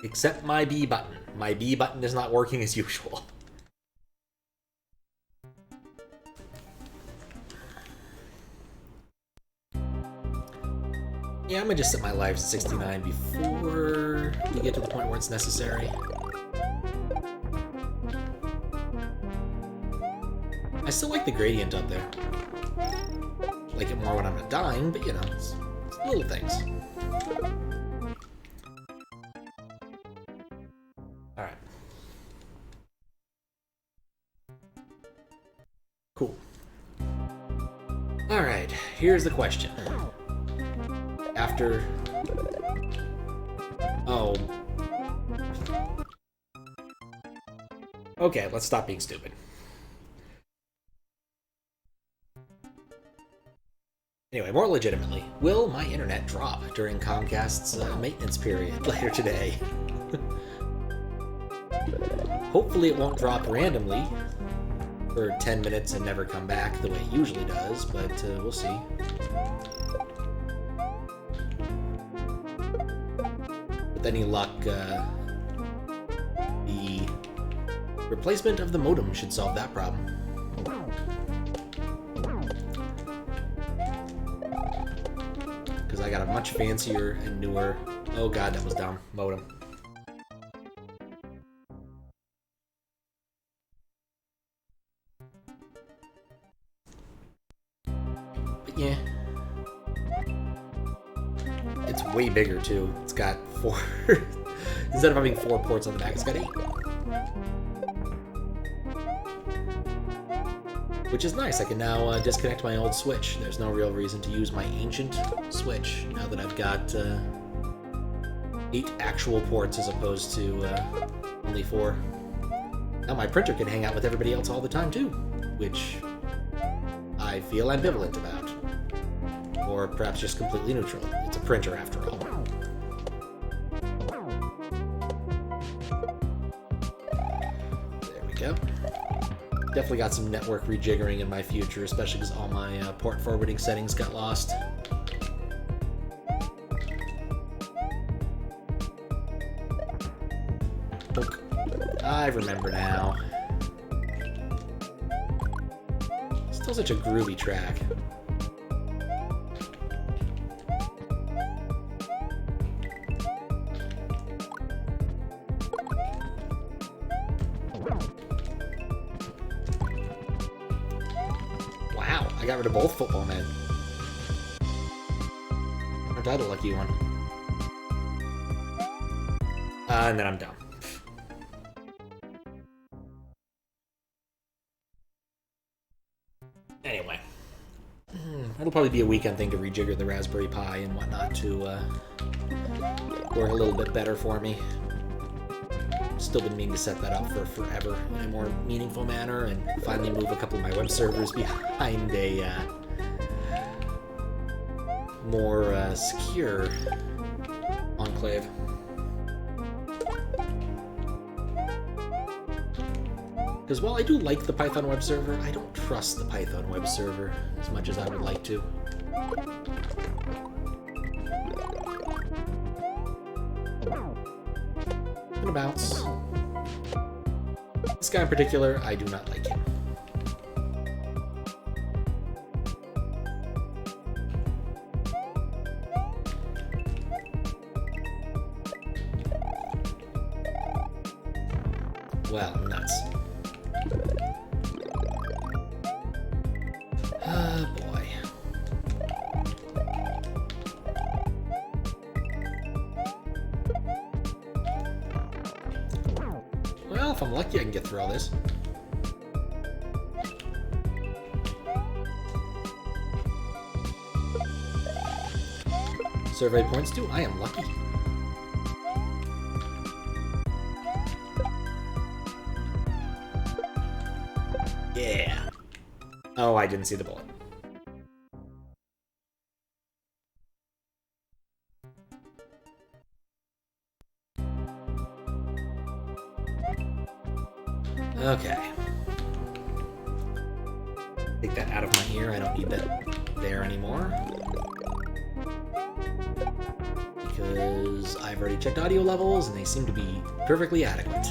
Except my B button. My B button is not working as usual. Yeah, I'm gonna just set my lives to 69 before we get to the point where it's necessary. I still like the gradient up there. Like it more when I'm not dying, but you know, it's little things. Alright. Cool. Alright, here's the question. After... Oh. Okay, let's stop being stupid. Anyway, more legitimately, will my internet drop during Comcast's maintenance period later today? Hopefully it won't drop randomly for 10 minutes and never come back the way it usually does, but we'll see. With any luck, the replacement of the modem should solve that problem. Because I got a much fancier and newer... Oh god, that was dumb. Modem. But yeah. It's way bigger, too. It's got 4... Instead of having 4 ports on the back, it's got 8. Which is nice. I can now disconnect my old Switch. There's no real reason to use my ancient Switch now that I've got 8 actual ports as opposed to only 4. Now my printer can hang out with everybody else all the time too, which I feel ambivalent about. Or perhaps just completely neutral. It's a printer after all. There we go. Definitely got some network rejiggering in my future, especially because all my port forwarding settings got lost. Look, I remember now. Still such a groovy track. I got rid of both football men. Aren't I the lucky one? And then I'm done. Anyway. It'll probably be a weekend thing to rejigger the Raspberry Pi and whatnot to work a little bit better for me. Still been meaning to set that up for forever in a more meaningful manner and finally move a couple of my web servers behind a more secure enclave. Because while I do like the Python web server, I don't trust the Python web server as much as I would like to. Gonna bounce. This guy in particular, I do not like him. Well, nuts. Oh boy. Well, if I'm lucky, I can get through all this. Survey points to I am lucky. Yeah. Oh, I didn't see the bullet. Okay. Take that out of my ear. I don't need that there anymore. because I've already checked audio levels and they seem to be perfectly adequate.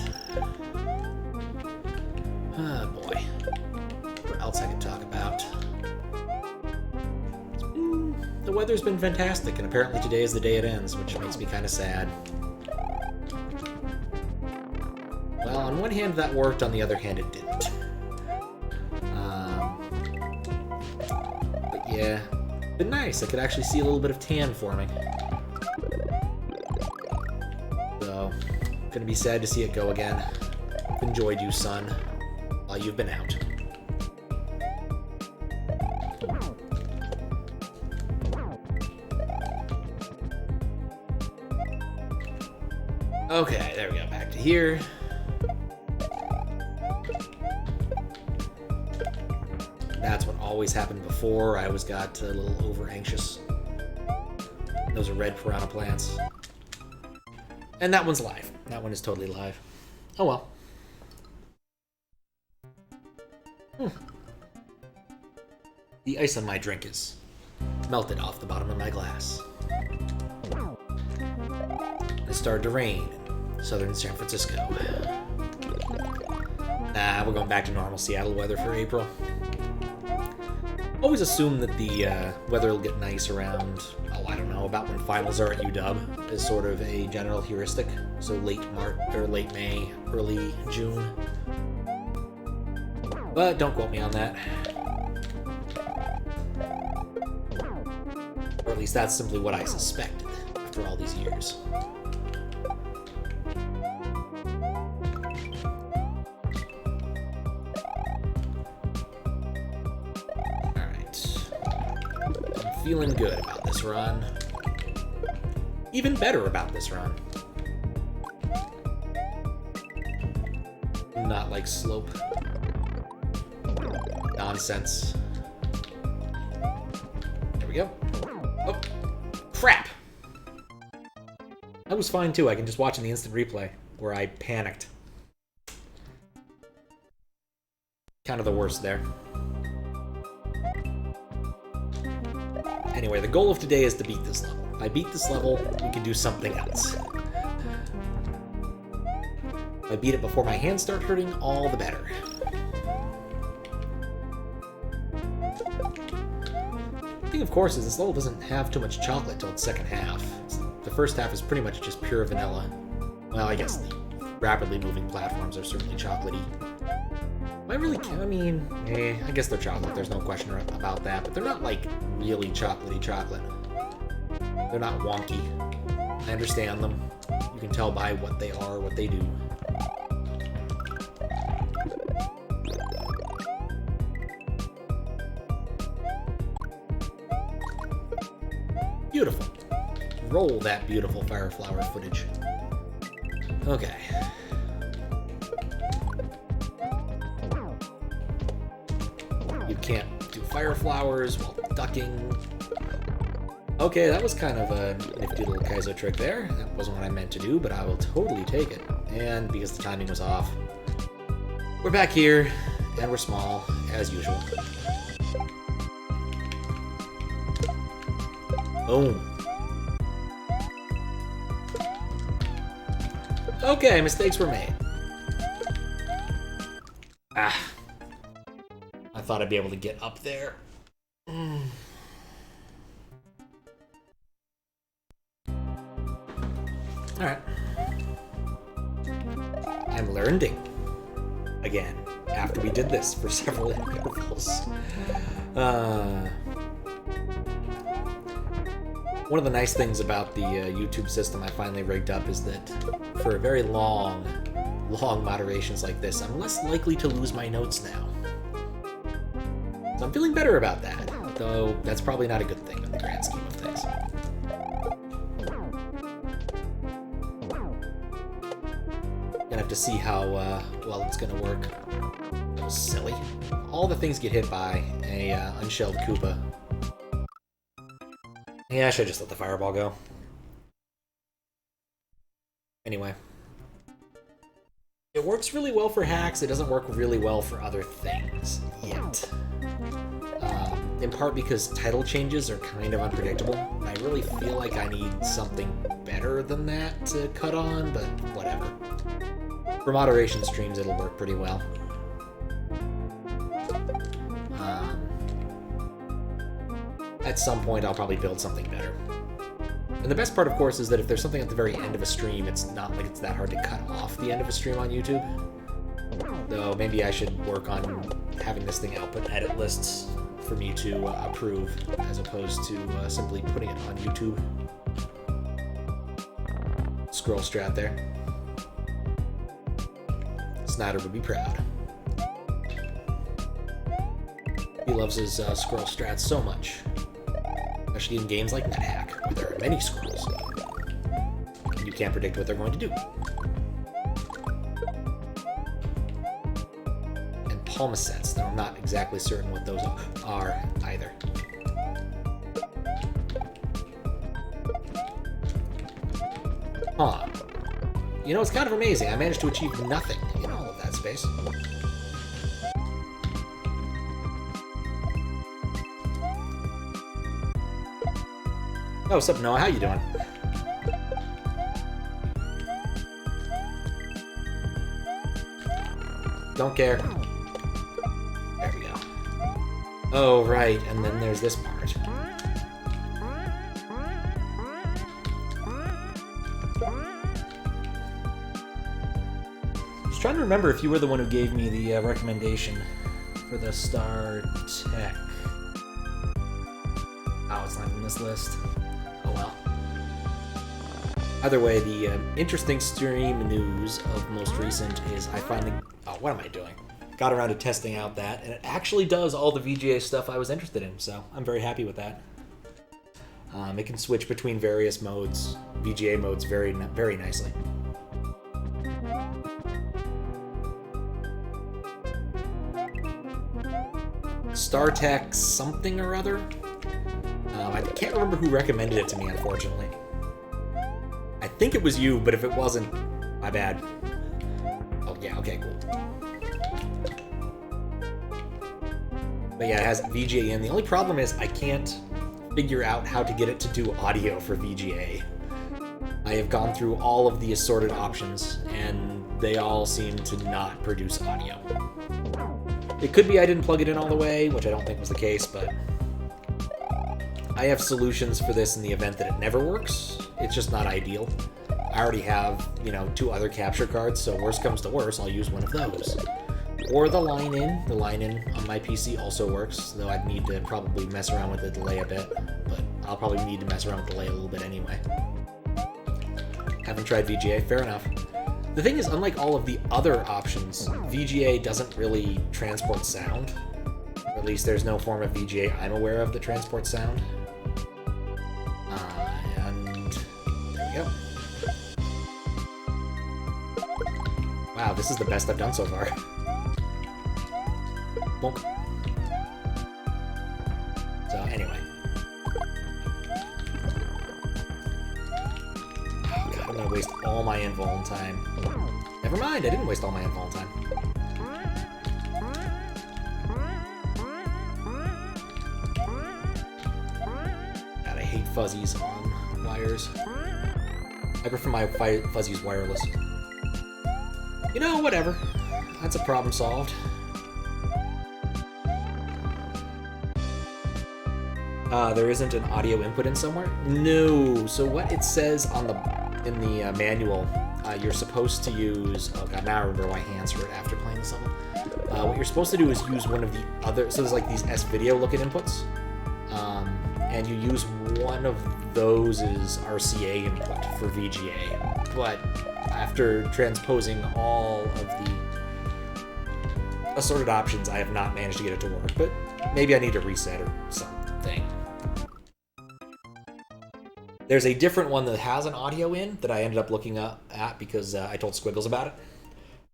Ah, boy. What else I can talk about? The weather's been fantastic, and apparently today is the day it ends, which makes me kind of sad. Well, on one hand that worked, on the other hand it didn't. But yeah, been nice. I could actually see a little bit of tan forming. So, gonna be sad to see it go again. I've enjoyed you, son, while you've been out. Okay, there we go, back to here. That's what always happened before. I always got a little over-anxious. Those are red piranha plants. And that one's live. That one is totally live. Oh well. The ice on my drink is melted off the bottom of my glass. It started to rain in southern San Francisco. Nah, we're going back to normal Seattle weather for April. Always assume that the weather will get nice around, oh, I don't know, about when finals are at UW, is sort of a general heuristic. So late March, or late May, early June. But don't quote me on that. Or at least that's simply what I suspected after all these years. Feeling good about this run. Even better about this run. Not like slope. Nonsense. There we go. Oh, crap! That was fine too. I can just watch in the instant replay where I panicked. Kind of the worst there. Anyway, the goal of today is to beat this level. If I beat this level, we can do something else. If I beat it before my hands start hurting, all the better. The thing, of course, is this level doesn't have too much chocolate till its second half. The first half is pretty much just pure vanilla. Well, I guess the rapidly moving platforms are certainly chocolatey. I really can't, I mean, I guess they're chocolate, there's no question about that, but they're not, like, really chocolatey chocolate. They're not wonky. I understand them. You can tell by what they are, what they do. Beautiful. Roll that beautiful fire flower footage. Okay. You can't do fire flowers while ducking. Okay, that was kind of a nifty little Kaizo trick there. That wasn't what I meant to do, but I will totally take it. And because the timing was off, we're back here, and we're small, as usual. Boom. Okay, mistakes were made. Ah. I thought I'd be able to get up there. Alright. I'm learning again after we did this for several intervals. One of the nice things about the YouTube system I finally rigged up is that for very long moderations like this, I'm less likely to lose my notes now. So I'm feeling better about that, though that's probably not a good thing in the grand scheme of things. Gonna have to see how well it's gonna work. That was silly. All the things get hit by a unshelled Koopa. Yeah, I should just let the fireball go. Anyway. It works really well for hacks, it doesn't work really well for other things, yet. in part because title changes are kind of unpredictable. I really feel like I need something better than that to cut on, but whatever. For moderation streams, it'll work pretty well. At some point, I'll probably build something better. And the best part, of course, is that if there's something at the very end of a stream, it's not like it's that hard to cut off the end of a stream on YouTube. Though maybe I should work on having this thing output edit lists for me to approve, as opposed to simply putting it on YouTube. Scroll strat there. Snyder would be proud. He loves his scroll strats so much. Especially in games like NetHack, where there are many scrolls. And you can't predict what they're going to do. And palmosets, though I'm not exactly certain what those are either. Huh. You know, it's kind of amazing. I managed to achieve nothing in all of that space. Oh, what's up, Noah? How you doing? Don't care. There we go. Oh, right, and then there's this part. I was trying to remember if you were the one who gave me the recommendation for the Star Tech. Oh, it's not in this list. Oh well. Either way, the interesting stream news of most recent is I finally... Oh, what am I doing? Got around to testing out that, and it actually does all the VGA stuff I was interested in, so I'm very happy with that. It can switch between various modes, VGA modes, very nicely. StarTech something or other? I can't remember who recommended it to me, unfortunately. I think it was you, but if it wasn't, my bad. Oh, yeah, okay, cool. But yeah, it has VGA in. The only problem is I can't figure out how to get it to do audio for VGA. I have gone through all of the assorted options, and they all seem to not produce audio. It could be I didn't plug it in all the way, which I don't think was the case, but I have solutions for this in the event that it never works. It's just not ideal. I already have, 2 other capture cards, so worst comes to worst, I'll use one of those. Or the line in. The line in on my PC also works, though I'd need to probably mess around with the delay a bit, but I'll probably need to mess around with the delay a little bit anyway. Haven't tried VGA, fair enough. The thing is, unlike all of the other options, VGA doesn't really transport sound. Or at least there's no form of VGA I'm aware of that transports sound. And there we go. Wow, this is the best I've done so far. Bonk. So anyway. Oh god, I'm gonna waste all my invuln time. Never mind, I didn't waste all my invuln time. God, I hate fuzzies on wires. I prefer my fuzzies wireless. Whatever. That's a problem solved. There isn't an audio input in somewhere? No. So what it says in the manual, you're supposed to use... Oh god, now I remember why hands hurt after playing this level. What you're supposed to do is use one of the other... So there's like these S-video looking inputs. And you use one of those as RCA input for VGA. But after transposing all of the assorted options, I have not managed to get it to work. But maybe I need to reset or something. There's a different one that has an audio in that I ended up looking up at because I told Squiggles about it.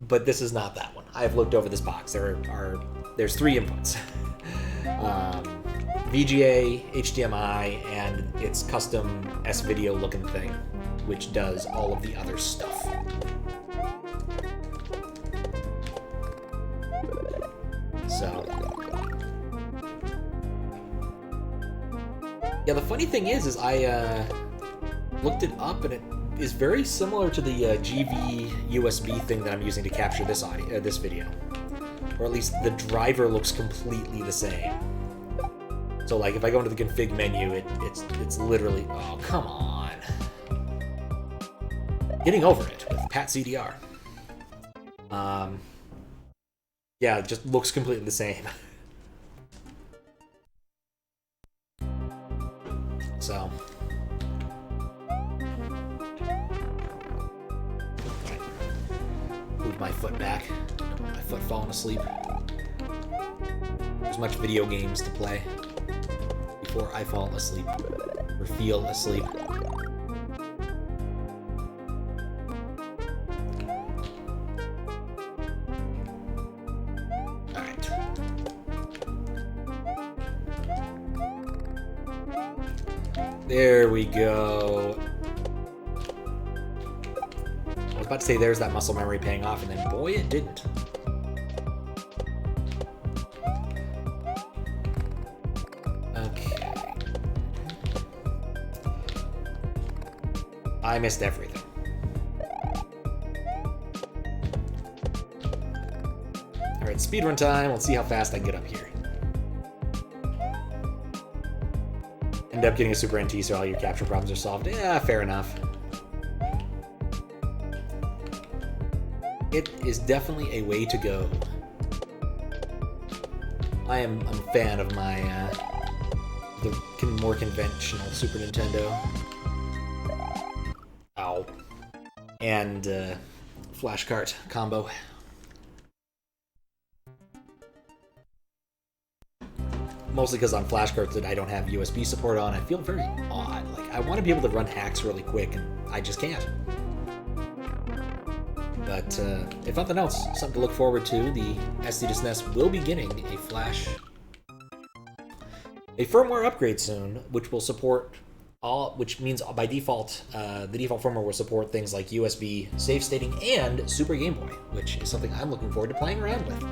But this is not that one. I've looked over this box. There's 3 inputs. VGA, HDMI, and its custom S-video looking thing, which does all of the other stuff. So Yeah, the funny thing is I looked it up, and it is very similar to the GV USB thing that I'm using to capture this audio, this video. Or at least the driver looks completely the same. So like if I go into the config menu, it's literally, oh come on. Getting over it with Pat CDR. Yeah, it just looks completely the same. So. Okay. Move my foot back. Don't want my foot falling asleep. There's much video games to play before I fall asleep or feel asleep. Alright. There we go. I was about to say there's that muscle memory paying off, and then boy, it didn't. Okay. I missed everything. Alright, speedrun time. Let's see how fast I can get up here. End up getting a Super NT so all your capture problems are solved. Yeah, fair enough. It is definitely a way to go. I'm a fan of my the more conventional Super Nintendo. Ow. And flash cart combo. Mostly because on flash carts that I don't have USB support on, I feel very odd. Like, I want to be able to run hacks really quick, and I just can't. But if nothing else, something to look forward to. The SD2SNES will be getting a firmware upgrade soon, which will support which means by default, the default firmware will support things like USB save stating and Super Game Boy, which is something I'm looking forward to playing around with.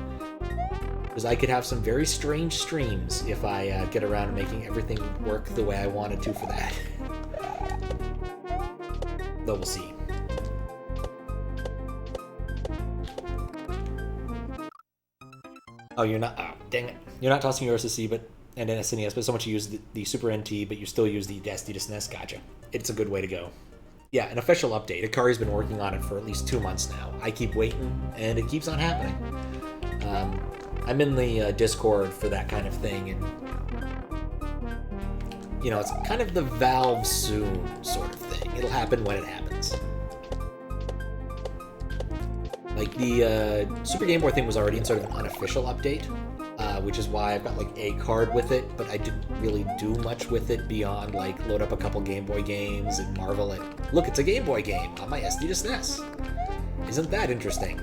Because I could have some very strange streams if I get around to making everything work the way I wanted to for that. Though we'll see. Oh, you're not. Oh, dang it! You're not tossing your SSC, and an SNES, but so much you use the Super NT, but you still use the SD2SNES. Gotcha. It's a good way to go. Yeah, an official update. Akari's been working on it for at least 2 months now. I keep waiting, and it keeps on happening. I'm in the Discord for that kind of thing, and you know, it's kind of the Valve soon sort of thing. It'll happen when it happens. Like, the Super Game Boy thing was already in sort of an unofficial update, which is why I've got, like, a card with it, but I didn't really do much with it beyond, like, load up a couple Game Boy games and marvel at, look, it's a Game Boy game on my SD2SNES. Isn't that interesting?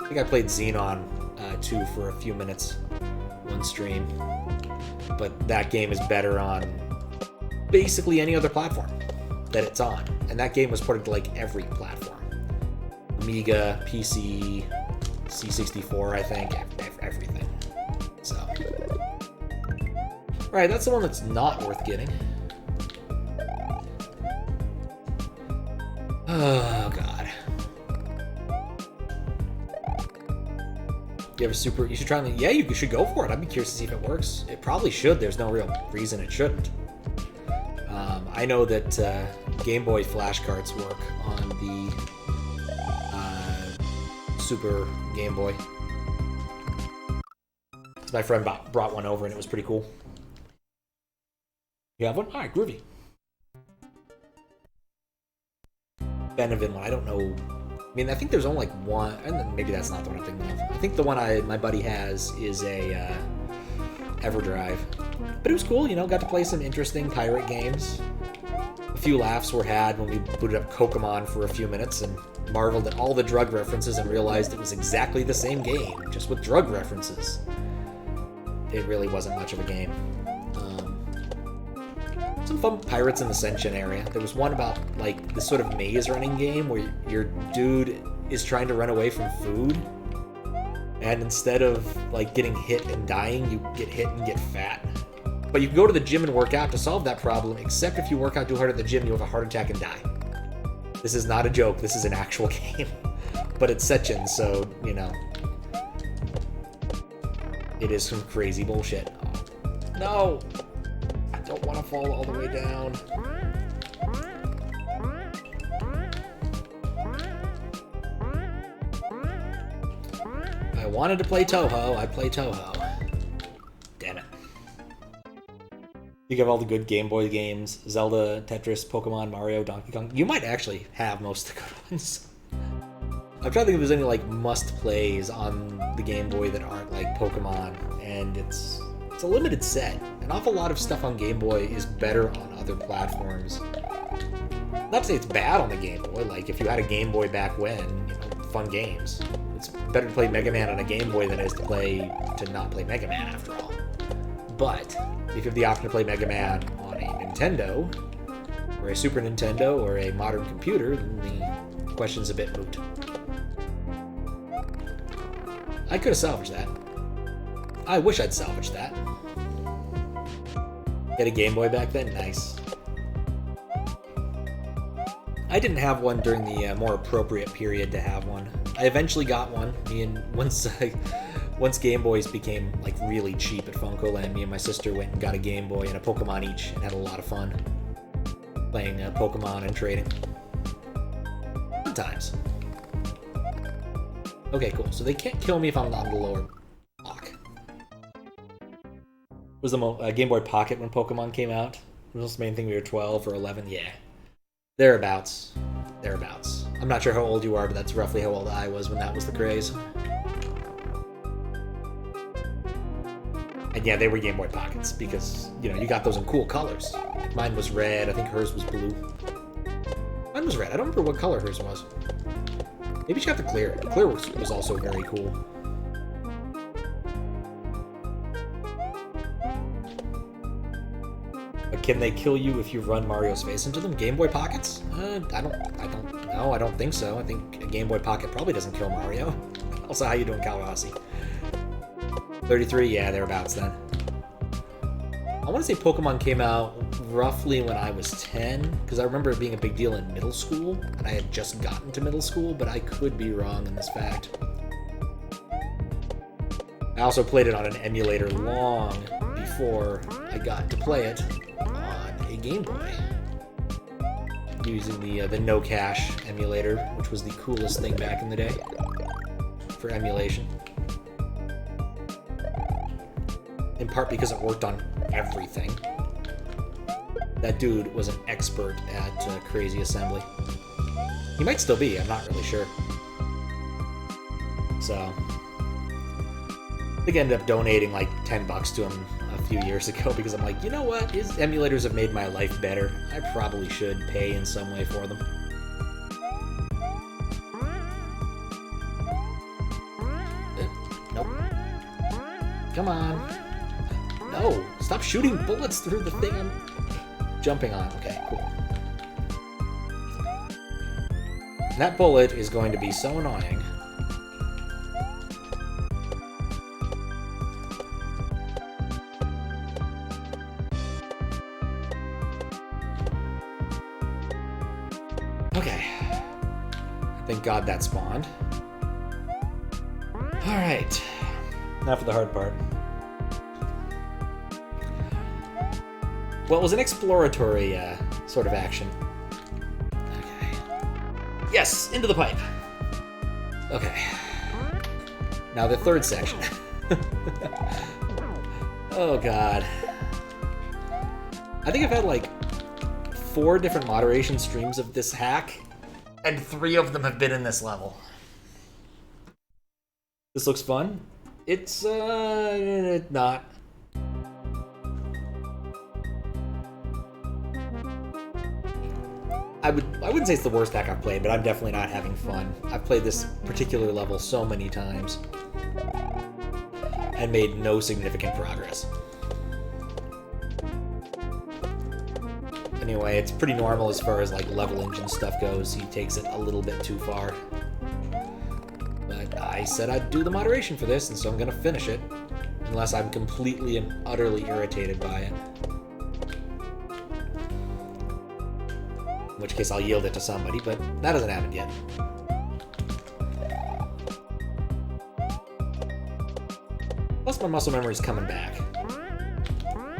I think I played Xenon 2 for a few minutes, one stream, but that game is better on basically any other platform that it's on, and that game was ported to, like, every platform. Amiga, PC, C64, I think, everything. So, alright, that's the one that's not worth getting. Oh, God. You have a Super... You should try it. Yeah, you should go for it. I'd be curious to see if it works. It probably should. There's no real reason it shouldn't. I know that Game Boy flash carts work on the Super Game Boy. So my friend brought one over and it was pretty cool. You have one? Alright, groovy. Benevin one, I don't know. I mean, I think there's only like one, and maybe that's not the one I'm thinking of. I think the one my buddy has is a EverDrive. But it was cool, you know, got to play some interesting pirate games. A few laughs were had when we booted up Kokomon for a few minutes and marveled at all the drug references and realized it was exactly the same game, just with drug references. It really wasn't much of a game. Some fun Pirates in the Ascension area. There was one about, like, this sort of maze running game where your dude is trying to run away from food, and instead of, like, getting hit and dying, you get hit and get fat. But you can go to the gym and work out to solve that problem, except if you work out too hard at the gym, you have a heart attack and die. This is not a joke, this is an actual game. But it's Sechin, so, you know. It is some crazy bullshit. Oh, no! I don't want to fall all the way down. I wanted to play Toho, I play Toho. Damn it. You have all the good Game Boy games, Zelda, Tetris, Pokemon, Mario, Donkey Kong. You might actually have most of the good ones. I'm trying to think if there's any like must-plays on the Game Boy that aren't like Pokemon, and it's a limited set. An awful lot of stuff on Game Boy is better on other platforms. Not to say it's bad on the Game Boy, like if you had a Game Boy back when, you know, fun games. It's better to play Mega Man on a Game Boy than it is to not play Mega Man after all. But if you have the option to play Mega Man on a Nintendo, or a Super Nintendo, or a modern computer, then the question's a bit moot. I could have salvaged that. I wish I'd salvaged that. Get a Game Boy back then? Nice. I didn't have one during the more appropriate period to have one. I eventually got one. Once Game Boys became like really cheap at Funkoland, me and my sister went and got a Game Boy and a Pokemon each and had a lot of fun playing Pokemon and trading. Good times. Okay, cool. So they can't kill me if I'm on the lower block. Was the Game Boy Pocket when Pokemon came out? Was the main thing we were 12 or 11? Yeah. Thereabouts. Thereabouts. I'm not sure how old you are, but that's roughly how old I was when that was the craze. And yeah, they were Game Boy Pockets because, you know, you got those in cool colors. Mine was red. I think hers was blue. Mine was red. I don't remember what color hers was. Maybe you have to clear it. Clear was also very cool. But can they kill you if you run Mario's face into them? Game Boy Pockets? I don't think so. I think a Game Boy Pocket probably doesn't kill Mario. Also, how you doing, Kalahasi? 33? Yeah, thereabouts then. I want to say Pokemon came out roughly when I was 10, because I remember it being a big deal in middle school, and I had just gotten to middle school, but I could be wrong in this fact. I also played it on an emulator long before I got to play it on a Game Boy, using the no cache emulator, which was the coolest thing back in the day for emulation. In part because it worked on everything. That dude was an expert at Crazy Assembly. He might still be, I'm not really sure. So, I think I ended up donating like $10 to him a few years ago because I'm like, you know what? His emulators have made my life better. I probably should pay in some way for them. Nope. Come on. No! Stop shooting bullets through the thing I'm jumping on. Okay, cool. That bullet is going to be so annoying. Okay. Thank God that spawned. Alright. Now for the hard part. Well, it was an exploratory sort of action. Okay. Yes, into the pipe. Okay. Now the third section. Oh God. I think I've had like 4 different moderation streams of this hack, and 3 of them have been in this level. This looks fun. It's not. I wouldn't say it's the worst hack I've played, but I'm definitely not having fun. I've played this particular level so many times and made no significant progress. Anyway, it's pretty normal as far as like level engine stuff goes. He takes it a little bit too far. But I said I'd do the moderation for this, and so I'm gonna finish it. Unless I'm completely and utterly irritated by it. In which case I'll yield it to somebody, but that hasn't happened yet. Plus my muscle memory's coming back.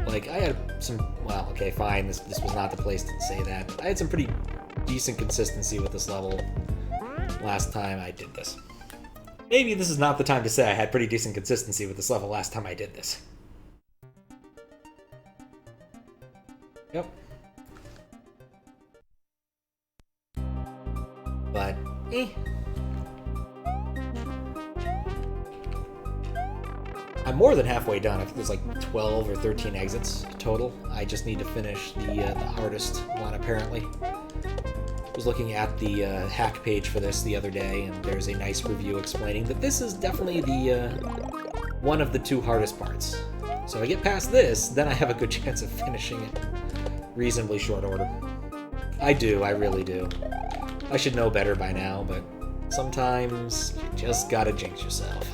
Like, I had some... Well, okay, fine, this was not the place to say that, but I had some pretty decent consistency with this level last time I did this. Maybe this is not the time to say I had pretty decent consistency with this level last time I did this. Yep. But, I'm more than halfway done. I think there's like 12 or 13 exits total. I just need to finish the hardest one, apparently. I was looking at the hack page for this the other day, and there's a nice review explaining that this is definitely the one of the 2 hardest parts. So if I get past this, then I have a good chance of finishing it reasonably short order. I do, I really do. I should know better by now, but sometimes you just gotta jinx yourself.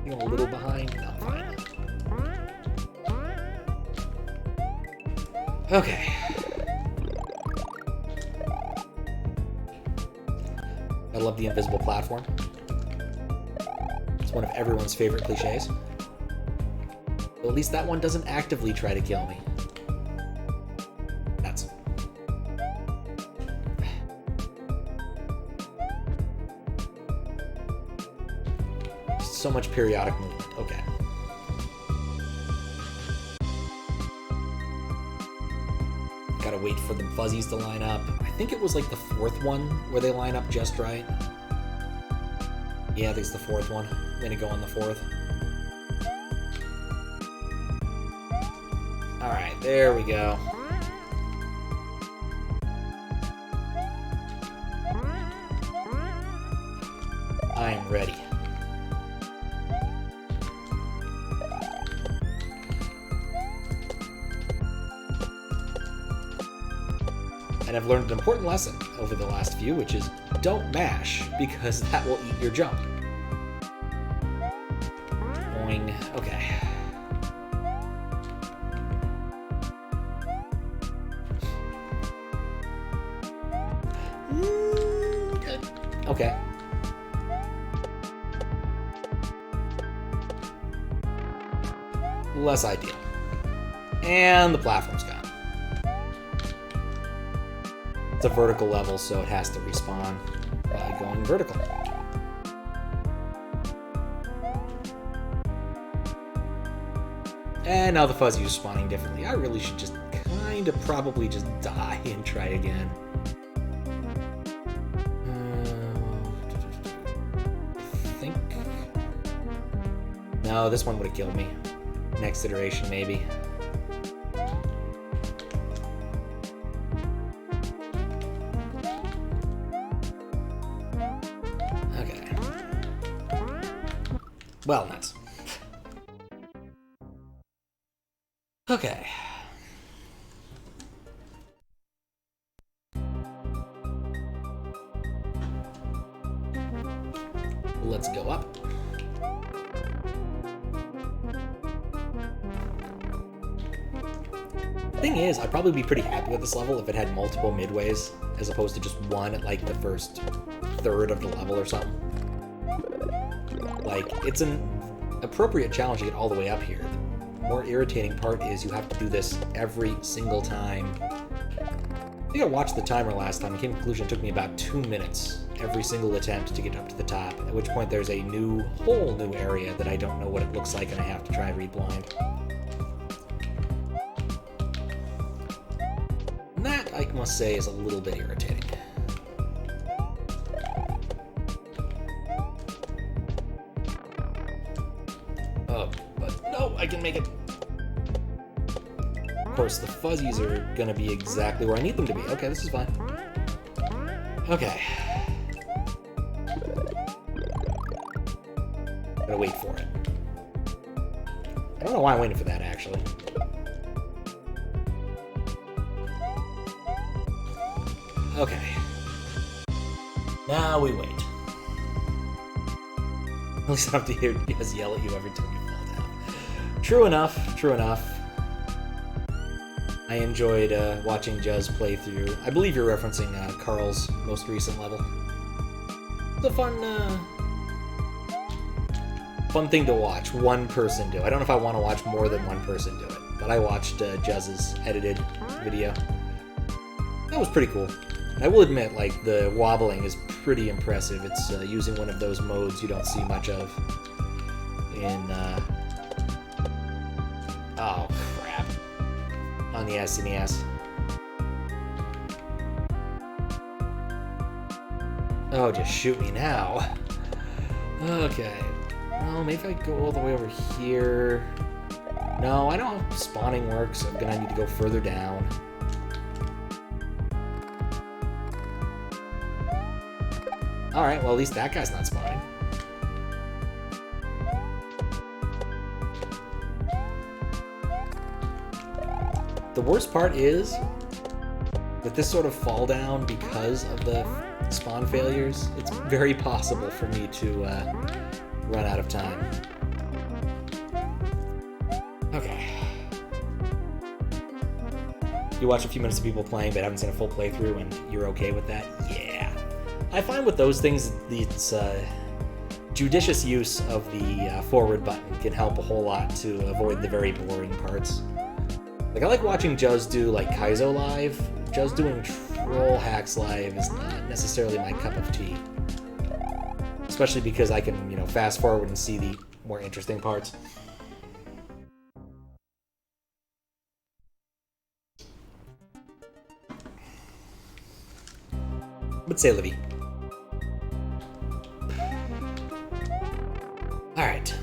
A little behind? No, I'm fine. Okay. I love the invisible platform. It's one of everyone's favorite cliches. But at least that one doesn't actively try to kill me. Nuts. So much periodic movement. Okay. Gotta wait for the fuzzies to line up. I think it was like the 4th one where they line up just right. Yeah, I think it's the 4th one. I'm gonna go on the 4th. Alright, there we go. I am ready. And I've learned an important lesson over the last few, which is don't mash, because that will eat your jump. Boing. Okay. Okay. Less ideal. And the platform's gone. It's a vertical level, so it has to respawn by going vertical. And now the fuzzy is spawning differently. I really should just kind of probably just die and try again. I think... No, this one would have killed me. Next iteration, maybe. Okay. Well, nuts. Okay. Let's go up. Thing is, I'd probably be pretty happy with this level if it had multiple midways, as opposed to just one at like the first third of the level or something. Like, it's an appropriate challenge to get all the way up here. The more irritating part is you have to do this every single time. I think I watched the timer last time and came to the conclusion it took me about 2 minutes every single attempt to get up to the top, at which point there's a whole new area that I don't know what it looks like and I have to try and read blind. And that, I must say, is a little bit irritating. Oh, but no, I can make it. Of course, the fuzzies are gonna be exactly where I need them to be. Okay, this is fine. Okay. Gotta wait for it. I don't know why I'm waiting for that, actually. Okay. Now we wait. At least I don't have to hear us yell at you every time you fall down. True enough, true enough. I enjoyed watching Juz play through. I believe you're referencing Carl's most recent level. It's a fun thing to watch one person do. I don't know if I want to watch more than one person do it, but I watched Juz's edited video. That was pretty cool. And I will admit, like, the wobbling is pretty impressive. It's using one of those modes you don't see much of in, oh, crap. On the SNES. Oh, just shoot me now. Okay. Well, maybe if I go all the way over here... No, I know how spawning works. I'm gonna need to go further down. Alright, well, at least that guy's not spawning. The worst part is, with this sort of fall down because of the spawn failures, it's very possible for me to run out of time. Okay. You watch a few minutes of people playing but haven't seen a full playthrough and you're okay with that? Yeah. I find with those things, it's judicious use of the forward button can help a whole lot to avoid the very boring parts. Like, I like watching Juz do, like, Kaizo live. Juz doing troll hacks live is not necessarily my cup of tea. Especially because I can, you know, fast forward and see the more interesting parts. But say Livy. Alright.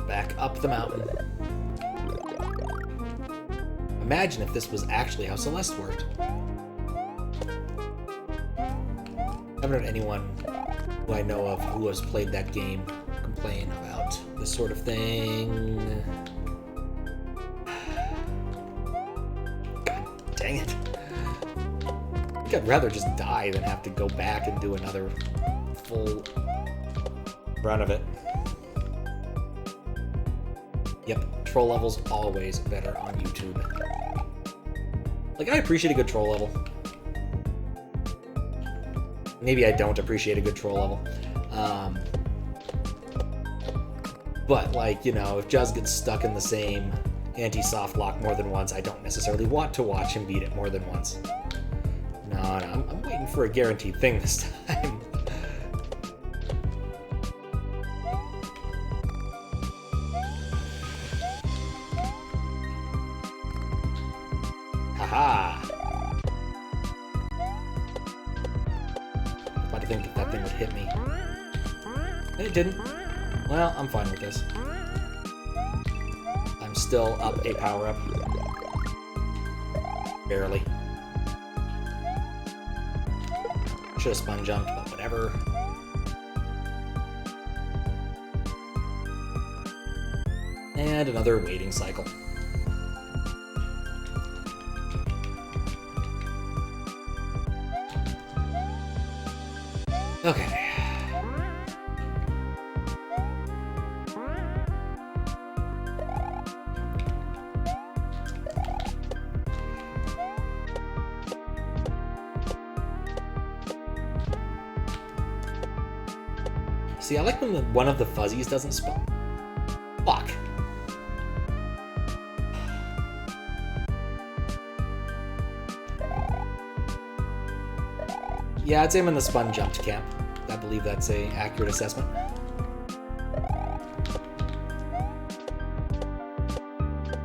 Back up the mountain. Imagine if this was actually how Celeste worked. I haven't heard anyone who I know of who has played that game complain about this sort of thing. God dang it. I think I'd rather just die than have to go back and do another full run of it. Yep, troll level's always better on YouTube. Like, I appreciate a good troll level. Maybe I don't appreciate a good troll level. But, like, you know, if Juz gets stuck in the same anti-soft lock more than once, I don't necessarily want to watch him beat it more than once. No, I'm waiting for a guaranteed thing this time. Haha! I didn't think if that thing would hit me. And it didn't. Well, I'm fine with this. I'm still up a power-up. Barely. Should have spun jumped, but whatever. And another waiting cycle. Okay. See, I like when one of the fuzzies doesn't spawn. Fuck. Yeah, I'd say I'm in the spun jumped camp. I believe that's an accurate assessment.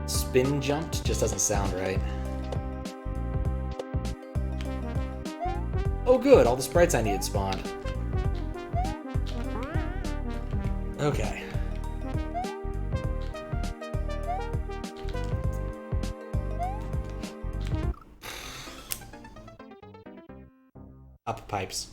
Spin jumped just doesn't sound right. Oh good, all the sprites I needed spawned. Okay. Up pipes.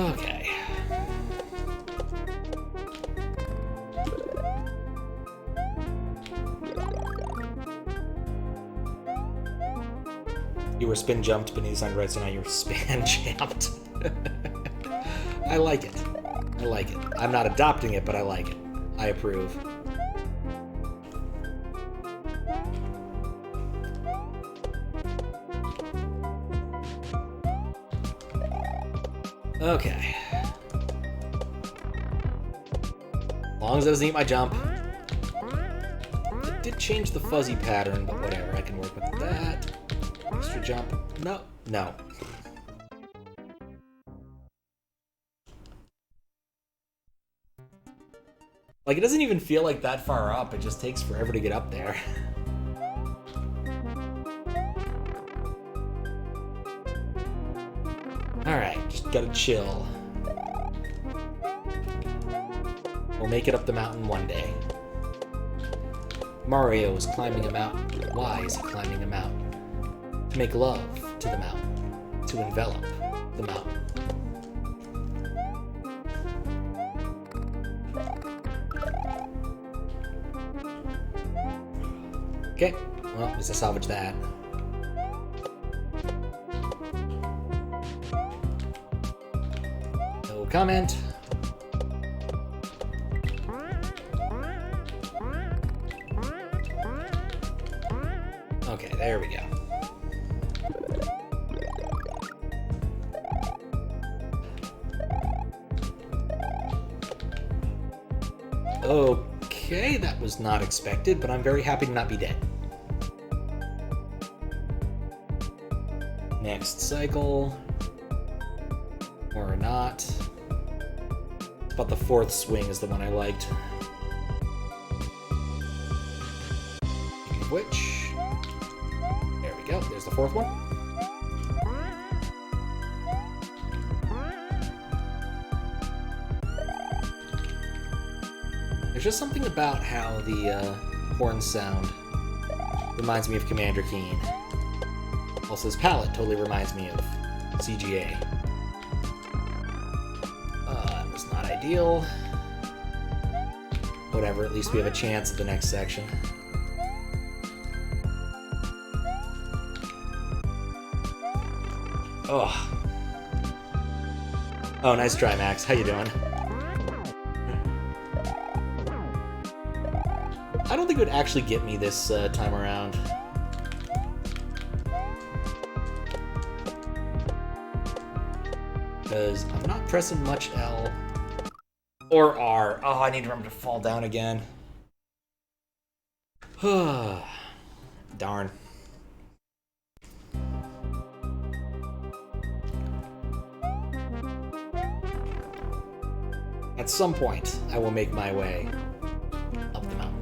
Okay. You were spin jumped beneath the red, so now you're span jumped. I like it. I like it. I'm not adopting it, but I like it. I approve. Okay. As long as it doesn't eat my jump. It did change the fuzzy pattern, but whatever. I can work with that. Extra jump. No. No. Like, it doesn't even feel like that far up. It just takes forever to get up there. Alright, just gotta chill. We'll make it up the mountain one day. Mario is climbing a mountain. Why is he climbing a mountain? To make love to the mountain. To envelop the mountain. Okay, well, at least I salvage that. No comment. Okay, there we go. Okay, that was not expected, but I'm very happy to not be dead. Next cycle. Or not. But the fourth swing is the one I liked. Which... There we go, there's the fourth one. There's just something about how the horn sound reminds me of Commander Keen. Also, his palette totally reminds me of CGA. That was not ideal. Whatever, at least we have a chance at the next section. Oh. Oh, nice try, Max. How you doing? I don't think it would actually get me this time around. Because I'm not pressing much L or R. Oh, I need to remember to fall down again. Darn. At some point, I will make my way up the mountain.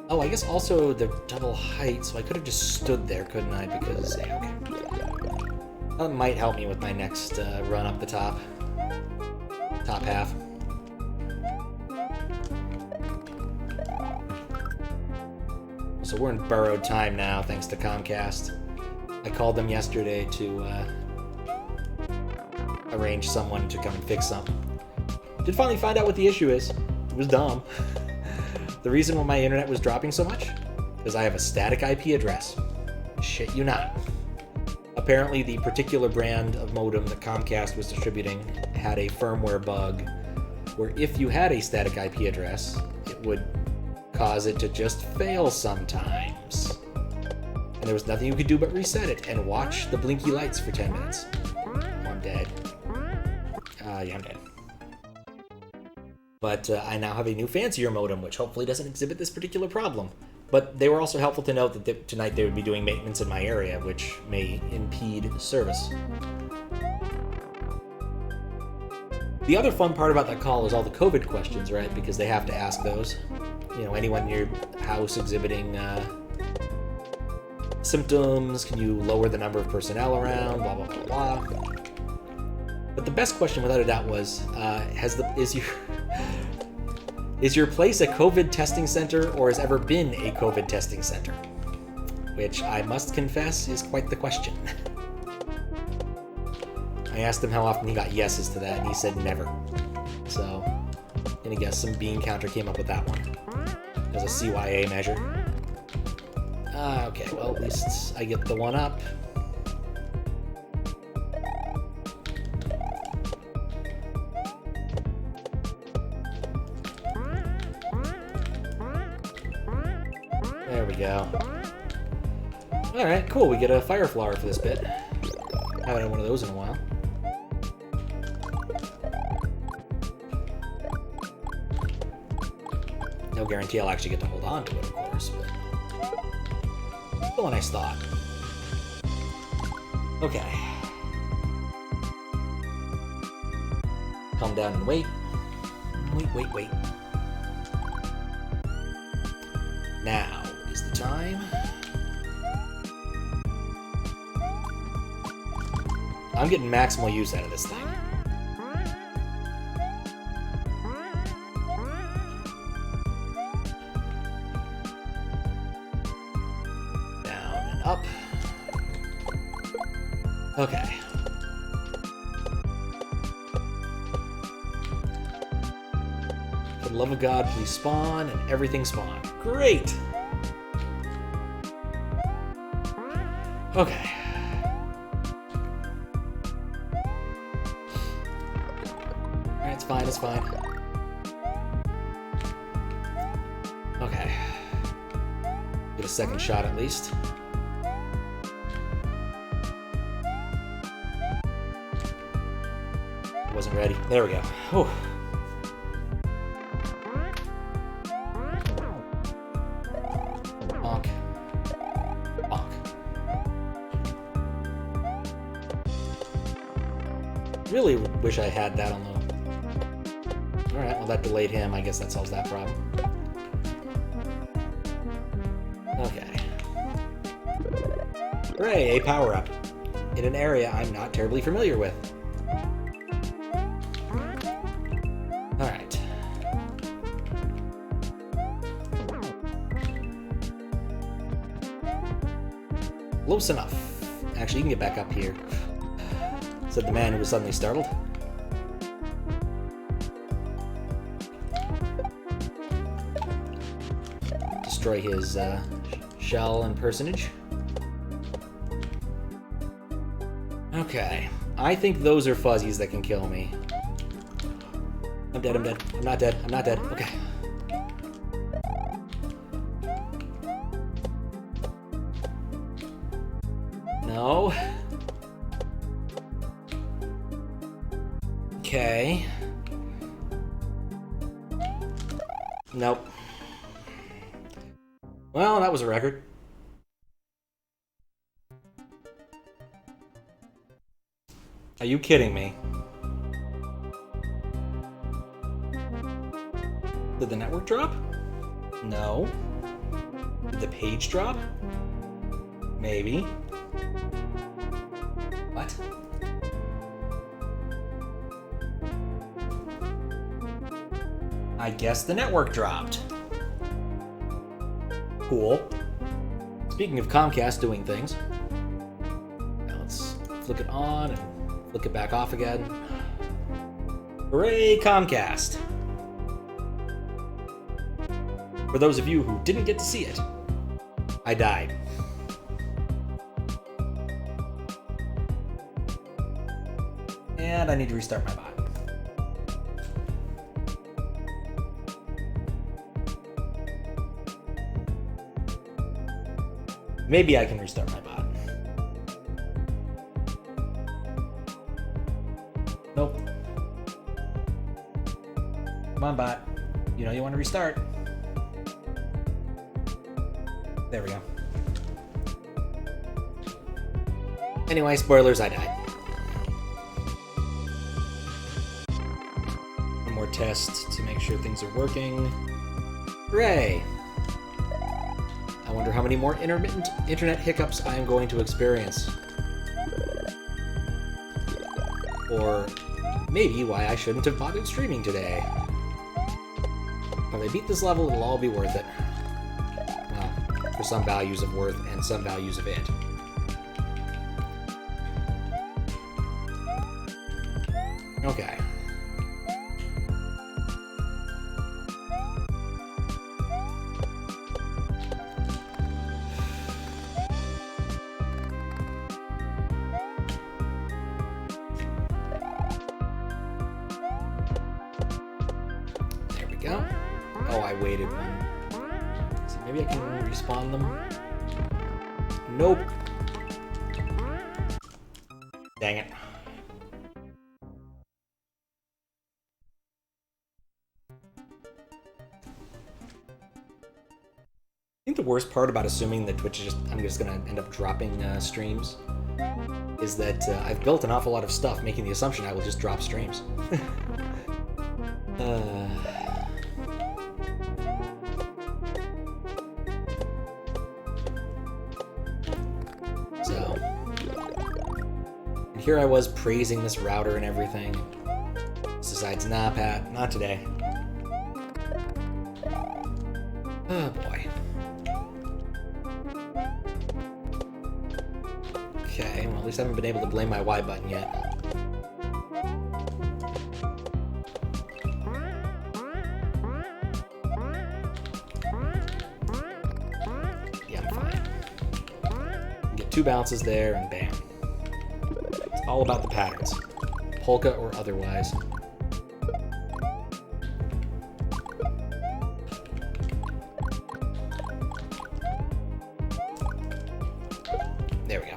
Oh, I guess also the double height, so I could have just stood there, couldn't I? Because, yeah, okay. That might help me with my next run up the top. Top half. So we're in borrowed time now, thanks to Comcast. I called them yesterday to arrange someone to come and fix something. Did finally find out what the issue is. It was dumb. The reason why my internet was dropping so much is I have a static IP address. Shit you not. Apparently the particular brand of modem that Comcast was distributing had a firmware bug where if you had a static IP address, it would cause it to just fail sometimes. And there was nothing you could do but reset it and watch the blinky lights for 10 minutes. I'm dead. Yeah, I'm dead. But I now have a new fancier modem, which hopefully doesn't exhibit this particular problem. But they were also helpful to note that tonight they would be doing maintenance in my area, which may impede service. The other fun part about that call is all the COVID questions, right? Because they have to ask those. You know, anyone in your house exhibiting symptoms, can you lower the number of personnel around, blah, blah, blah, blah. But the best question, without a doubt, was, is your place a COVID testing center or has ever been a COVID testing center? Which I must confess is quite the question. I asked him how often he got yeses to that, and he said never. So, gonna guess some bean counter came up with that one as a CYA measure. Okay, well, at least I get the one up. There we go. Alright, cool, we get a fire flower for this bit. Haven't had one of those in a while. No guarantee I'll actually get to hold on to it, of course, but still a nice thought. Okay. Calm down and wait. Wait. Now is the time. I'm getting maximal use out of this thing. Down and up. Okay. For the love of God, please spawn, and everything spawned. Great! Okay. Alright, it's fine. Okay. Get a second shot at least. Wasn't ready. There we go. Whew. Bonk. Bonk. Really wish I had that on the... Alright, well that delayed him. I guess that solves that problem. Okay. Hooray, a power-up. In an area I'm not terribly familiar with. Alright. Close enough. Actually, you can get back up here. Said the man who was suddenly startled. Destroy his shell and personage. Okay. I think those are fuzzies that can kill me. I'm dead. I'm not dead. Okay. No. Okay. Nope. Well, that was a record. Are you kidding me? Did the network drop? No. Did the page drop? Maybe. What? I guess the network dropped. Cool. Speaking of Comcast doing things, now let's flick it on and flick it back off again. Hooray, Comcast! For those of you who didn't get to see it, I died. And I need to restart my bot. Maybe I can restart my bot. Nope. Come on, bot. You know you want to restart. There we go. Anyway, spoilers, I died. One more test to make sure things are working. Hooray! I wonder how many more intermittent internet hiccups I am going to experience. Or maybe why I shouldn't have bothered streaming today. When I beat this level, it'll all be worth it. Well, for some values of worth and some values of it. Okay. There we go. Oh, I waited one. So maybe I can respawn them? Nope. Dang it. I think the worst part about assuming that Twitch is I'm just gonna end up dropping streams is that I've built an awful lot of stuff making the assumption I will just drop streams. So, and here I was praising this router and everything. Decides, nah, Pat, not today. Oh boy. Okay, well at least I haven't been able to blame my Y button yet. Yeah, I'm fine. Get 2 bounces there and bam. It's all about the patterns. Polka or otherwise. There we go.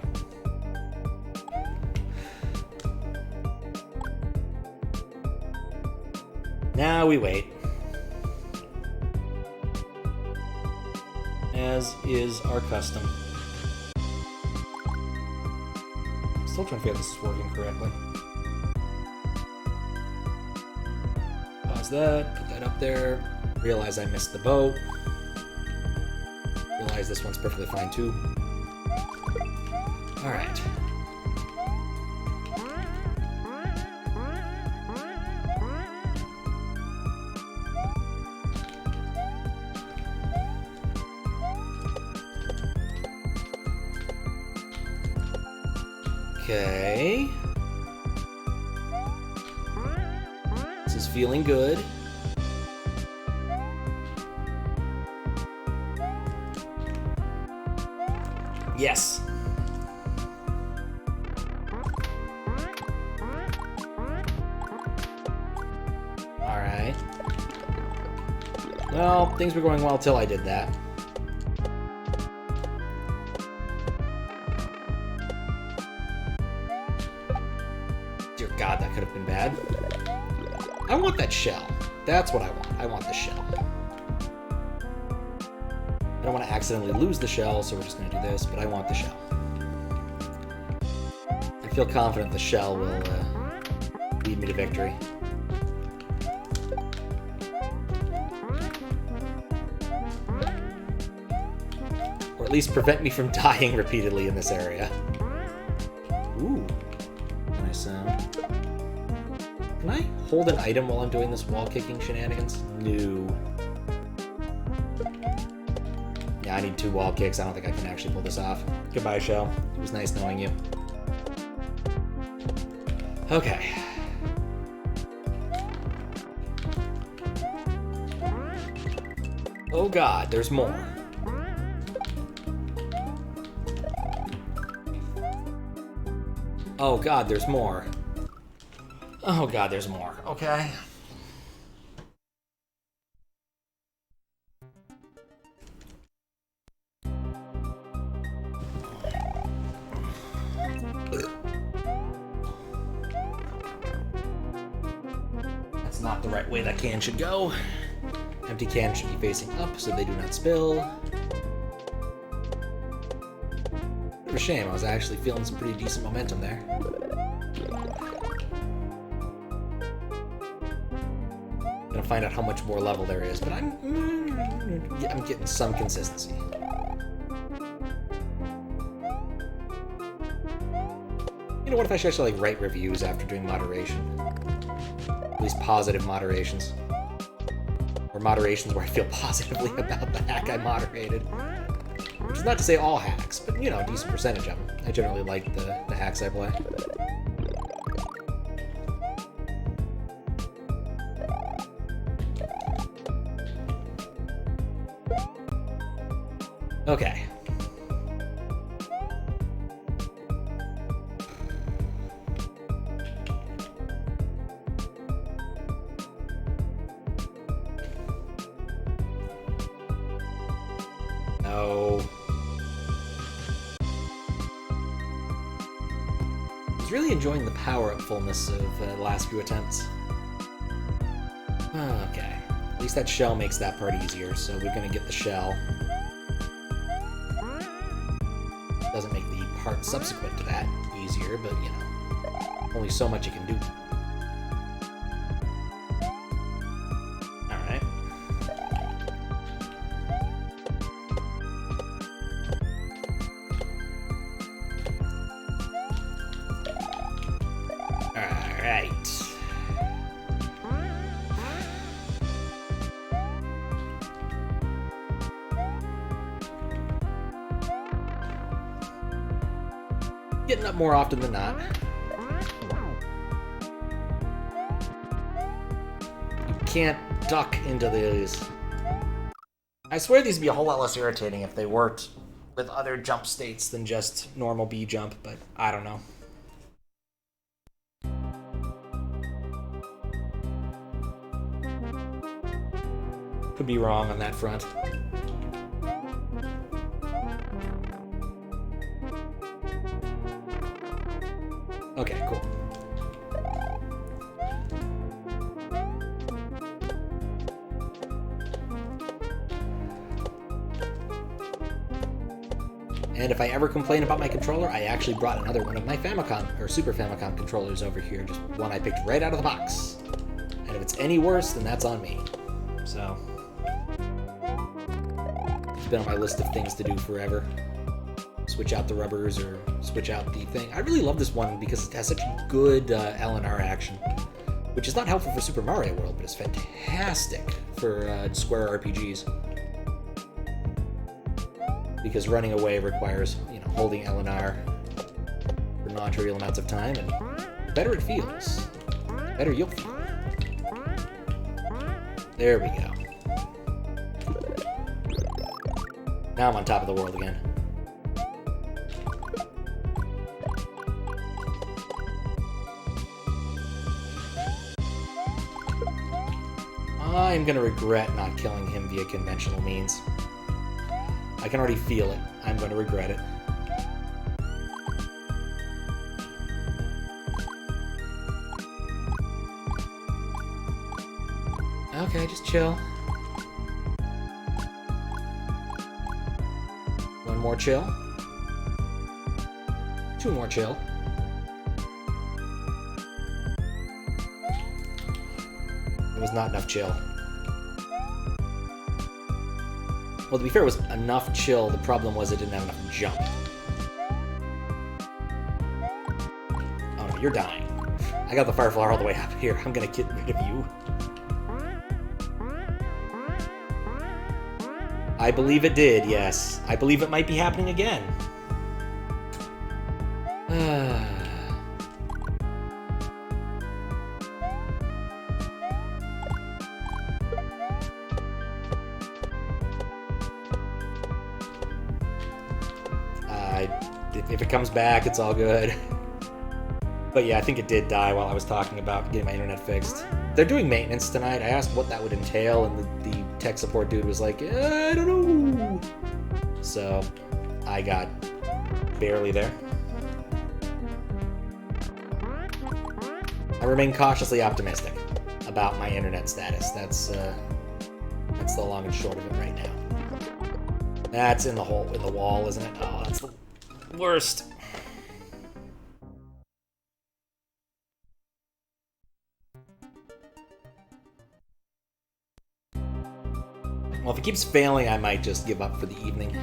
Now we wait. As is our custom. Still trying to figure out if this is working correctly. Pause that, put that up there. Realize I missed the boat. Realize this one's perfectly fine too. Alright. Okay. This is feeling good. Yes. Alright. Well, things were going well till I did that. Dear God, that could have been bad. I want that shell. That's what I want. I want the shell. I don't want to accidentally lose the shell, so we're just going to do this, but I want the shell. I feel confident the shell will lead me to victory. Or at least prevent me from dying repeatedly in this area. Ooh. Nice sound. Can I hold an item while I'm doing this wall-kicking shenanigans? No. Yeah, I need 2 wall kicks. I don't think I can actually pull this off. Goodbye, Shell. It was nice knowing you. Okay. Oh God, there's more. Oh God, there's more. Oh God, there's more. Okay. That's not the right way that can should go. Empty cans should be facing up so they do not spill. Bit of a shame, I was actually feeling some pretty decent momentum there. Gonna find out how much more level there is, but I'm getting some consistency. You know, what if I should actually like write reviews after doing moderation? At least positive moderations. Or moderations where I feel positively about the hack I moderated. Which is not to say all hacks, but you know, a decent percentage of them. I generally like the hacks I play. Okay. No. I was really enjoying the power-up fullness of the last few attempts. Okay. At least that shell makes that part easier, so we're gonna get the shell. Doesn't make the part subsequent to that easier, but, you know, only so much you can do. Alright. Alright. Getting up more often than not. You can't duck into these. I swear these would be a whole lot less irritating if they worked with other jump states than just normal B jump, but I don't know. Could be wrong on that front. Okay, cool. And if I ever complain about my controller, I actually brought another one of my Famicom, or Super Famicom controllers over here, just one I picked right out of the box. And if it's any worse, then that's on me. So, it's been on my list of things to do forever. Switch out the rubbers or switch out the thing. I really love this one because it has such good LNR action, which is not helpful for Super Mario World, but it's fantastic for Square RPGs. Because running away requires, you know, holding LNR for non-trivial amounts of time, and the better it feels, the better you'll feel. There we go. Now I'm on top of the world again. I'm gonna regret not killing him via conventional means. I can already feel it. I'm gonna regret it. Okay, just chill. One more chill. Two more chill. It was not enough chill. Well, to be fair, it was enough chill. The problem was it didn't have enough jump. Oh no, you're dying. I got the Fireflower all the way up here. I'm gonna get rid of you. I believe it did, yes. I believe it might be happening again. If it comes back, it's all good. But yeah, I think it did die while I was talking about getting my internet fixed. They're doing maintenance tonight. I asked what that would entail, and the tech support dude was like, I don't know. So I got barely there. I remain cautiously optimistic about my internet status. That's the long and short of it right now. That's in the hole in the wall, isn't it? Oh, that's the worst. Well, if it keeps failing, I might just give up for the evening.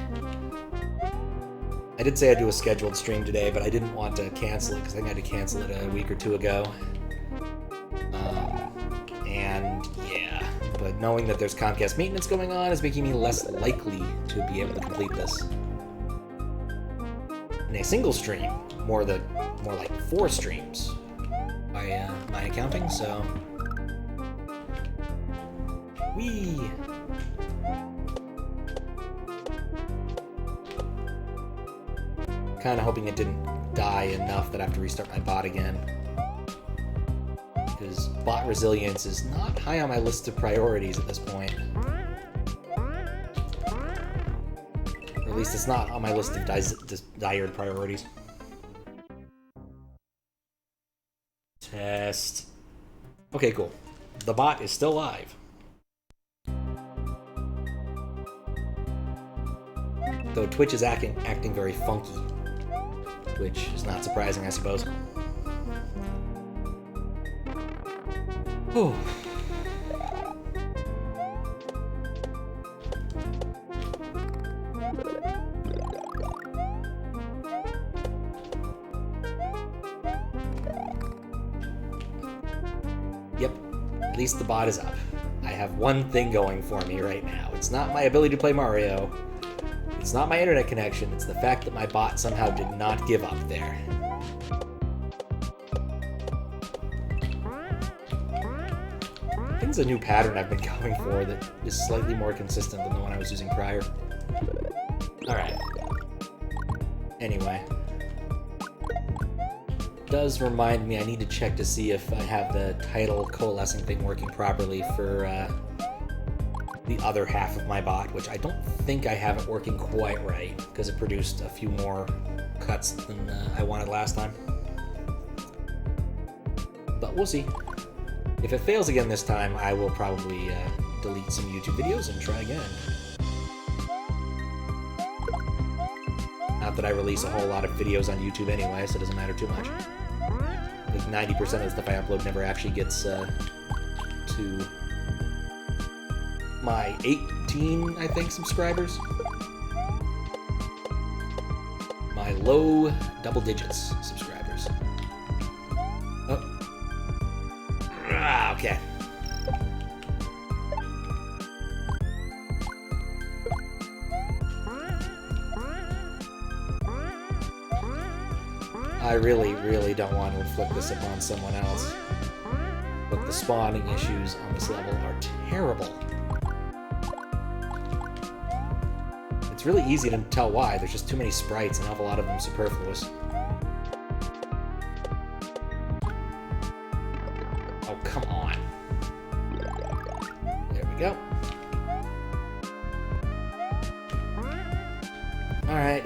I did say I'd do a scheduled stream today, but I didn't want to cancel it because I think I had to cancel it a week or two ago. And yeah, but knowing that there's Comcast maintenance going on is making me less likely to be able to complete this. In a single stream, more like 4 streams by my accounting, so whee. kind of hoping it didn't die enough that I have to restart my bot again. Because bot resilience is not high on my list of priorities at this point. Or at least it's not on my list of desired priorities. Test. Okay, cool. The bot is still live. Though Twitch is acting very funky, which is not surprising, I suppose. Whew. Yep, at least the bot is up. I have one thing going for me right now. It's not my ability to play Mario. It's not my internet connection. It's the fact that my bot somehow did not give up there. I think it's a new pattern I've been going for that is slightly more consistent than the one I was using prior. Alright. Anyway. Does remind me I need to check to see if I have the title coalescing thing working properly for the other half of my bot, which I don't think I have it working quite right, because it produced a few more cuts than I wanted last time. But we'll see. If it fails again this time, I will probably delete some YouTube videos and try again. Not that I release a whole lot of videos on YouTube anyway, so it doesn't matter too much. Like 90% of the stuff I upload never actually gets to my 18, I think, subscribers. My low double digits subscribers. Oh. Ah, okay. I really, really don't want to inflict this upon someone else. But the spawning issues on this level are terrible. It's really easy to tell why. There's just too many sprites, and an awful lot of them superfluous. Oh, come on. There we go. Alright.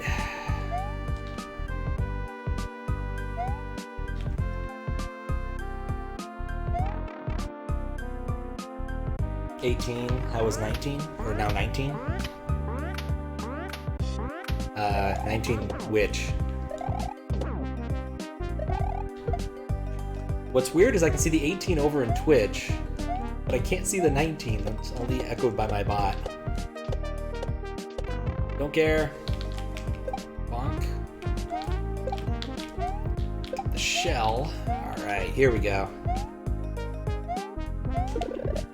$18. How was 19? Or now 19? 19 which? What's weird is I can see the 18 over in Twitch, but I can't see the 19. That's only echoed by my bot. Don't care. Bonk. Get the shell. Alright, here we go.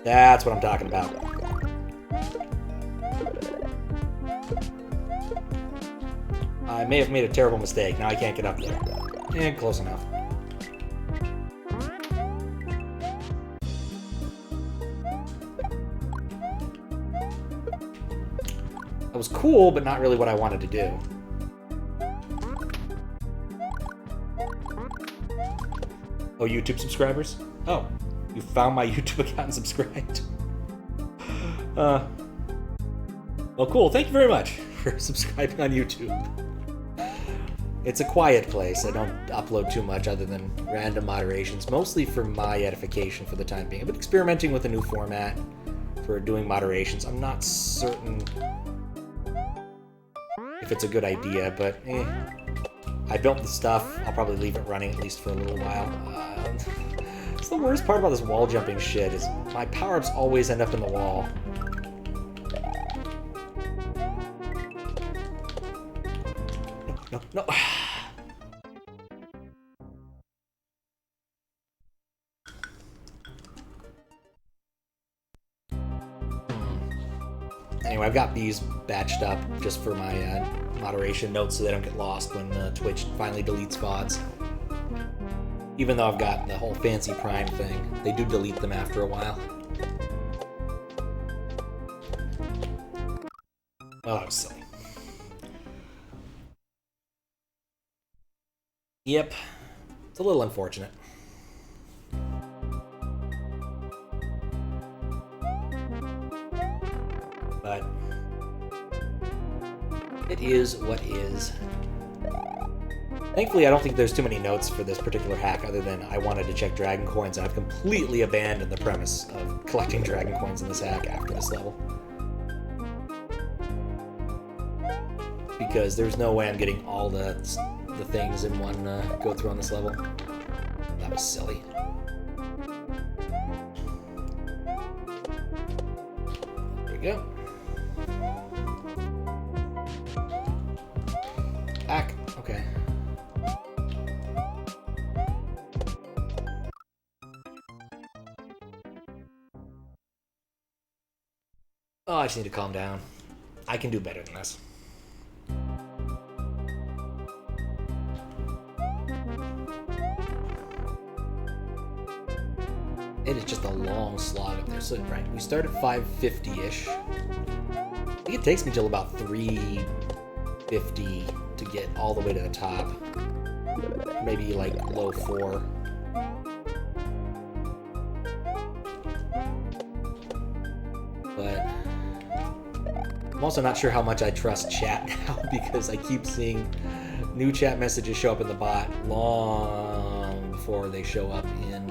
That's what I'm talking about. I may have made a terrible mistake. Now I can't get up there. And close enough. That was cool, but not really what I wanted to do. Oh, YouTube subscribers? Oh, you found my YouTube account and subscribed. Well, cool. Thank you very much for subscribing on YouTube. It's a quiet place. I don't upload too much other than random moderations, mostly for my edification for the time being. I've been experimenting with a new format for doing moderations. I'm not certain if it's a good idea, but I built the stuff. I'll probably leave it running at least for a little while. That's the worst part about this wall jumping shit is my power-ups always end up in the wall. No. Anyway, I've got these batched up just for my moderation notes so they don't get lost when Twitch finally deletes VODs. Even though I've got the whole fancy Prime thing, they do delete them after a while. Oh, that was silly. Yep. It's a little unfortunate. But it is what is. Thankfully, I don't think there's too many notes for this particular hack other than I wanted to check dragon coins. I've completely abandoned the premise of collecting dragon coins in this hack after this level. Because there's no way I'm getting all the things in one go-through on this level. That was silly. There we go. Back. Okay. Oh, I just need to calm down. I can do better than this. It is just a long slog up there. So, right, we start at 550-ish. I think it takes me till about 350 to get all the way to the top. Maybe like low 4. But I'm also not sure how much I trust chat now because I keep seeing new chat messages show up in the bot long before they show up in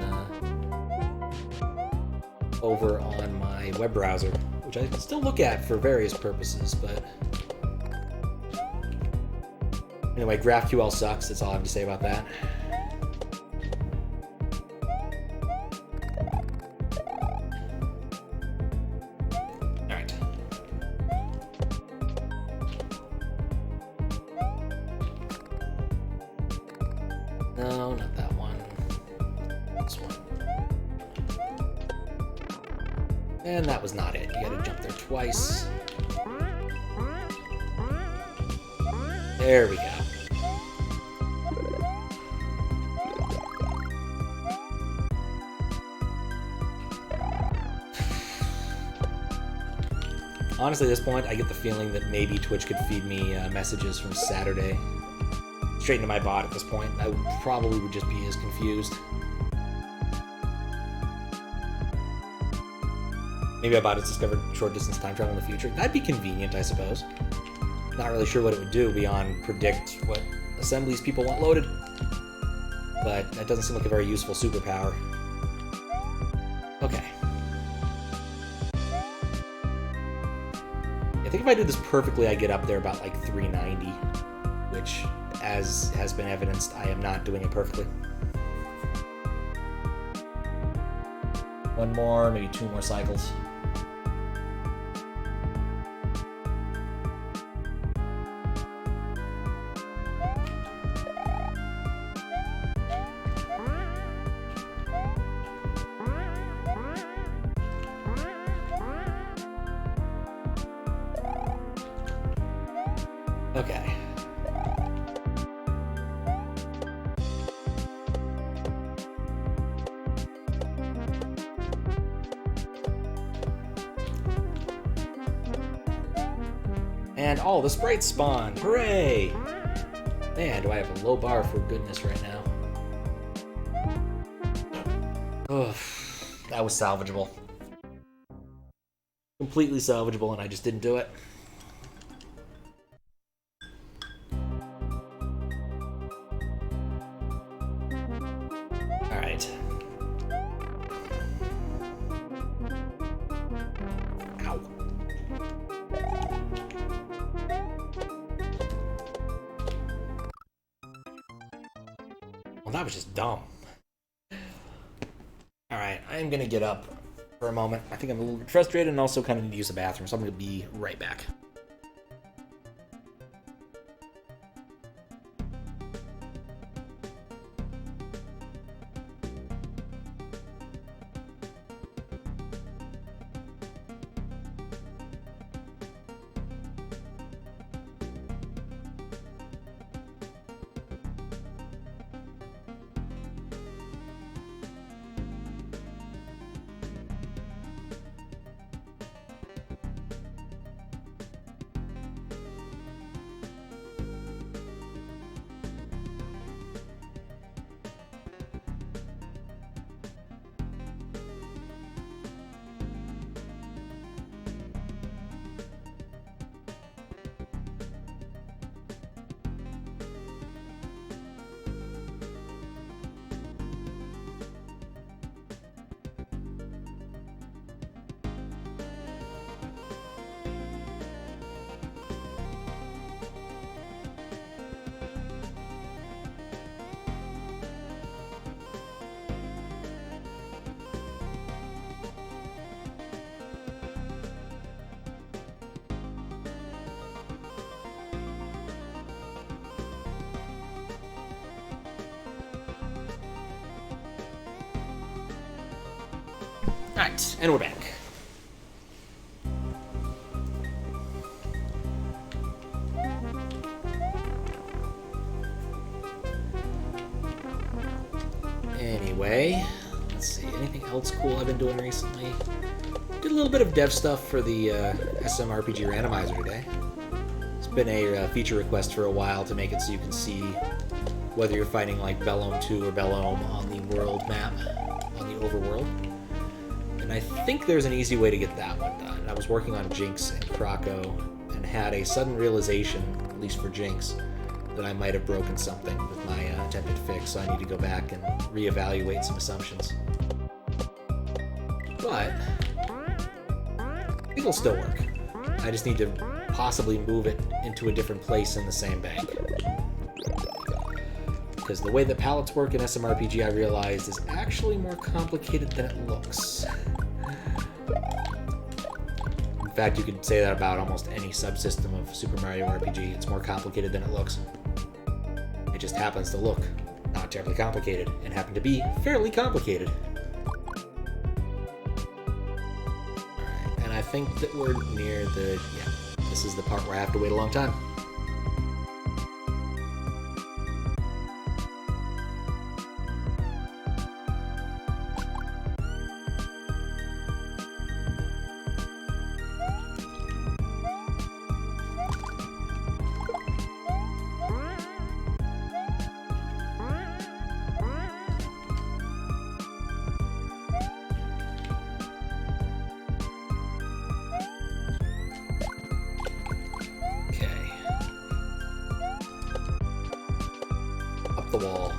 over on my web browser, which I can still look at for various purposes, but anyway, GraphQL sucks. That's all I have to say about that. No, not that one. This one. And that was not it. You gotta jump there twice. There we go. Honestly, at this point, I get the feeling that maybe Twitch could feed me messages from Saturday straight into my bot at this point. I probably would just be as confused. Maybe my bot has discovered short distance time travel in the future. That'd be convenient, I suppose. Not really sure what it would do beyond predict what assemblies people want loaded. But that doesn't seem like a very useful superpower. Okay. I think if I do this perfectly, I get up there about like 390, which, as has been evidenced, I am not doing it perfectly. One more, maybe 2 more cycles. Okay. And all the sprites spawn! Hooray! Man, do I have a low bar for goodness right now. Ugh, that was salvageable. Completely salvageable, and I just didn't do it. Alright. Ow. Well, that was just dumb. Alright, I'm gonna get up for a moment. I think I'm a little bit frustrated and also kind of need to use the bathroom, so I'm gonna be right back. Alright, and we're back. Anyway, let's see, anything else cool I've been doing recently? Did a little bit of dev stuff for the SMRPG randomizer today. It's been a feature request for a while to make it so you can see whether you're fighting like Bellome 2 or Bellome on the world map, on the overworld. And I think there's an easy way to get that one done. I was working on Jinx and Krakow and had a sudden realization, at least for Jinx, that I might have broken something with my attempted fix, so I need to go back and reevaluate some assumptions. But it'll still work. I just need to possibly move it into a different place in the same bank. Because the way that palettes work in SMRPG, I realized, is actually more complicated than it looks. In fact, you could say that about almost any subsystem of Super Mario RPG. It's more complicated than it looks. It just happens to look not terribly complicated, and happen to be fairly complicated. Alright, and I think that we're near the... yeah, this is the part where I have to wait a long time. The wall.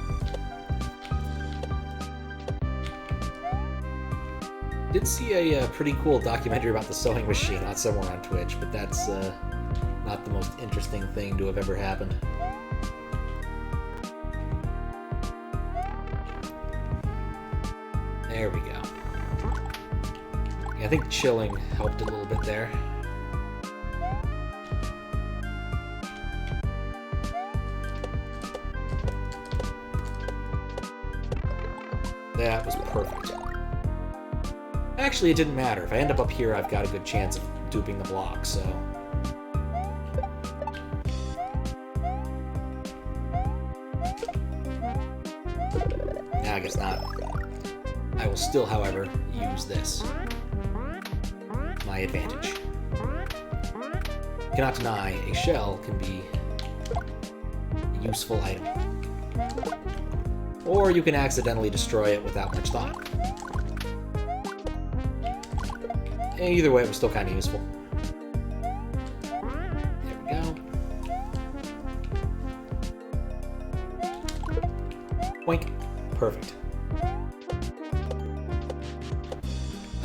Did see a pretty cool documentary about the sewing machine on somewhere on Twitch, but that's not the most interesting thing to have ever happened. There we go. Yeah, I think chilling helped a little bit there. That was perfect. Actually, it didn't matter. If I end up here, I've got a good chance of duping the block, so... I guess not. I will still, however, use this. My advantage. Cannot deny, a shell can be a useful item. Or you can accidentally destroy it without much thought. Either way, it was still kind of useful. There we go. Boink. Perfect.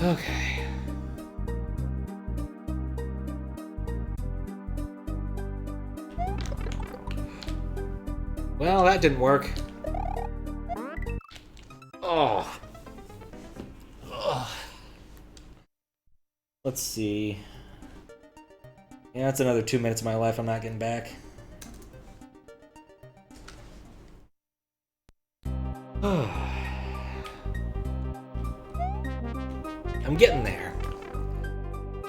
Okay. Well, that didn't work. Oh. Ugh. Let's see. Yeah, that's another 2 minutes of my life I'm not getting back. I'm getting there.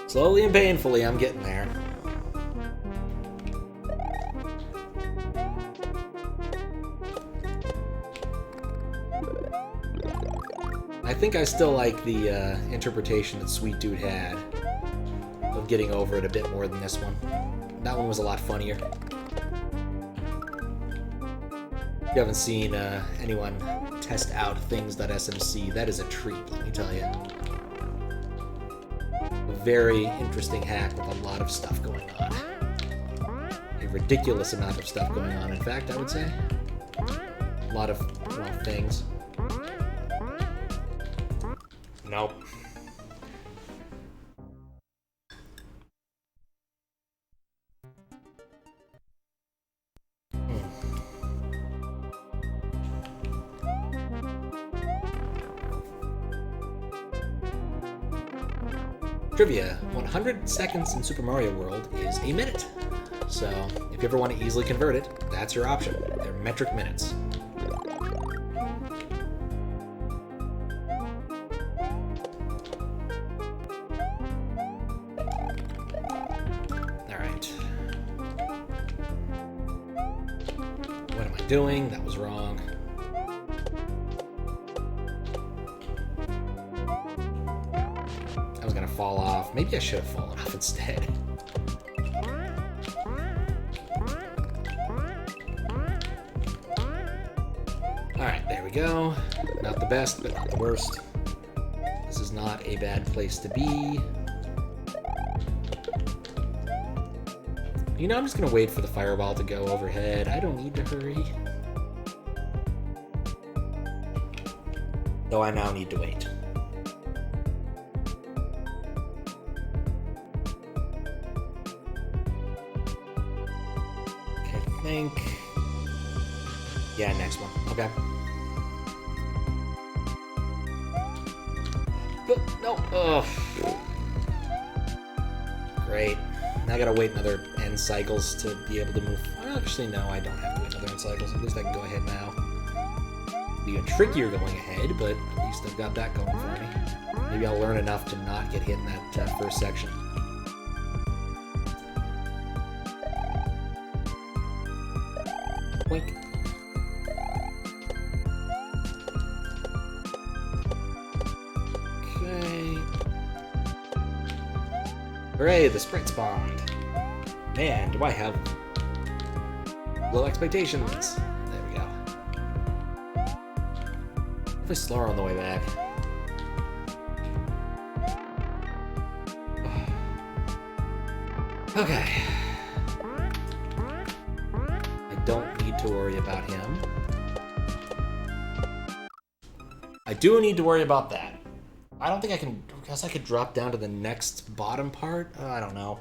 Slowly and painfully, I'm getting there. I think I still like the interpretation that Sweet Dude had of getting over it a bit more than this one. That one was a lot funnier. If you haven't seen anyone test out things.smc, that is a treat, let me tell you. A very interesting hack with a lot of stuff going on. A ridiculous amount of stuff going on, in fact, I would say. A lot of, well, things. Nope. Trivia, 100 seconds in Super Mario World is a minute. So, if you ever want to easily convert it, that's your option. They're metric minutes. doing. That was wrong. I was gonna fall off. Maybe I should have fallen off instead. Alright, there we go. Not the best, but not the worst. This is not a bad place to be. You know, I'm just gonna wait for the fireball to go overhead. I don't need to hurry. Though I now need to wait. Okay, I think... Yeah, next one. Okay. No. Ugh. Great. Now I gotta wait another N cycles to be able to move. Well, actually, no, I don't have to wait another N cycles. At least I can go ahead now. It'll be even trickier going ahead, but at least I've got that going for me. Maybe I'll learn enough to not get hit in that first section. Wink. Hooray, the sprite spawned. Man, do I have low expectations. There we go. Hopefully slower on the way back. Okay. I don't need to worry about him. I do need to worry about that. I don't think I can, because I could drop down to the next bottom part. I don't know.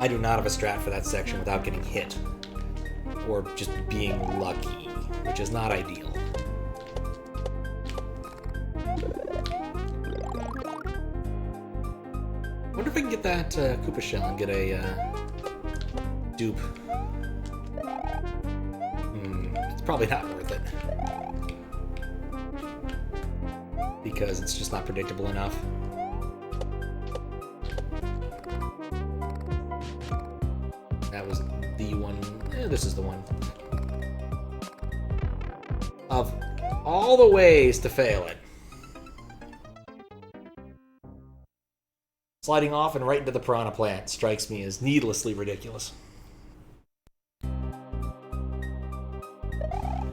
I do not have a strat for that section without getting hit. Or just being lucky, which is not ideal. I wonder if I can get that Koopa shell and get a dupe. It's probably not worth it. Because it's just not predictable enough. That was the one. This is the one. Of all the ways to fail it. Sliding off and right into the piranha plant strikes me as needlessly ridiculous.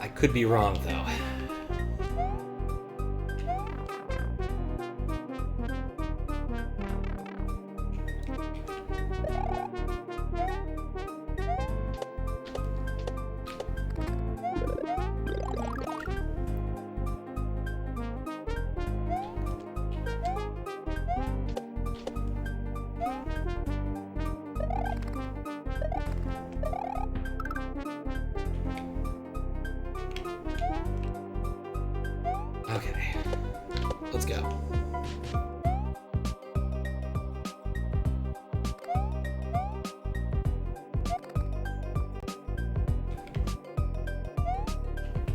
I could be wrong, though. Okay, let's go.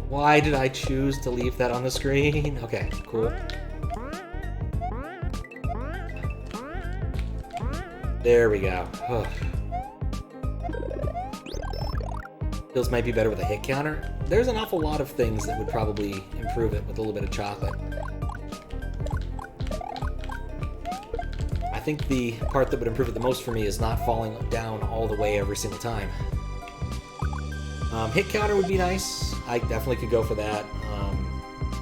Why did I choose to leave that on the screen? Okay, cool. There we go. Ugh. Feels might be better with a hit counter. There's an awful lot of things that would probably improve it with a little bit of chocolate. I think the part that would improve it the most for me is not falling down all the way every single time. Hit counter would be nice. I definitely could go for that.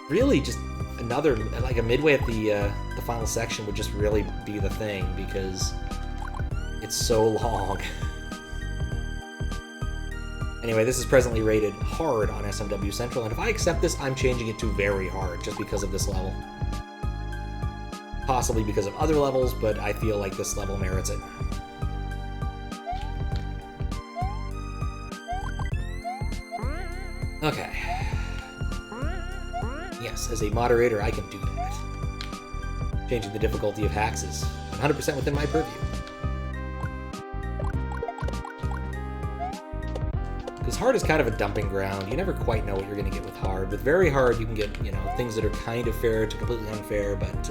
Really, just another, like a midway at the final section would just really be the thing because it's so long. Anyway, this is presently rated hard on SMW Central, and if I accept this, I'm changing it to very hard just because of this level. Possibly because of other levels, but I feel like this level merits it. Okay. Yes, as a moderator, I can do that. Changing the difficulty of hacks is 100% within my purview. Because hard is kind of a dumping ground. You never quite know what you're going to get with hard. With very hard, you can get, you know, things that are kind of fair to completely unfair, but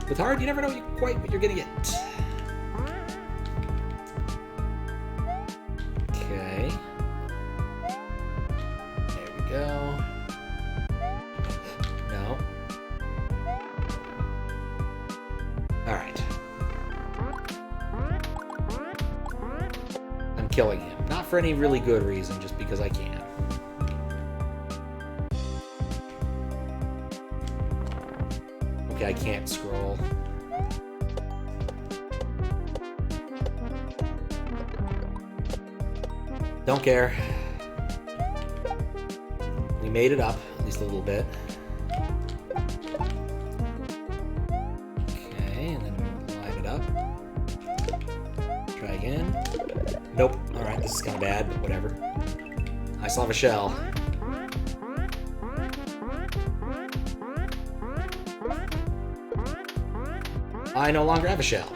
With hard, you never know quite what you're gonna get. Okay. There we go. No. Alright. I'm killing him. Not for any really good reason, just because I can. Okay, I can't scroll. Don't care. We made it up, at least a little bit. Okay, and then line it up. Try again. Nope. Alright, this is kind of bad, but whatever. I still have a shell. I no longer have a shell.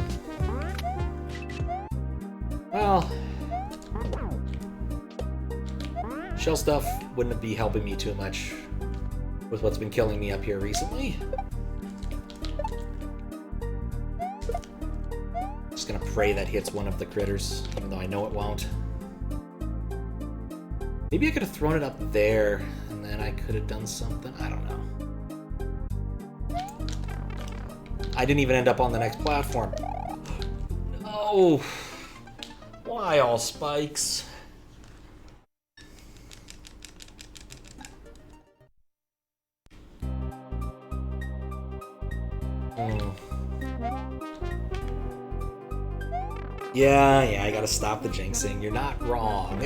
Well, shell stuff wouldn't be helping me too much with what's been killing me up here recently. Just gonna pray that hits one of the critters, even though I know it won't. Maybe I could have thrown it up there, and then I could have done something. I don't know. I didn't even end up on the next platform. No! Why all spikes? Yeah, I gotta stop the jinxing. You're not wrong.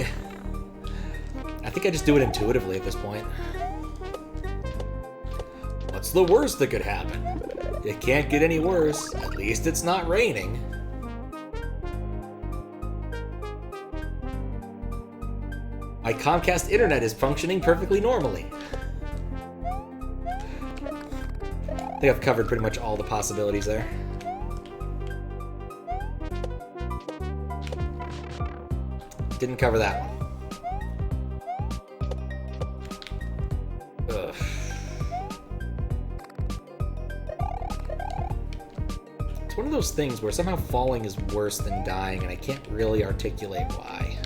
I think I just do it intuitively at this point. What's the worst that could happen? It can't get any worse. At least it's not raining. My Comcast internet is functioning perfectly normally. I think I've covered pretty much all the possibilities there. Didn't cover that one. Ugh. It's one of those things where somehow falling is worse than dying, and I can't really articulate why.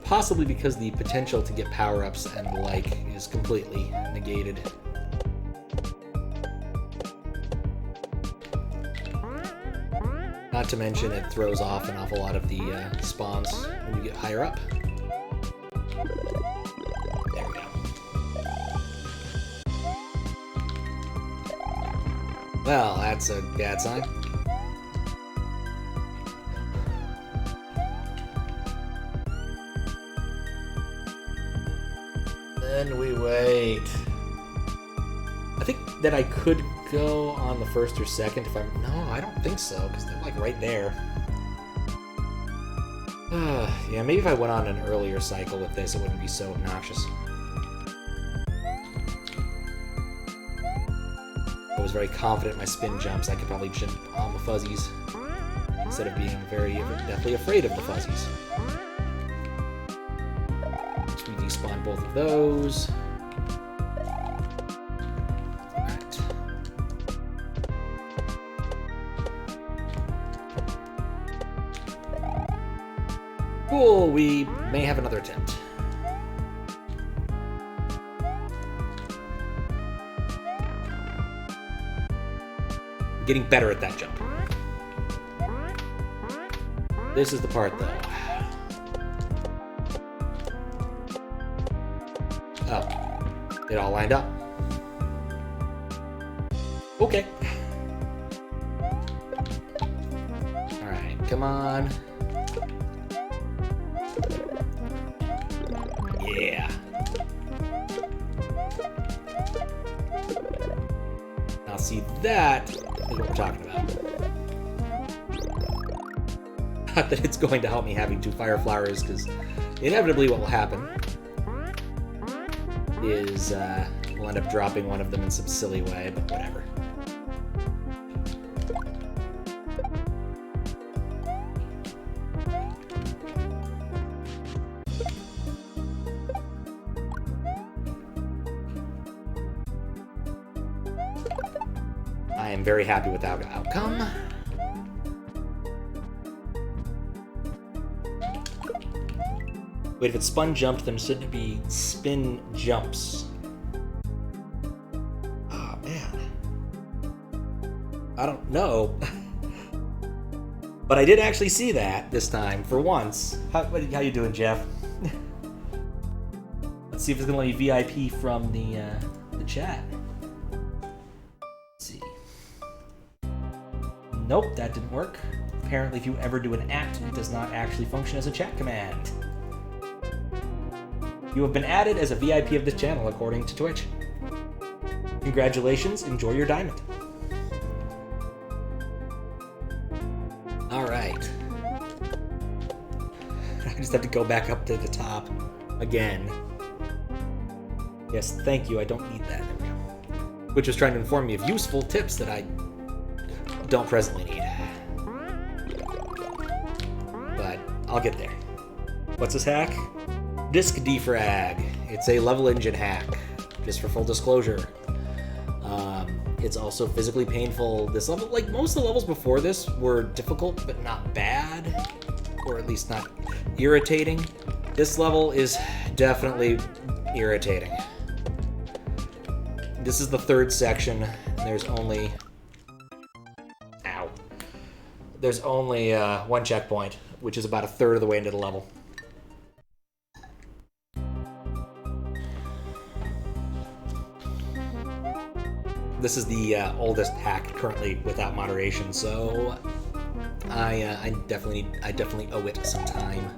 Possibly because the potential to get power-ups and the like is completely negated. Not to mention it throws off an awful lot of the spawns when you get higher up. There we go. Well, that's a bad sign. Then we wait. I think that I could go on the first or second if I'm... No, I don't think so, because they're like right there. Yeah, maybe if I went on an earlier cycle with this, it wouldn't be so obnoxious. I was very confident in my spin jumps. I could probably jump on the fuzzies instead of being very deathly afraid of the fuzzies. So we despawn both of those. Alright. Cool, we may have another attempt. Getting better at that jump. This is the part, though. Oh. It all lined up. Okay. Alright, come on. Yeah. Now see, that is what we're talking about. Not that it's going to help me having 2 fire flowers, because inevitably what will happen is we'll end up dropping one of them in some silly way, but whatever. am very happy with that outcome. Wait, if it's spun jumped, then shouldn't it be spin jumps? Oh, man. I don't know. But I did actually see that this time, for once. How you doing, Jeff? Let's see if it's gonna let me VIP from the chat. Let's see. Nope, that didn't work. Apparently, if you ever do an @ it does not actually function as a chat command. You have been added as a VIP of this channel, according to Twitch. Congratulations, enjoy your diamond. Alright. I just have to go back up to the top again. Yes, thank you, I don't need that. There we go. Which was trying to inform me of useful tips that I don't presently need. But I'll get there. What's this hack? Disk Defrag. It's a level engine hack, just for full disclosure. It's also physically painful. This level, like most of the levels before this, were difficult but not bad, or at least not irritating. This level is definitely irritating. This is the third section, and there's only... Ow. There's only one checkpoint, which is about a third of the way into the level. This is the oldest hack currently without moderation, so I definitely owe it some time.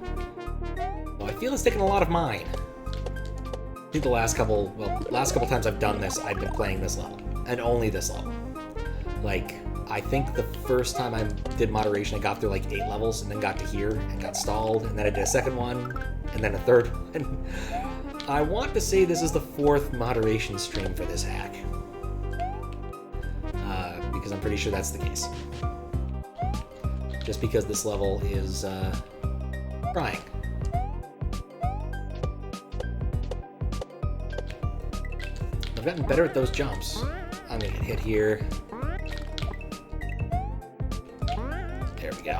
So I feel it's taken a lot of mine. I think the last couple times I've done this, I've been playing this level, and only this level. Like, I think the first time I did moderation, I got through like 8 levels, and then got to here, and got stalled, and then I did a second one, and then a third one. I want to say this is the 4th moderation stream for this hack. Because I'm pretty sure that's the case. Just because this level is trying. I've gotten better at those jumps. I'm gonna get hit here. There we go.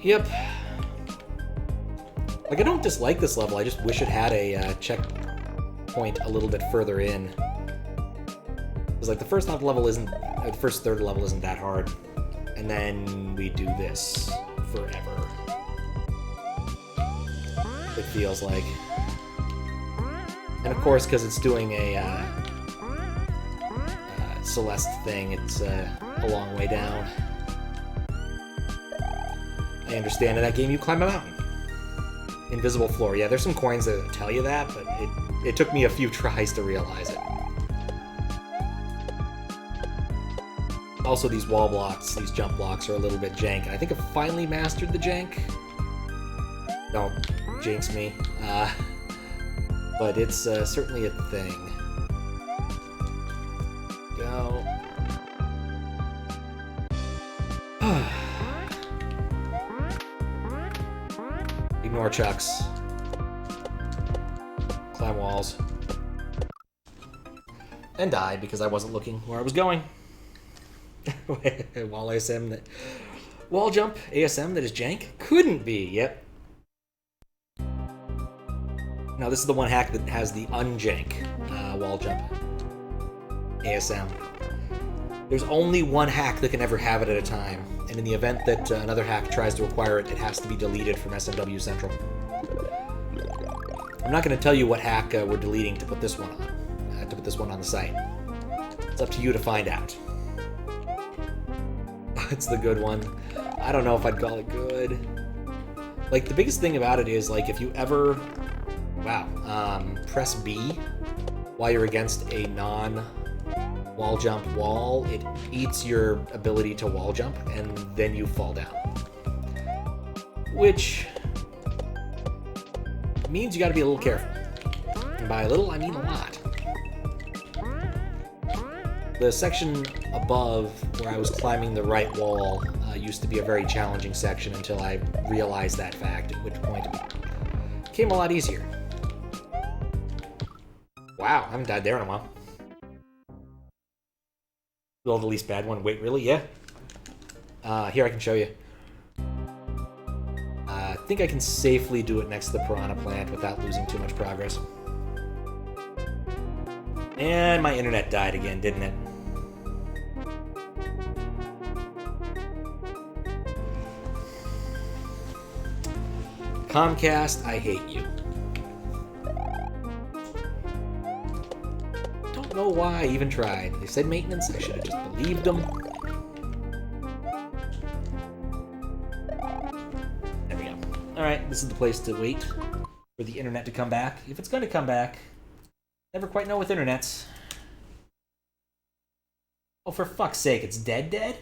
Yep. Like, I don't dislike this level, I just wish it had a checkpoint a little bit further in. Because, like, the first half level isn't... the first third level isn't that hard. And then we do this forever. It feels like. And of course, because it's doing a Celeste thing, it's a long way down. I understand in that game you climb a mountain. Invisible floor. Yeah, there's some coins that tell you that, but it took me a few tries to realize it. Also, these wall blocks, these jump blocks are a little bit jank, and I think I've finally mastered the jank. Don't jinx me. But it's certainly a thing. Go. Ignore chucks. Climb walls. And die because I wasn't looking where I was going. Wall ASM that... Wall jump ASM that is jank? Couldn't be, yep. Now this is the one hack that has the unjank wall jump ASM. There's only one hack that can ever have it at a time, and in the event that another hack tries to acquire it, it has to be deleted from SMW Central. I'm not going to tell you what hack we're deleting to put this one on, the site. It's up to you to find out. It's the good one. I don't know if I'd call it good. Like, the biggest thing about it is, like, if you ever... Wow. Press B while you're against a non-wall jump wall, it eats your ability to wall jump, and then you fall down. Which means you gotta be a little careful. And by a little, I mean a lot. The section above where I was climbing the right wall used to be a very challenging section until I realized that fact, at which point it became a lot easier. Wow, I haven't died there in a while. Well, the least bad one. Wait, really? Yeah. Here, I can show you. I think I can safely do it next to the piranha plant without losing too much progress. And my internet died again, didn't it? Comcast, I hate you. Don't know why I even tried. They said maintenance, I should have just believed them. There we go. Alright, this is the place to wait for the internet to come back. If it's going to come back. Never quite know with internets. Oh, for fuck's sake, it's dead?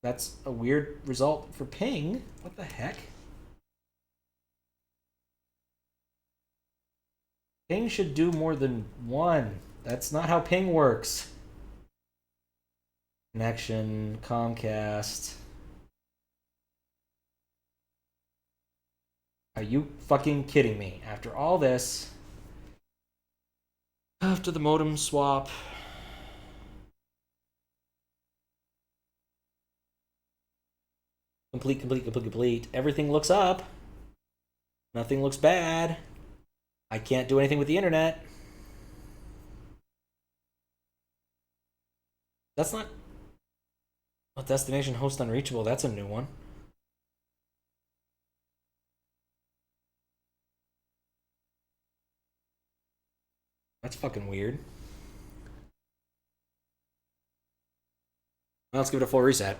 That's a weird result for ping. What the heck? Ping should do more than one. That's not how ping works. Connection, Comcast. Are you fucking kidding me? After all this, after the modem swap, complete. Everything looks up. Nothing looks bad. I can't do anything with the internet. That's not a destination host unreachable. That's a new one. That's fucking weird. Well, let's give it a full reset.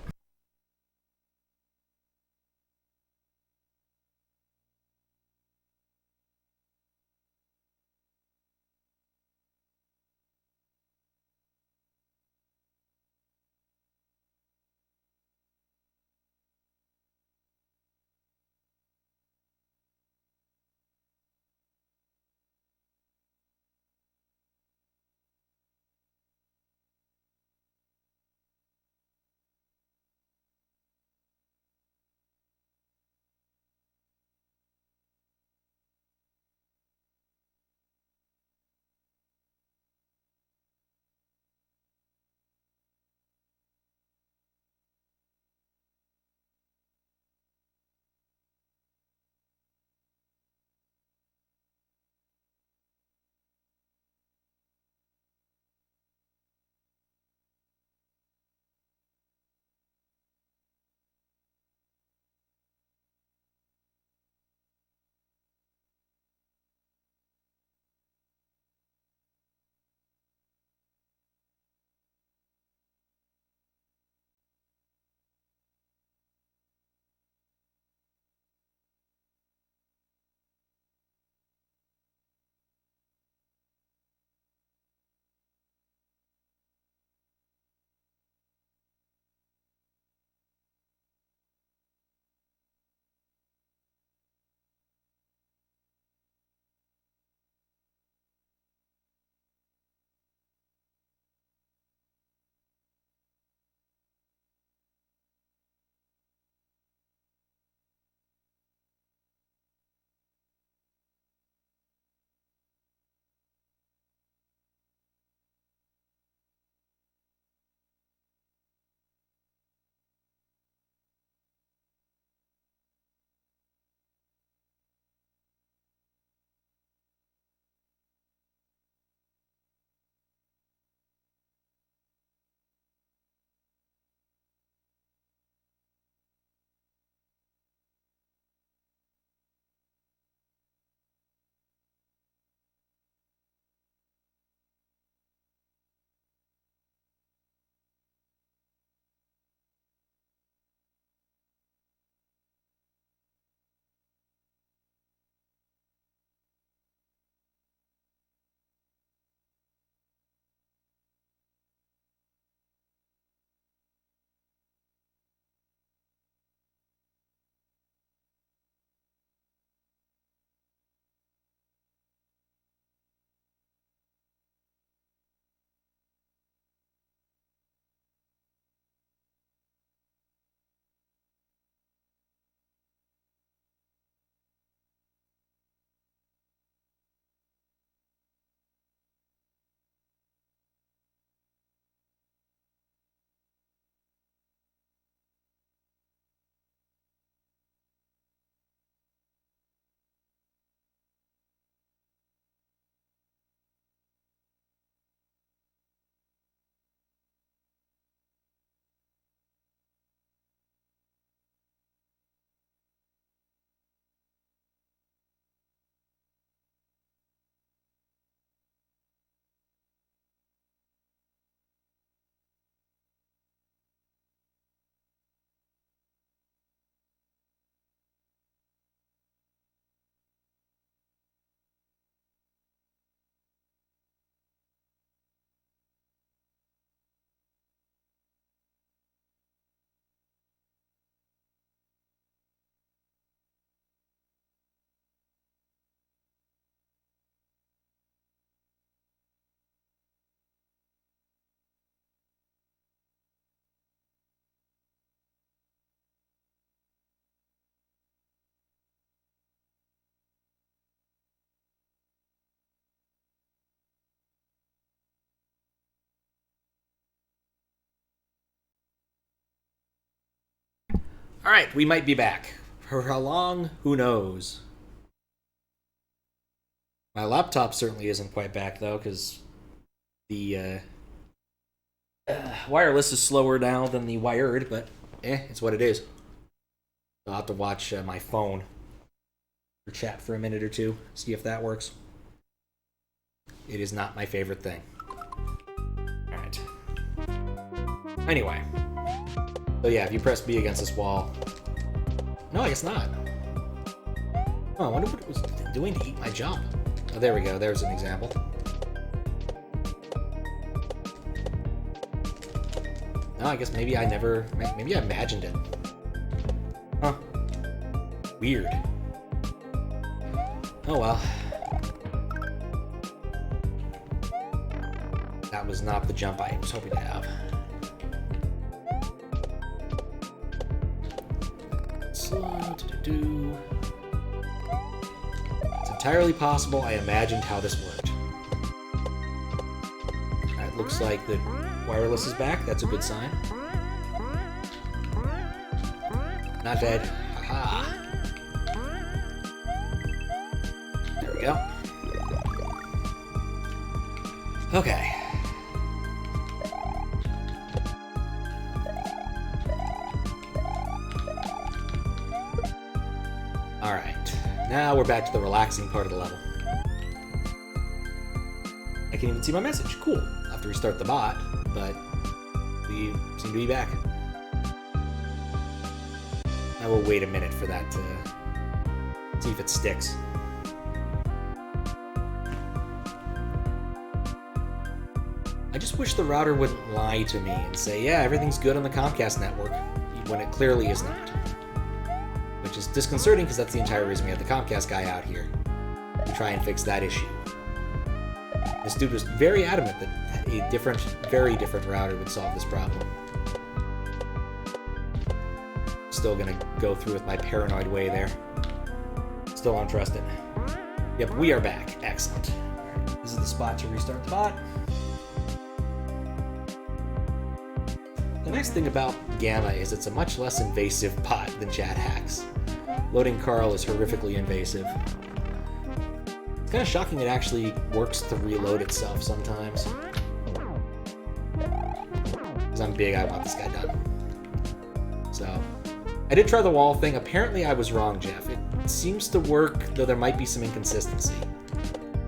Alright, we might be back. For how long? Who knows? My laptop certainly isn't quite back, though, because the wireless is slower now than the wired, but it's what it is. I'll have to watch my phone or chat for a minute or two, see if that works. It is not my favorite thing. Alright. Anyway. So yeah, if you press B against this wall... No, I guess not. Oh, I wonder what it was doing to eat my jump. Oh, there we go. There's an example. No, I guess maybe I never... Maybe I imagined it. Huh. Weird. Oh well. That was not the jump I was hoping to have. It's entirely possible I imagined how this worked. Alright, looks like the wireless is back. That's a good sign. Not dead. Haha. There we go. Okay. Alright. Now we're back to the relaxing part of the level. I can even see my message. Cool. I'll have to restart the bot, but we seem to be back. I will wait a minute for that to see if it sticks. I just wish the router wouldn't lie to me and say, yeah, everything's good on the Comcast network, when it clearly is not. Which is disconcerting because that's the entire reason we have the Comcast guy out here, to try and fix that issue. This dude was very adamant that a different, very different router would solve this problem. Still gonna go through with my paranoid way there. Still don't trust it. Yep, we are back. Excellent. Alright, this is the spot to restart the bot. The nice thing about Gamma is it's a much less invasive bot than Chat Hacks. Loading Carl is horrifically invasive. It's kind of shocking it actually works to reload itself sometimes. Because I'm big, I want this guy done. So, I did try the wall thing. Apparently I was wrong, Jeff. It seems to work, though there might be some inconsistency.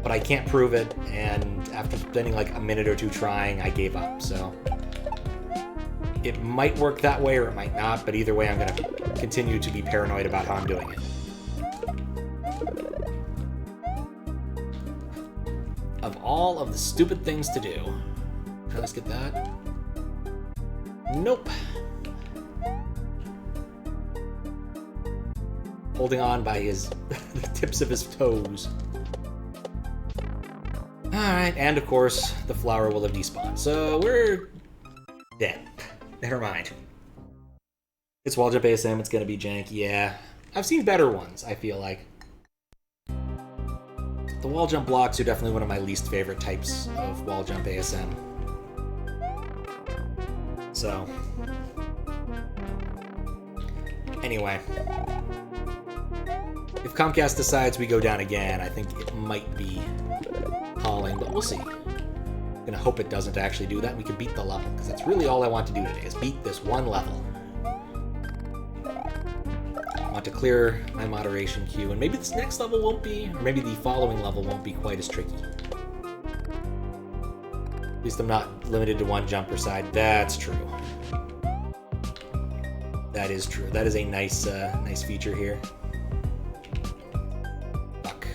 But I can't prove it, and after spending like a minute or two trying, I gave up, so... It might work that way or it might not, but either way I'm going to continue to be paranoid about how I'm doing it. Of all of the stupid things to do... Let's get that. Nope. Holding on by his the tips of his toes. Alright, and of course, the flower will have despawned. So we're dead. Never mind. It's wall jump ASM, it's gonna be janky, yeah. I've seen better ones, I feel like. The wall jump blocks are definitely one of my least favorite types of wall jump ASM. So... Anyway. If Comcast decides we go down again, I think it might be calling, but we'll see. I'm gonna hope it doesn't actually do that. We can beat the level, because that's really all I want to do today, is beat this one level. I want to clear my moderation queue, and maybe this next level won't be, or maybe the following level won't be quite as tricky. At least I'm not limited to one jump per side. That's true. That is true. That is a nice, nice feature here. Fuck.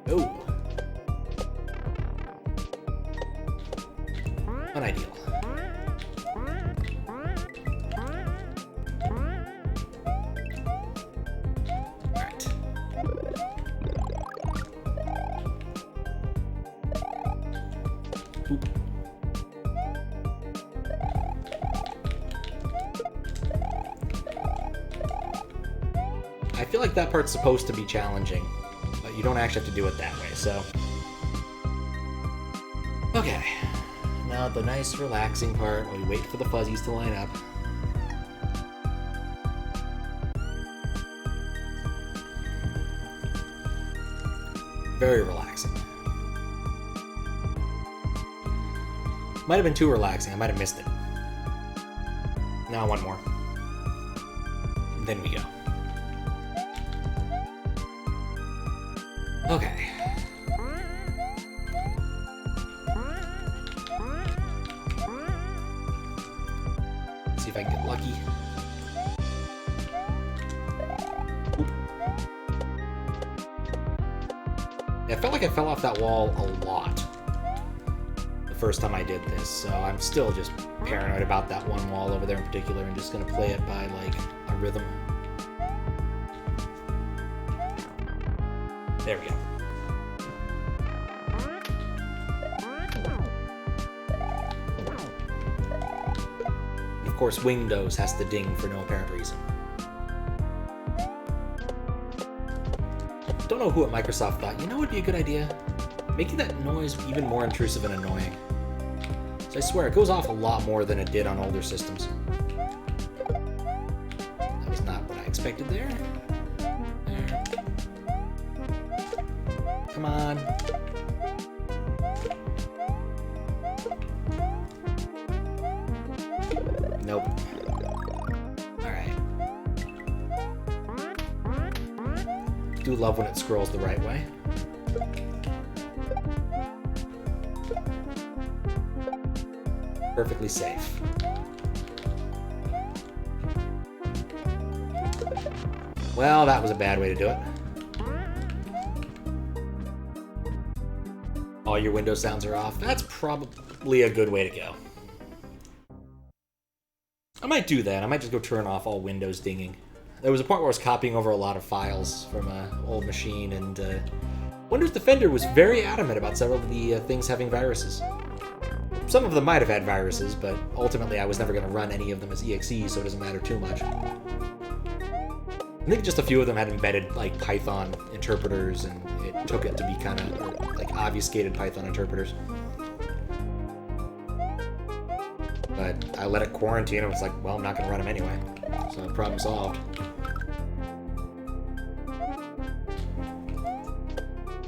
Oh. Unideal. Alright. Oop. I feel like that part's supposed to be challenging, but you don't actually have to do it that way, so... Okay. Now the nice relaxing part, while we wait for the fuzzies to line up. Very relaxing. Might have been too relaxing. I might have missed it. Now one more. And then we go. Okay. Let's see if I can get lucky. Oop. Yeah, I felt like I fell off that wall a lot the first time I did this, so I'm still just paranoid about that one wall over there in particular and just gonna play it by, like, a rhythm. There we go. Of course, Windows has to ding for no apparent reason. Don't know who at Microsoft thought, you know what would be a good idea? Making that noise even more intrusive and annoying. So I swear, it goes off a lot more than it did on older systems. That was not what I expected there. There. Come on. Nope. Alright. Do love when it scrolls the right way. Perfectly safe. Well, that was a bad way to do it. All your Windows sounds are off. That's probably a good way to go. I might do that. I might just go turn off all Windows dinging. There was a point where I was copying over a lot of files from an old machine, and Windows Defender was very adamant about several of the things having viruses. Some of them might have had viruses, but ultimately I was never going to run any of them as EXE, so it doesn't matter too much. I think just a few of them had embedded, like, Python interpreters, and it took it to be kind of, like, obfuscated Python interpreters. But I let it quarantine, and it was like, well, I'm not going to run them anyway. So, problem solved.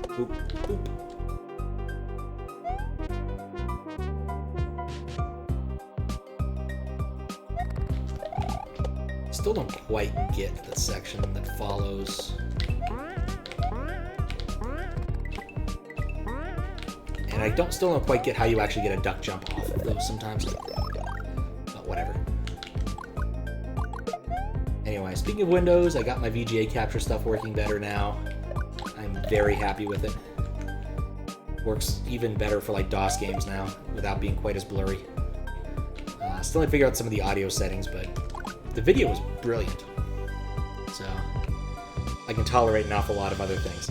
Boop, boop. Still don't quite get the section that follows. And I still don't quite get how you actually get a duck jump off of those sometimes. But whatever. Anyway, speaking of Windows, I got my VGA capture stuff working better now. I'm very happy with it. Works even better for, like, DOS games now, without being quite as blurry. Still need to figure out some of the audio settings, but the video was brilliant. So, I can tolerate an awful lot of other things.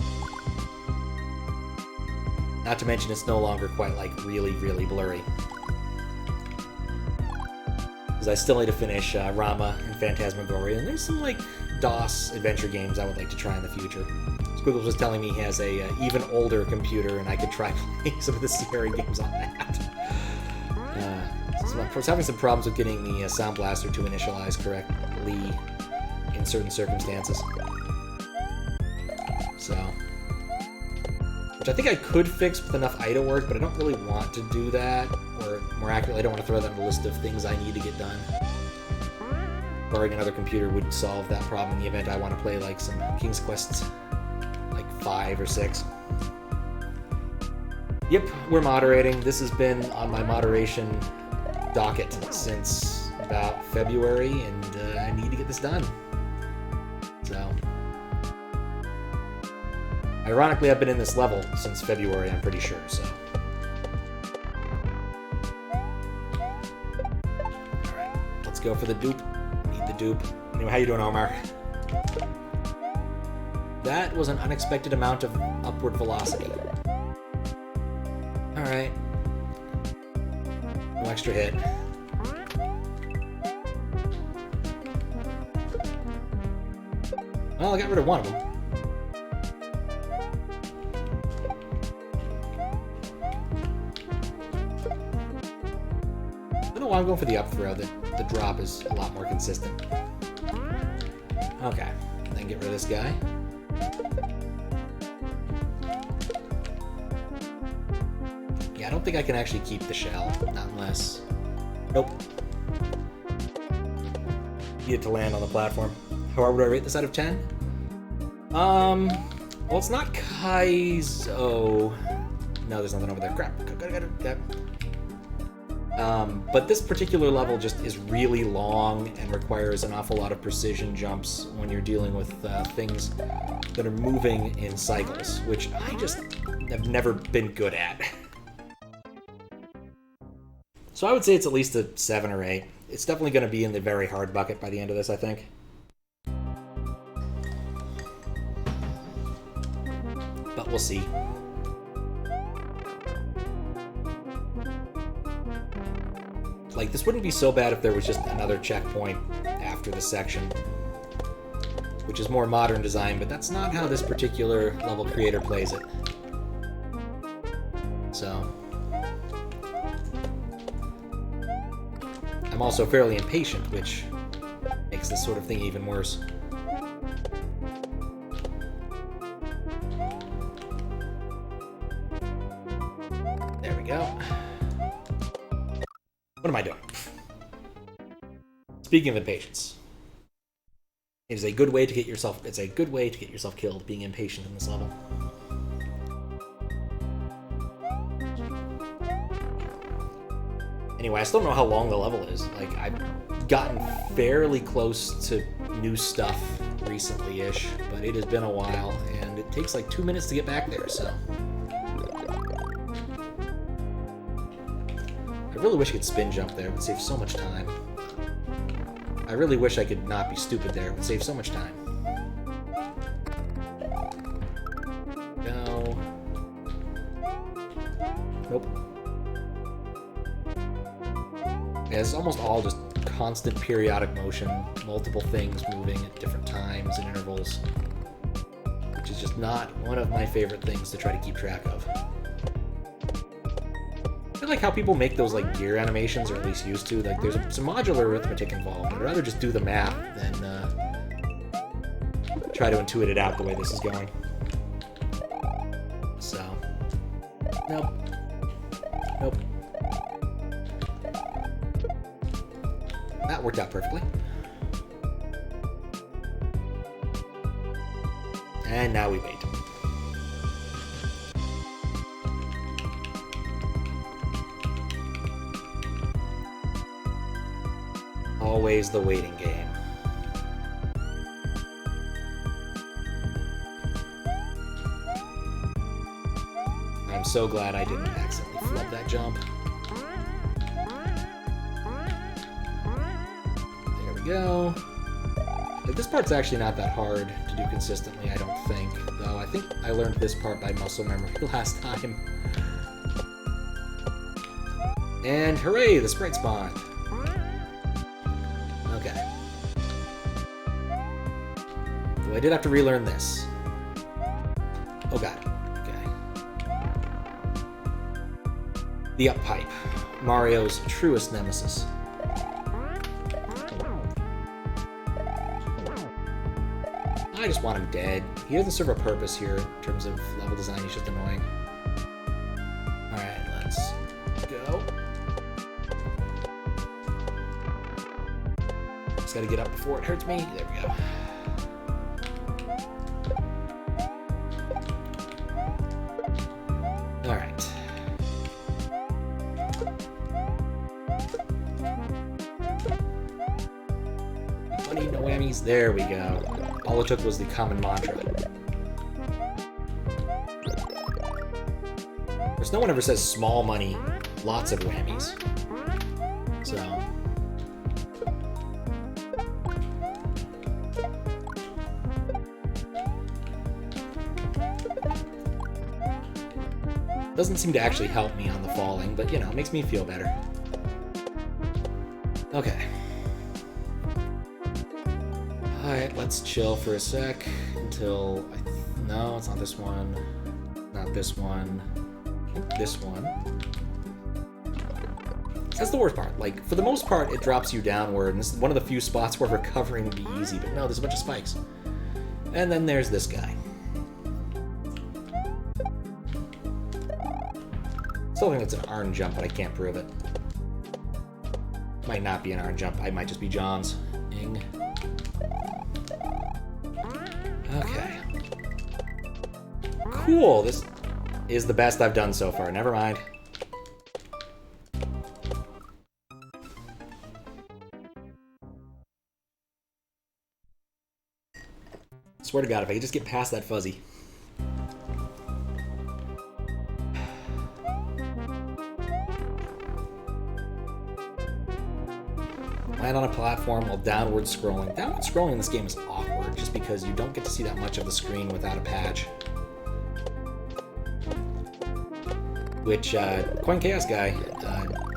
Not to mention it's no longer quite, like, really, really blurry. Because I still need to finish Rama and Phantasmagoria, and there's some, like, DOS adventure games I would like to try in the future. Squiggles was telling me he has a even older computer, and I could try playing some of the Sierra games on that. So I was having some problems with getting the Sound Blaster to initialize correctly in certain circumstances. So, which I think I could fix with enough IDA work, but I don't really want to do that, or more accurately, I don't want to throw that on the list of things I need to get done. Borrowing another computer would solve that problem in the event I want to play, like, some King's Quest, like 5 or 6. Yep, we're moderating. This has been on my moderation docket since about February, and I need to get this done. So, ironically, I've been in this level since February, I'm pretty sure, so. Alright, let's go for the dupe. Need the dupe. Anyway, how you doing, Omar? That was an unexpected amount of upward velocity. Alright. No extra hit. Well, I got rid of one of them. I don't know why I'm going for the up throw. The drop is a lot more consistent. Okay. Then get rid of this guy. don't think I can actually keep the shell, not unless... Nope. Need it to land on the platform. How would I rate this out of 10? Well, it's not Kaizo. No, there's nothing over there. Crap. But this particular level just is really long and requires an awful lot of precision jumps when you're dealing with things that are moving in cycles, which I just have never been good at. So I would say it's at least a 7 or 8. It's definitely going to be in the very hard bucket by the end of this, I think. But we'll see. Like, this wouldn't be so bad if there was just another checkpoint after the section, which is more modern design, but that's not how this particular level creator plays it. So... I'm also fairly impatient, which makes this sort of thing even worse. There we go. What am I doing? Speaking of impatience, it is a good way to get yourself. It's a good way to get yourself killed. Being impatient in this level. Anyway, I still don't know how long the level is. Like, I've gotten fairly close to new stuff recently-ish, but it has been a while, and it takes like 2 minutes to get back there, so... I really wish I could spin jump there. It would save so much time. I really wish I could not be stupid there. It would save so much time. No. Nope. Yeah, it's almost all just constant periodic motion, multiple things moving at different times and intervals, which is just not one of my favorite things to try to keep track of. I feel like how people make those like gear animations, or at least used to. Like, there's some modular arithmetic involved. I'd rather just do the math than try to intuit it out the way this is going. So, nope. Nope. That worked out perfectly. And now we wait. Always the waiting game. I'm so glad I didn't accidentally flub that jump. There we go. Like, this part's actually not that hard to do consistently, I don't think. Though I think I learned this part by muscle memory last time. And hooray, the sprite spawned. Okay. Well, I did have to relearn this. Oh god. Okay. The up pipe. Mario's truest nemesis. I just want him dead. He doesn't serve a purpose here in terms of level design. He's just annoying. Alright, let's go. Just gotta get up before it hurts me. There we go. Alright. Money, no whammies. There we go. All it took was the common mantra. There's no one ever says small money, lots of whammies. So... doesn't seem to actually help me on the falling, but, you know, it makes me feel better. Okay. Alright, let's chill for a sec until... no, it's not this one. Not this one. I think this one. That's the worst part. Like, for the most part, it drops you downward, and this is one of the few spots where recovering would be easy, but no, there's a bunch of spikes. And then there's this guy. Still think it's an Arn jump, but I can't prove it. Might not be an Arn jump. I might just be John's. Ing. Okay. Cool. This is the best I've done so far. Never mind. Swear to God, if I could just get past that fuzzy. Land on a platform while downward scrolling. Downward scrolling in this game is awkward just because you don't get to see that much of the screen without a patch. Which Coin Chaos guy,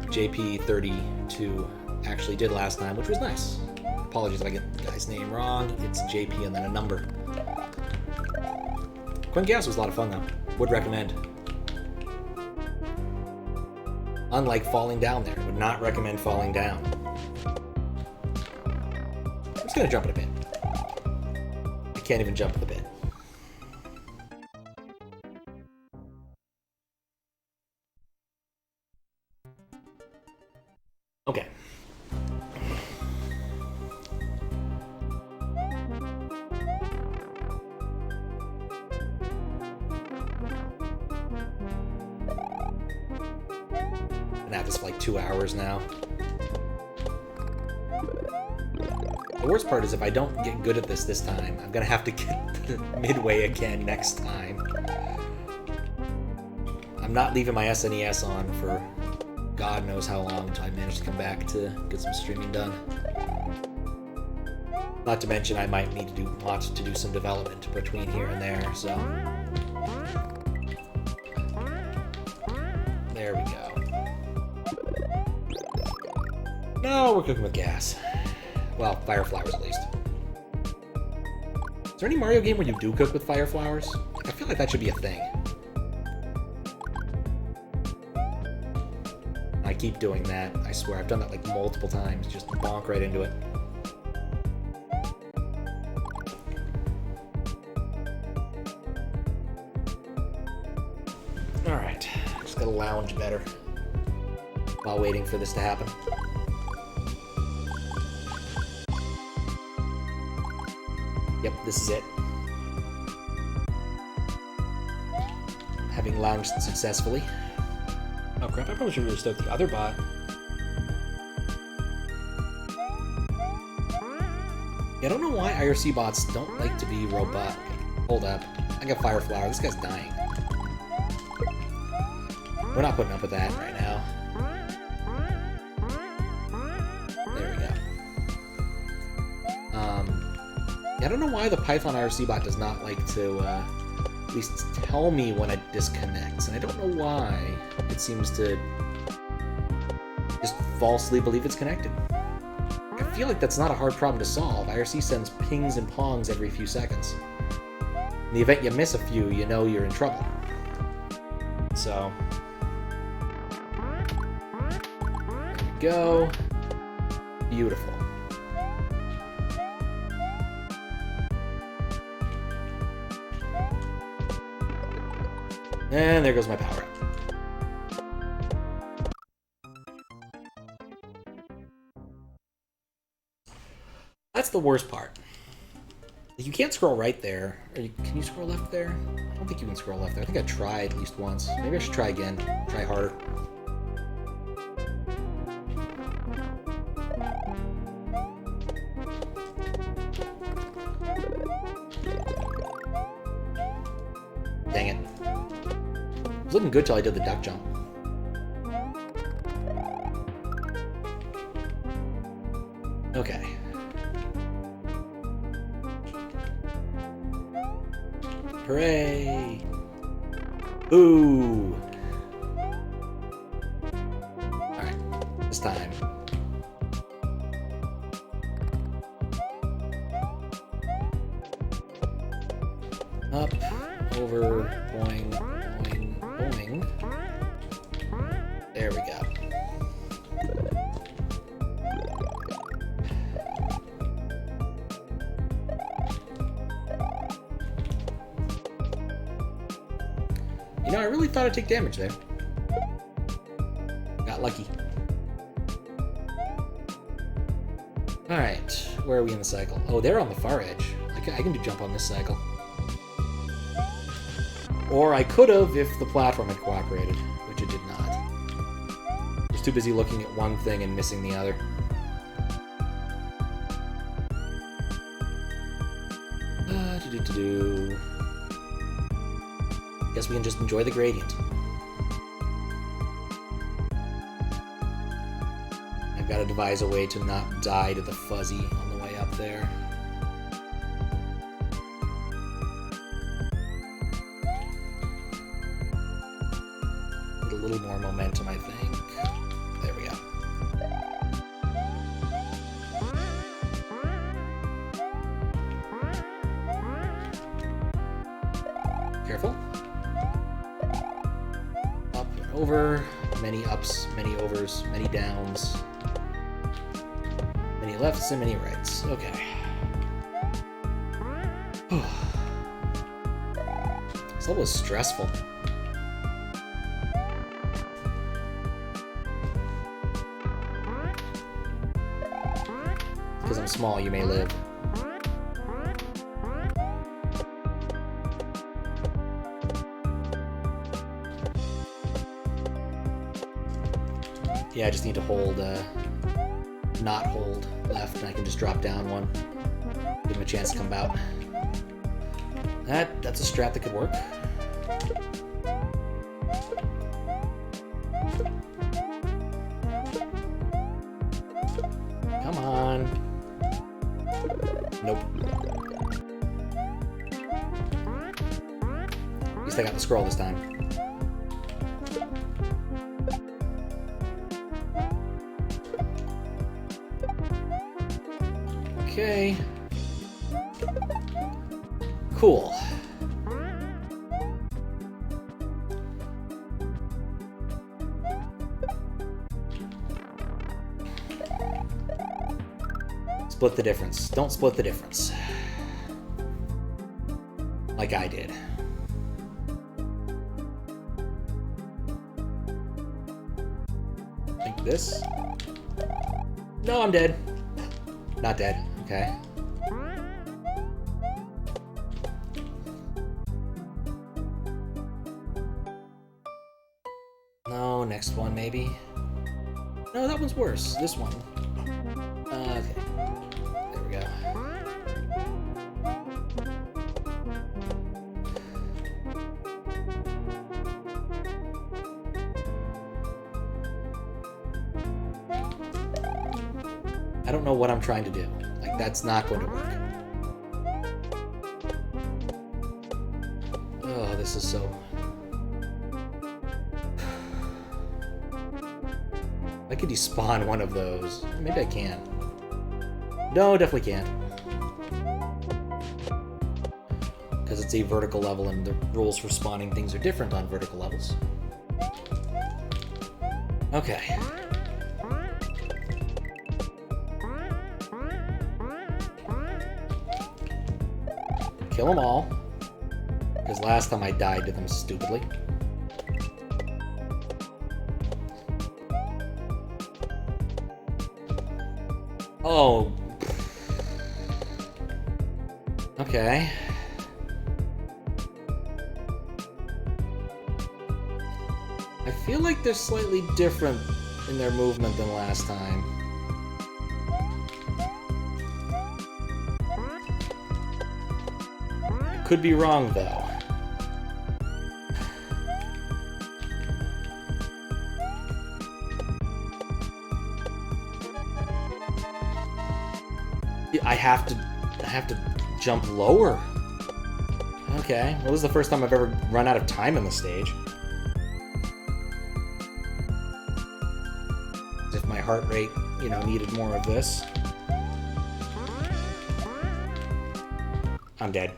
JP32, actually did last time, which was nice. Apologies if I get the guy's name wrong. It's JP and then a number. Coin Chaos was a lot of fun though. Would recommend. Unlike falling down there. Would not recommend falling down. I'm just gonna jump in a bit. I can't even jump in the bit. Okay. Been at this for like 2 hours now. The worst part is if I don't get good at this time, I'm gonna have to get midway again next time. I'm not leaving my SNES on for God knows how long until I manage to come back to get some streaming done. Not to mention I might need to want to do some development between here and there, so. There we go. No, we're cooking with gas. Well, fire flowers at least. Is there any Mario game where you do cook with fire flowers? I feel like that should be a thing. I keep doing that. I swear, I've done that like multiple times. Just bonk right into it. Alright. Just gotta lounge better while waiting for this to happen. Yep, this is it. Having lounged successfully. Oh crap, I probably should have restocked the other bot. Yeah, I don't know why IRC bots don't like to be robust. Hold up. I got Fire Flower. This guy's dying. We're not putting up with that right now. There we go. Yeah, I don't know why the Python IRC bot does not like to at least tell me when it disconnects, and I don't know why it seems to just falsely believe it's connected. I feel like that's not a hard problem to solve. IRC sends pings and pongs every few seconds. In the event you miss a few, you know you're in trouble. So, there we go. Beautiful. And there goes my power up. That's the worst part. You can't scroll right there. Can you scroll left there? I don't think you can scroll left there. I think I tried at least once. Maybe I should try again. Try harder. Dang it. It was looking good till I did the duck jump. Okay. Hooray! Ooh! Alright, this time. Up, over, boing, boing, boing. There we go. You know, I really thought I'd take damage there. lucky. Alright, where are we in the cycle? Oh, they're on the far edge. I can do jump on this cycle. Or I could have if the platform had cooperated, which it did not. I was too busy looking at one thing and missing the other. Guess we can just enjoy the gradient. I've got to devise a way to not die to the fuzzy on the way up there. Need a little more momentum, I think. There we go. Careful. Up and over. Many ups, many overs, many downs. Many lefts and many rights. Okay. This level is stressful. Because I'm small, you may live. Yeah, I just need to hold, not hold left, and I can just drop down one. Give him a chance to come out. That's a strat that could work. Come on. Nope. At least I got the scroll this time. Okay. Cool. Split the difference. Don't split the difference. Like I did. Think this. No, I'm dead. Not dead. Okay. No, next one maybe. No, that one's worse. This one. Okay. There we go. I don't know what I'm trying to do. Like, that's not going to work. Oh, this is so... I could despawn one of those. Maybe I can. No, definitely can't. Because it's a vertical level and the rules for spawning things are different on vertical levels. Okay. Kill them all. Because last time I died to them stupidly. Oh. Okay. I feel like they're slightly different in their movement than last time. I could be wrong, though. I have to jump lower. Okay, well, this is the first time I've ever run out of time in the stage. As if my heart rate, you know, needed more of this. I'm dead.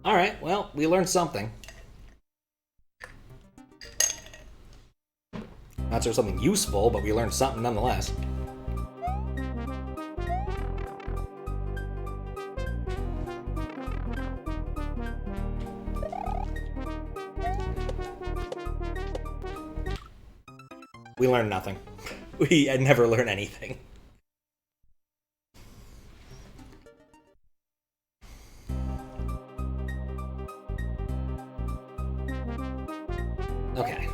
Alright, well, we learned something. Not sure something useful, but we learned something nonetheless. We learn nothing. We never learn anything. Okay.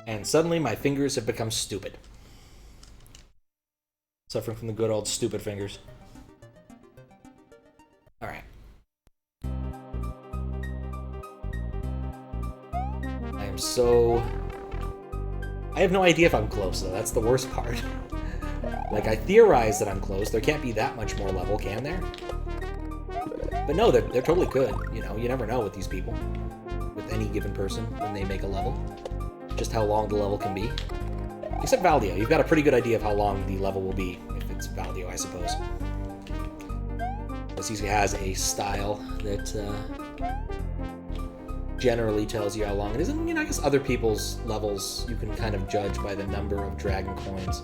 And suddenly my fingers have become stupid. Suffering from the good old stupid fingers. Alright. I am so... I have no idea if I'm close, though. That's the worst part. Like, I theorize that I'm close. There can't be that much more level, can there? But no, they're totally good. You know, you never know with these people. With any given person when they make a level. Just how long the level can be. Except Valdio. You've got a pretty good idea of how long the level will be, if it's Valdio, I suppose. Because he has a style that generally tells you how long it is. And, you know, I guess other people's levels you can kind of judge by the number of dragon coins.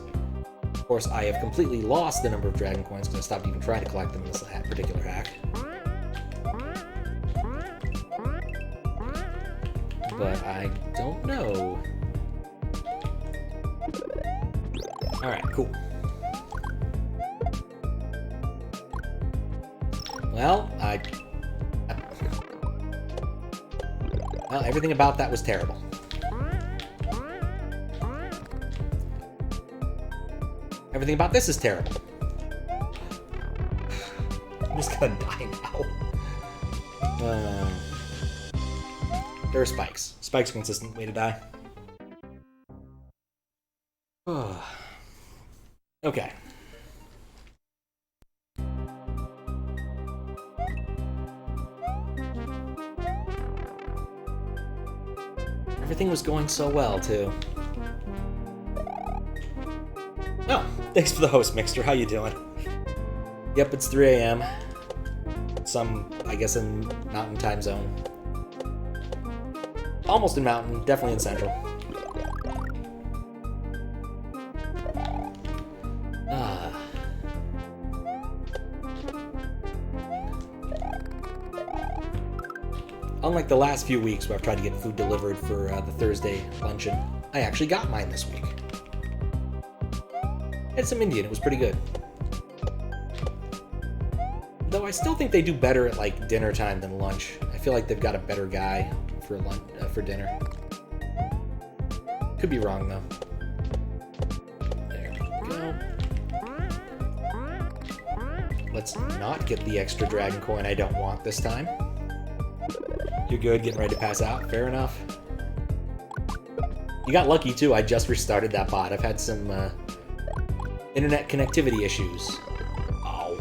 Of course, I have completely lost the number of dragon coins because I stopped even trying to collect them in this particular hack. But I don't know. Alright, cool. Well, well, everything about that was terrible. Everything about this is terrible. I'm just gonna die now. There are spikes. Spikes are a consistent way to die. Okay. Everything was going so well, too. Oh, thanks for the host, Mixter. How you doing? Yep, it's 3 a.m. Some, I guess, in Mountain Time Zone. Almost in Mountain, definitely in Central. Unlike the last few weeks where I've tried to get food delivered for the Thursday luncheon, I actually got mine this week. Had some Indian, it was pretty good. Though I still think they do better at like dinner time than lunch. I feel like they've got a better guy for lunch, for dinner. Could be wrong though. There we go. Let's not get the extra dragon coin I don't want this time. You're good, getting ready to pass out. Fair enough. You got lucky too, I just restarted that bot. I've had some internet connectivity issues. Oh.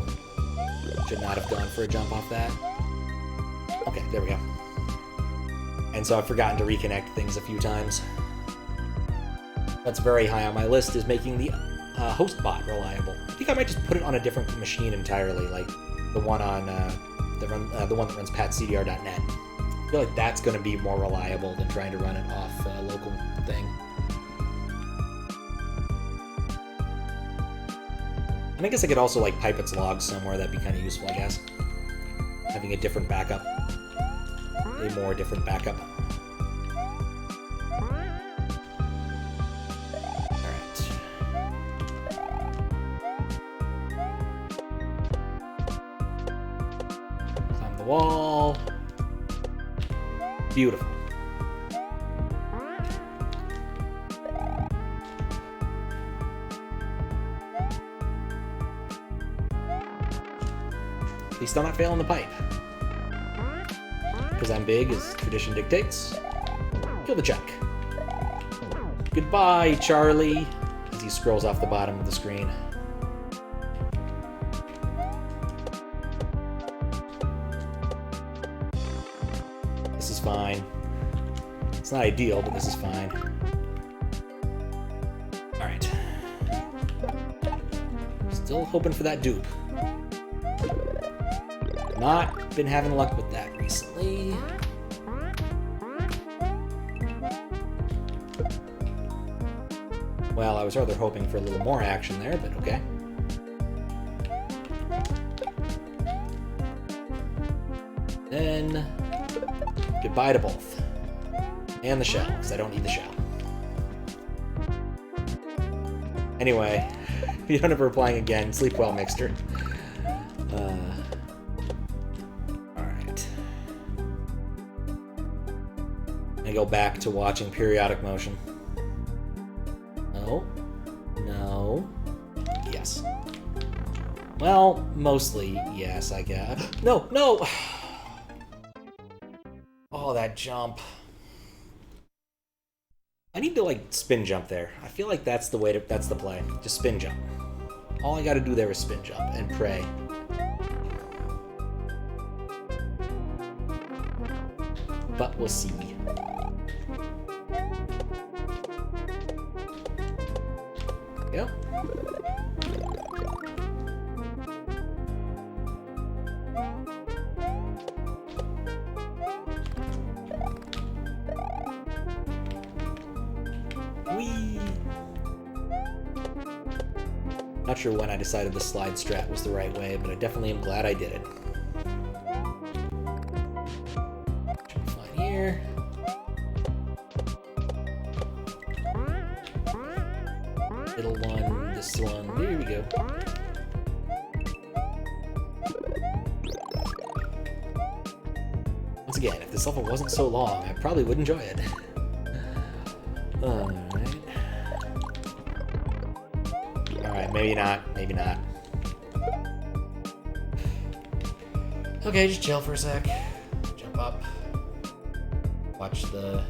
Should not have gone for a jump off that. Okay, there we go. And so I've forgotten to reconnect things a few times. That's very high on my list, is making the host bot reliable. I think I might just put it on a different machine entirely, like the one on the one that runs patcdr.net. I feel like that's going to be more reliable than trying to run it off a local thing. And I guess I could also like pipe its logs somewhere. That'd be kind of useful, I guess. Having a different backup. A more different backup. Alright. Climb the wall. Beautiful. At least I'm not failing the pipe. Because I'm big, as tradition dictates. Kill the check. Goodbye, Charlie, as he scrolls off the bottom of the screen. This is fine. It's not ideal, but this is fine. Alright. Still hoping for that dupe. Not been having luck with that recently. Well, I was rather hoping for a little more action there, but okay. Then, goodbye to both. And the shell, because I don't need the shell. Anyway, if you don't ever replying again, sleep well, Mixter. Alright. I go back to watching periodic motion. No. No. Yes. Well, mostly yes, I guess. No, no! Oh, that jump. I need to, like, spin jump there. I feel like that's the way to, that's the play. Just spin jump. All I gotta do there is spin jump and pray. But we'll see. There we go. Whee! Not sure when I decided the slide strat was the right way, but I definitely am glad I did it. Fine here. Middle one, this one, there we go. Once again, if this level wasn't so long, I probably would enjoy it. Alright, maybe not, maybe not. Okay, just chill for a sec. Jump up. Watch the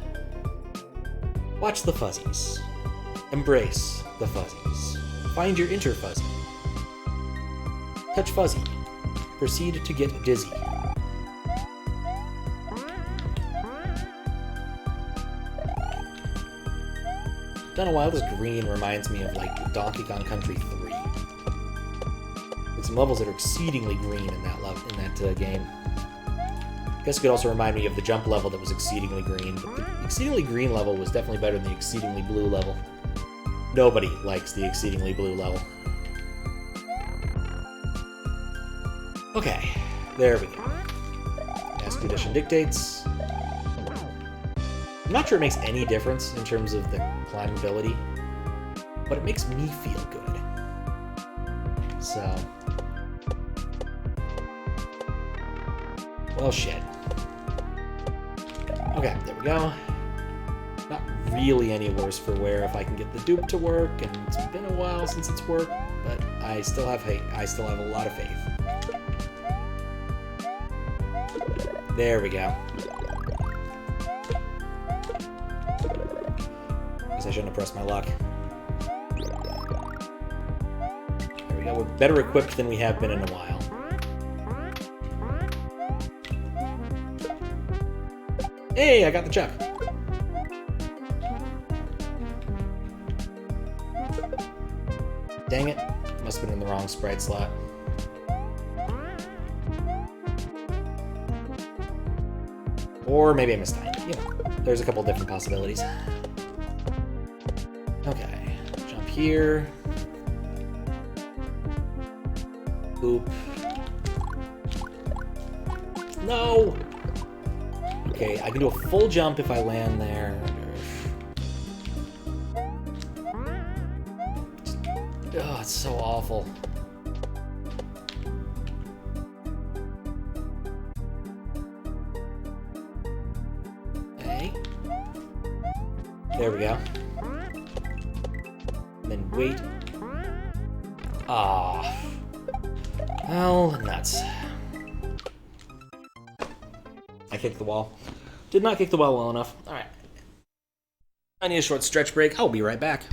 fuzzies. Embrace the fuzzies. Find your inner fuzzy. Touch fuzzy. Proceed to get dizzy. Done a while, this green reminds me of, like, Donkey Kong Country 3. There's some levels that are exceedingly green in that game. I guess it could also remind me of the jump level that was exceedingly green, but the exceedingly green level was definitely better than the exceedingly blue level. Nobody likes the exceedingly blue level. Okay, there we go. As tradition dictates. I'm not sure it makes any difference in terms of the climbability, but it makes me feel good. So... well, shit. Okay, there we go. Not really any worse for wear if I can get the dupe to work, and it's been a while since it's worked, but I still have hate. I still have a lot of faith. There we go. Guess I shouldn't have pressed my luck. There we go. We're better equipped than we have been in a while. Hey, I got the chuck. Dang it. Must have been in the wrong sprite slot. Or maybe I mistimed it. You know, there's a couple different possibilities. Okay. Jump here. Oop. No! Okay, I can do a full jump if I land there. Oh, it's so awful. Okay. There we go. And then wait. Ah. Well, nuts. I kicked the wall. Did not kick the wall well enough. Alright. I need a short stretch break. I'll be right back.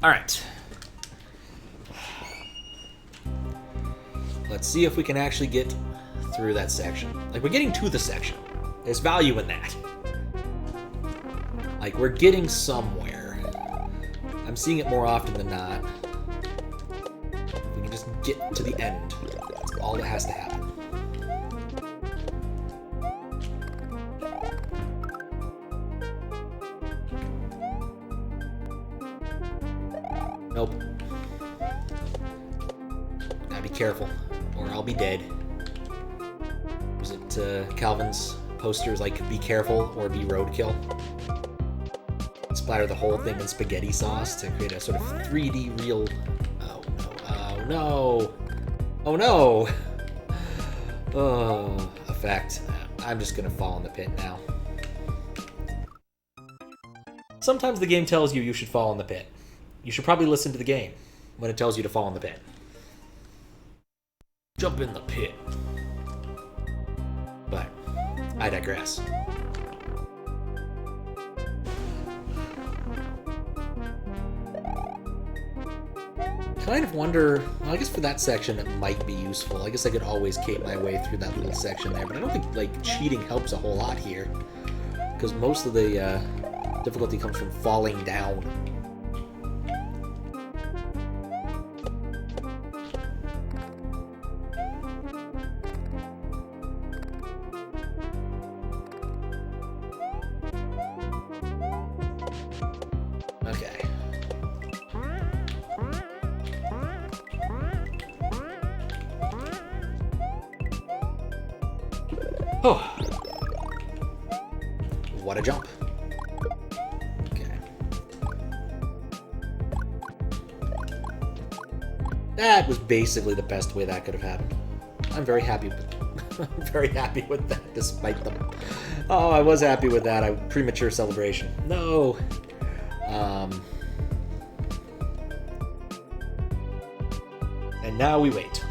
Alright. Let's see if we can actually get through that section. Like, we're getting to the section. There's value in that. Like, we're getting somewhere. I'm seeing it more often than not. If we can just get to the end. That's all that has to happen. Nope. Gotta be careful, or I'll be dead. Was it Calvin's posters like "Be careful" or "Be roadkill"? Splatter the whole thing in spaghetti sauce to create a sort of 3D real. Oh no! Oh no! Oh, effect. I'm just gonna fall in the pit now. Sometimes the game tells you should fall in the pit. You should probably listen to the game when it tells you to fall in the pit. Jump in the pit. But I digress. Kind of wonder, well, I guess for that section it might be useful. I guess I could always cape my way through that little section there, but I don't think like cheating helps a whole lot here, because most of the difficulty comes from falling down. Okay. Oh. What a jump. Okay. That was basically the best way that could have happened. I'm very happy with I'm very happy with that, despite them. Oh, I was happy with that. Premature celebration. No. And now we wait.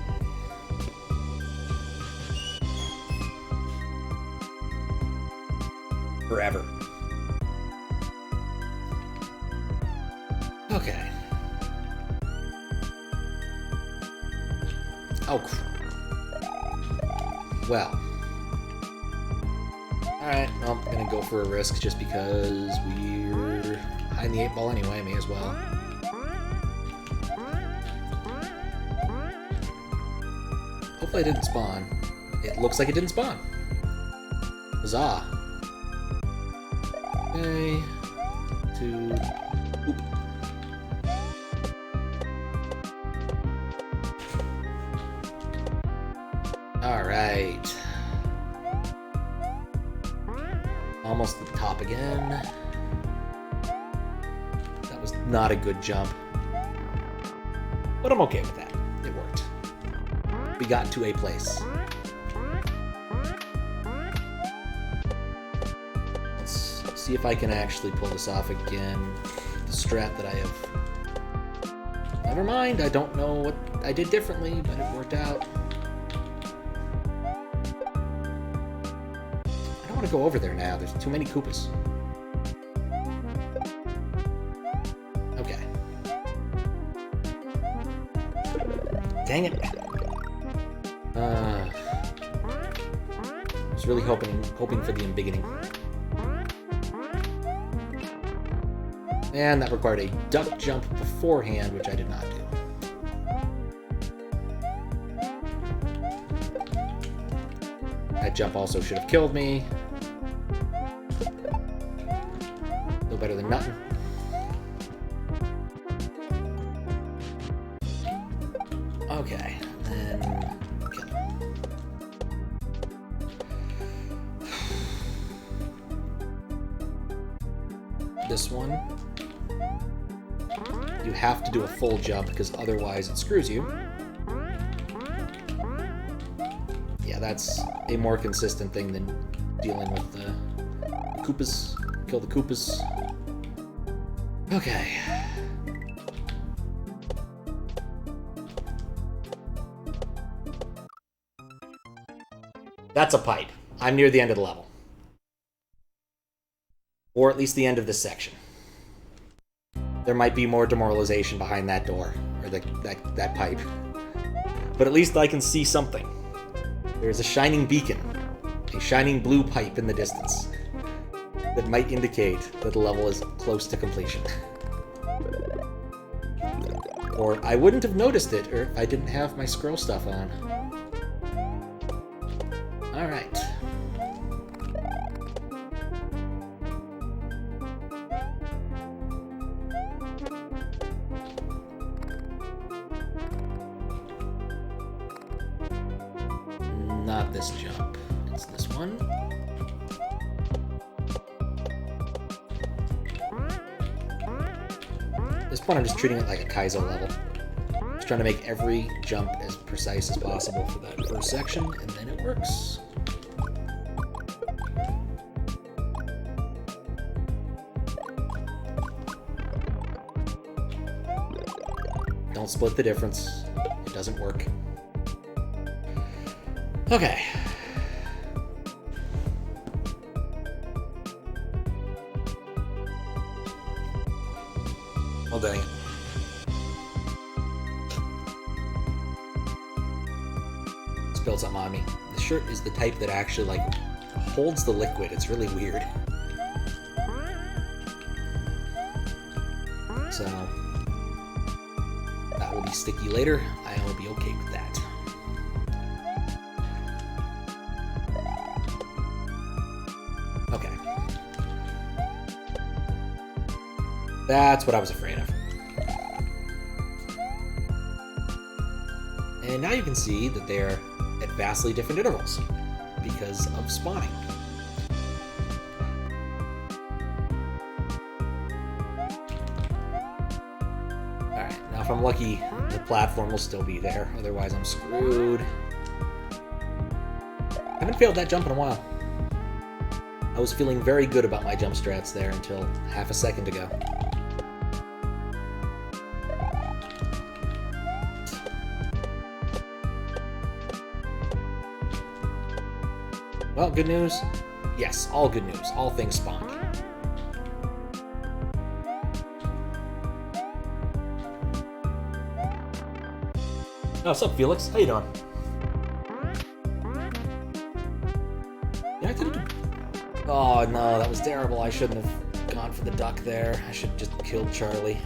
Forever. Okay. Oh, well. Alright, well, I'm gonna go for a risk just because we're behind the 8 ball anyway, may as well. Hopefully it didn't spawn. It looks like it didn't spawn. Huzzah. Okay. 2. Oop. Alright. Almost at the top again. That was not a good jump. But I'm okay with that. It worked. We got to a place. Let's see if I can actually pull this off again. The strat that I have. Never mind, I don't know what I did differently, but it worked out. I don't want to go over there now. There's too many Koopas. Okay. Dang it. I was really hoping for the embiggening. And that required a duck jump beforehand, which I did not do. That jump also should have killed me. No better than nothing. Okay, then kill him. This one, you have to do a full jump because otherwise it screws you. Yeah, that's a more consistent thing than dealing with the Koopas. Kill the Koopas. Okay. That's a pipe. I'm near the end of the level. Or at least the end of this section. there might be more demoralization behind that door, or that pipe. But at least I can see something. There's a shining beacon, a shining blue pipe in the distance that might indicate that the level is close to completion. Or I wouldn't have noticed it if I didn't have my scroll stuff on. Alright. Not this jump. It's this one. At this point, I'm just treating it like a Kaizo level. Just trying to make every jump as precise as possible for that first section, and then it works. Don't split the difference. It doesn't work. Okay. Well, dang it. Spilled something on me. The shirt is the type that actually, like, holds the liquid. It's really weird. So, that will be sticky later. I will be okay with that. Okay. That's what I was afraid of. And now you can see that they are at vastly different intervals because of spawning. Alright, now if I'm lucky, the platform will still be there, otherwise I'm screwed. I haven't failed that jump in a while. I was feeling very good about my jump strats there until half a second ago. Well, good news? Yes, all good news. All things spawned. Oh, what's up, Felix? How you doing? Yeah, I could've... Oh, no, that was terrible. I shouldn't have gone for the duck there. I should have just killed Charlie.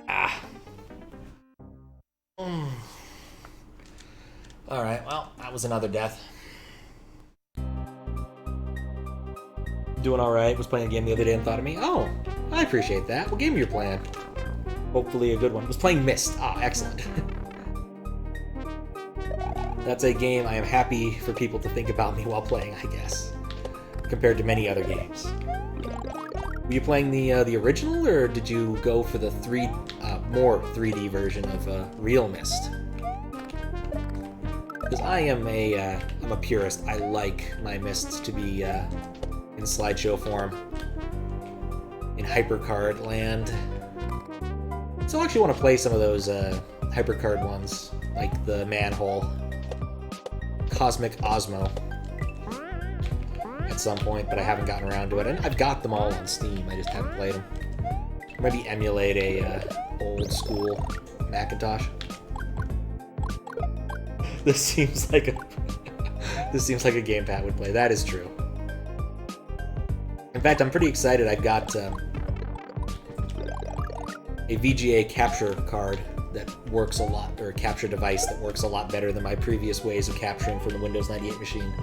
Ah. Alright, well, that was another death. Doing alright. Was playing a game the other day and thought of me. Oh, I appreciate that. What game are you playing? Hopefully a good one. Was playing Myst. Ah, excellent. That's a game I am happy for people to think about me while playing, I guess. Compared to many other games. Were you playing the original, or did you go for the more 3D version of Real Myst? Because I am I'm a purist. I like my Mysts to be in slideshow form, in HyperCard land. So I actually want to play some of those HyperCard ones, like the Manhole, Cosmic Osmo, at some point, but I haven't gotten around to it. And I've got them all on Steam, I just haven't played them. Or maybe emulate a old school Macintosh. This seems like a game Pat would play. That is true. In fact, I'm pretty excited. I've got a VGA capture card that works a lot, or a capture device that works a lot better than my previous ways of capturing from the Windows 98 machine.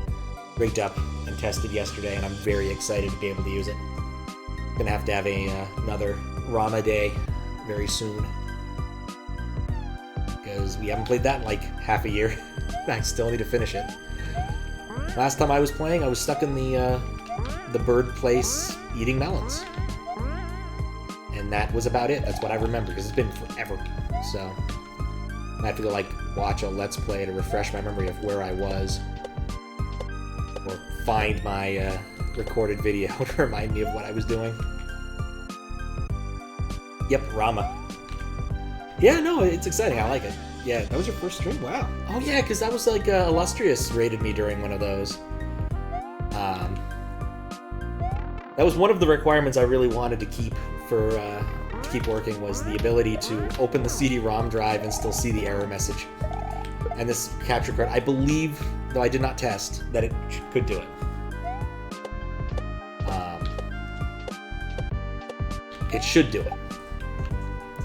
Rigged up and tested yesterday, and I'm very excited to be able to use it. Gonna have to have another Rama day very soon, because we haven't played that in like half a year. I still need to finish it. Last time I was playing, I was stuck in the bird place eating melons. And that was about it. That's what I remember, because it's been forever. So I have to go like watch a Let's Play to refresh my memory of where I was. Or find my recorded video to remind me of what I was doing. Yep, Rama. Yeah, no, it's exciting. I like it. Yeah, that was your first stream? Wow. Oh yeah, because that was like Illustrious rated me during one of those. That was one of the requirements I really wanted to keep for keep working was the ability to open the CD-ROM drive and still see the error message. And this capture card, I believe, though I did not test, that it could do it. It should do it.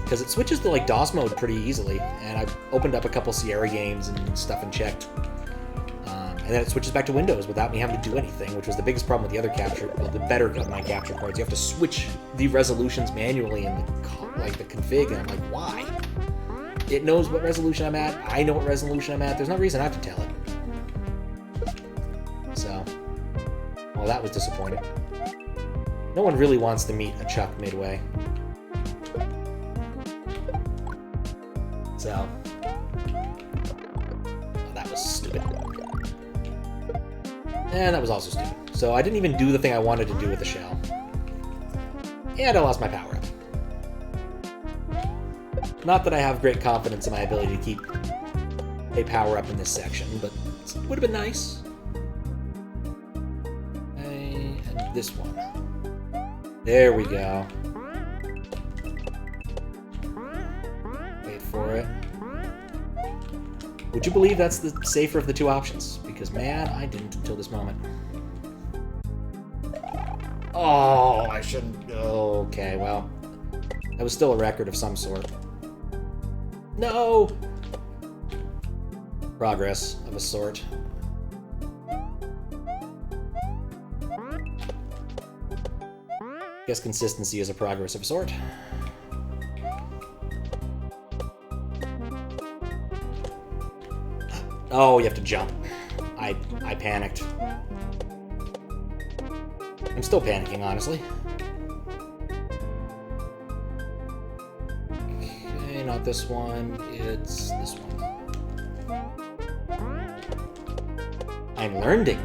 Because it switches to like DOS mode pretty easily, and I've opened up a couple Sierra games and stuff and checked. And then it switches back to Windows without me having to do anything, which was the biggest problem with the other capture, well, the better of my capture cards. You have to switch the resolutions manually in the config, and I'm like, why? It knows what resolution I'm at. I know what resolution I'm at. There's no reason I have to tell it. So, well, that was disappointing. No one really wants to meet a Chuck midway. So, well, that was stupid. And that was also stupid. So I didn't even do the thing I wanted to do with the shell. And I lost my power-up. Not that I have great confidence in my ability to keep a power-up in this section, but it would have been nice. And this one. There we go. Wait for it. Would you believe that's the safer of the two options? Because, man, I didn't until this moment. Oh, I shouldn't... Okay, well. That was still a record of some sort. No! Progress of a sort. Guess consistency is a progress of a sort. Oh, you have to jump. I panicked. I'm still panicking, honestly. Okay, not this one. It's this one. I'm learning.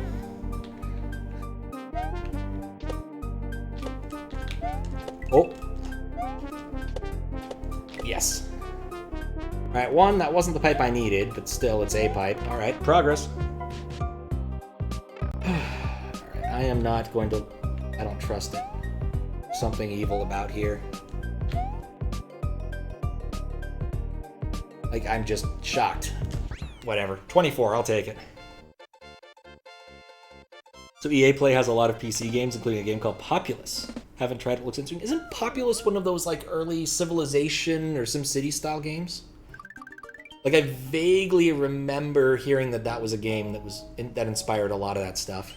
Oh. Yes. Alright, one, that wasn't the pipe I needed, but still, it's a pipe. Alright, progress. Alright, I am not going to... I don't trust it. Something evil about here. Like, I'm just shocked. Whatever. 24, I'll take it. So EA Play has a lot of PC games, including a game called Populous. Haven't tried it, looks interesting. Isn't Populous one of those, like, early Civilization or SimCity style games? Like, I vaguely remember hearing that that was a game that inspired a lot of that stuff.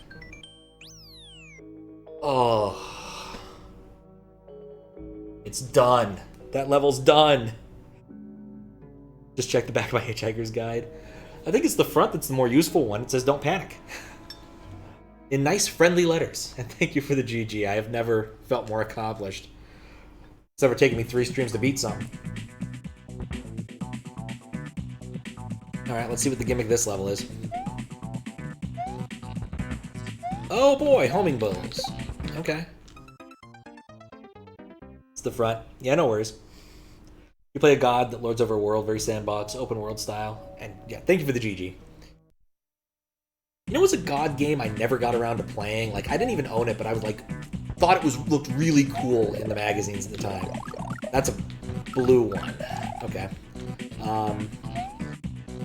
Oh. It's done. That level's done. Just check the back of my Hitchhiker's Guide. I think it's the front that's the more useful one. It says, "Don't panic." In nice, friendly letters. And thank you for the GG. I have never felt more accomplished. It's never taken me 3 streams to beat something. Alright, let's see what the gimmick of this level is. Oh boy, homing bulls. Okay. It's the front. Yeah, no worries. You play a god that lords over a world, very sandbox, open world style. And yeah, thank you for the GG. You know what's a god game I never got around to playing? Like, I didn't even own it, but I was like, thought it looked really cool in the magazines at the time. That's a blue one. Okay.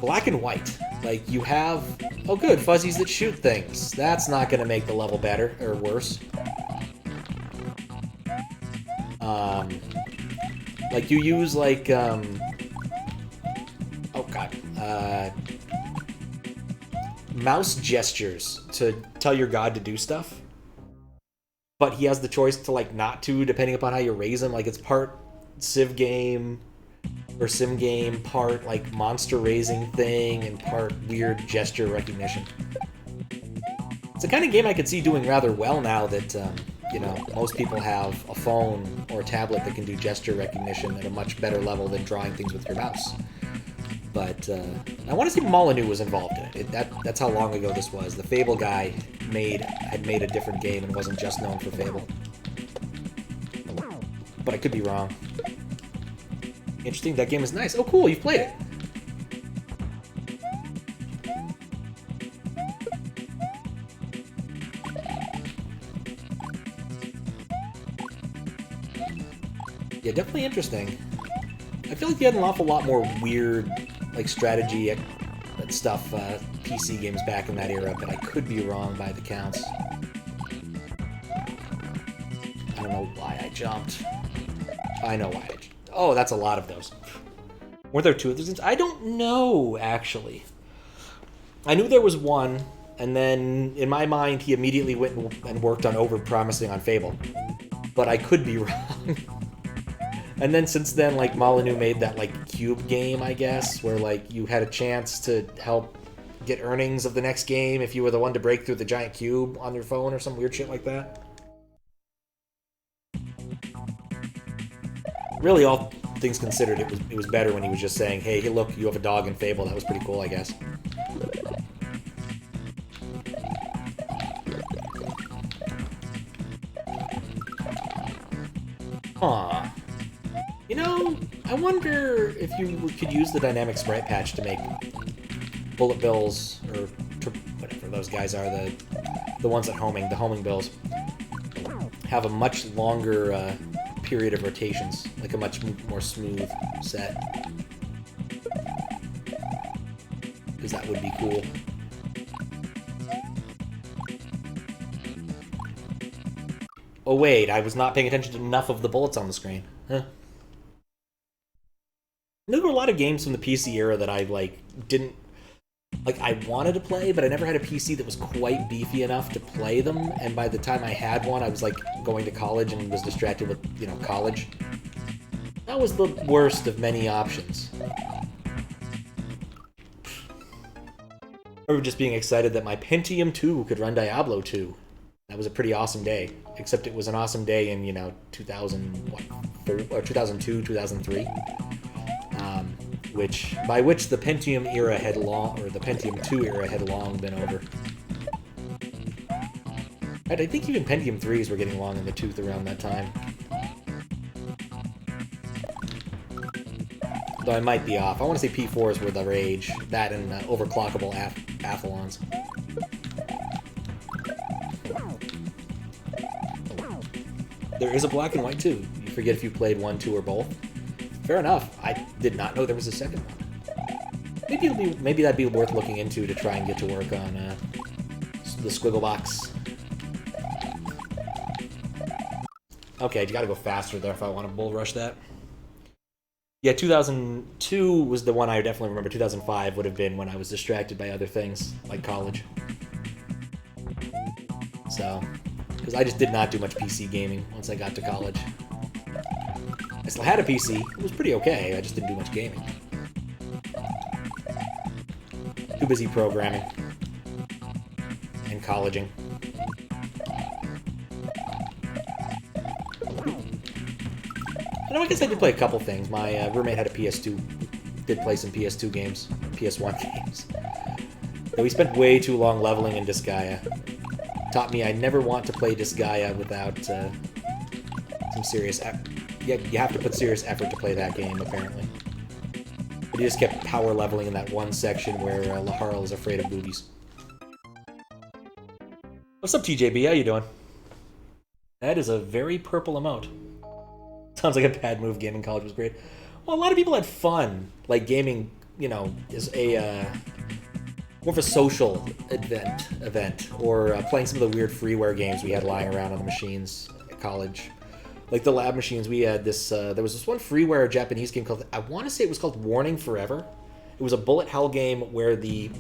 Black and white. Like, you have... Oh, good, fuzzies that shoot things. That's not going to make the level better, or worse. Like, you use, like, oh, God. Mouse gestures to tell your god to do stuff. But he has the choice to, like, not to, depending upon how you raise him. Like, it's part Civ game... or sim game, part like monster raising thing, and part weird gesture recognition. It's the kind of game I could see doing rather well now that, you know, most people have a phone or a tablet that can do gesture recognition at a much better level than drawing things with your mouse. But I want to see Molyneux was involved in it. That's how long ago this was. The Fable guy had made a different game and wasn't just known for Fable. But I could be wrong. Interesting, that game is nice. Oh, cool, you've played it. Yeah, definitely interesting. I feel like you had an awful lot more weird, like, strategy stuff, PC games back in that era, but I could be wrong by the counts. I don't know why I jumped. I know why oh, that's a lot of those. Were there two of those? I don't know, actually. I knew there was one, and then, in my mind, he immediately went and worked on over-promising on Fable. But I could be wrong. And then since then, like, Molyneux made that, like, cube game, I guess, where, like, you had a chance to help get earnings of the next game if you were the one to break through the giant cube on your phone or some weird shit like that. Really, all things considered, it was better when he was just saying, hey, look, you have a dog in Fable. That was pretty cool, I guess. Aw. You know, I wonder if you could use the dynamic sprite patch to make bullet bills, or whatever those guys are, the ones at homing, the homing bills, have a much longer period of rotations, like a much more smooth set. Because that would be cool. Oh wait, I was not paying attention to enough of the bullets on the screen. Huh. There were a lot of games from the PC era that I, like, didn't... Like, I wanted to play, but I never had a PC that was quite beefy enough to play them, and by the time I had one, I was, like, going to college and was distracted with, you know, college. That was the worst of many options. I remember just being excited that my Pentium 2 could run Diablo 2. That was a pretty awesome day, except it was an awesome day in, you know, 2004, or 2002, 2003. By which the Pentium era had long, or the Pentium 2 era had long been over. And I think even Pentium 3s were getting long in the tooth around that time. Though I might be off. I want to say P4s were the rage. That and overclockable Athlons. There is a black and white too. You forget if you played 1, 2, or both. Fair enough. I did not know there was a second one. Maybe that'd be worth looking into to try and get to work on the squiggle box. Okay, you gotta go faster there if I want to bull rush that. Yeah, 2002 was the one I definitely remember. 2005 would have been when I was distracted by other things, like college. So, because I just did not do much PC gaming once I got to college. I still had a PC. It was pretty okay. I just didn't do much gaming. Too busy programming. And colleging. And I guess I did play a couple things. My roommate had a PS2. Did play some PS2 games. PS1 games. But we spent way too long leveling in Disgaea. Taught me I never want to play Disgaea without some serious effort. You have to put serious effort to play that game, apparently. But he just kept power leveling in that one section where Laharl is afraid of boobies. What's up, TJB? How you doing? That is a very purple emote. Sounds like a bad move. Gaming college was great. Well, a lot of people had fun. Like, gaming, you know, is a more of a social event. Or playing some of the weird freeware games we had lying around on the machines at college. Like the lab machines, we had this, there was this one freeware Japanese game called, I want to say it was called Warning Forever. It was a bullet hell game where there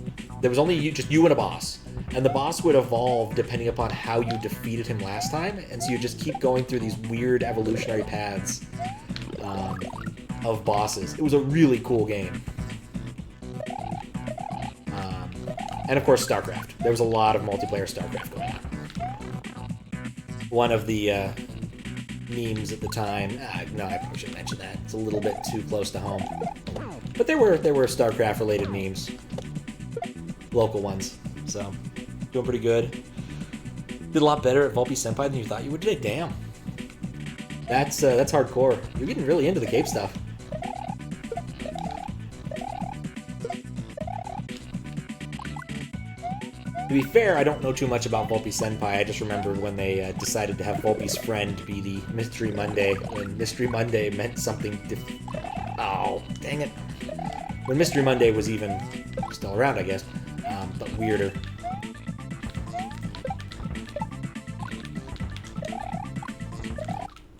was only just you and a boss. And the boss would evolve depending upon how you defeated him last time. And so you just keep going through these weird evolutionary paths of bosses. It was a really cool game. And of course, StarCraft. There was a lot of multiplayer StarCraft going on. One of the memes at the time. No, I probably shouldn't mention that. It's a little bit too close to home. But there were StarCraft-related memes. Local ones. So, doing pretty good. Did a lot better at Volpe Senpai than you thought you would today. Damn. That's hardcore. You're getting really into the cape stuff. To be fair, I don't know too much about Volpe Senpai. I just remember when they decided to have Volpe's friend be the Mystery Monday, when Mystery Monday meant something oh, dang it. When Mystery Monday was even still around, I guess, but weirder.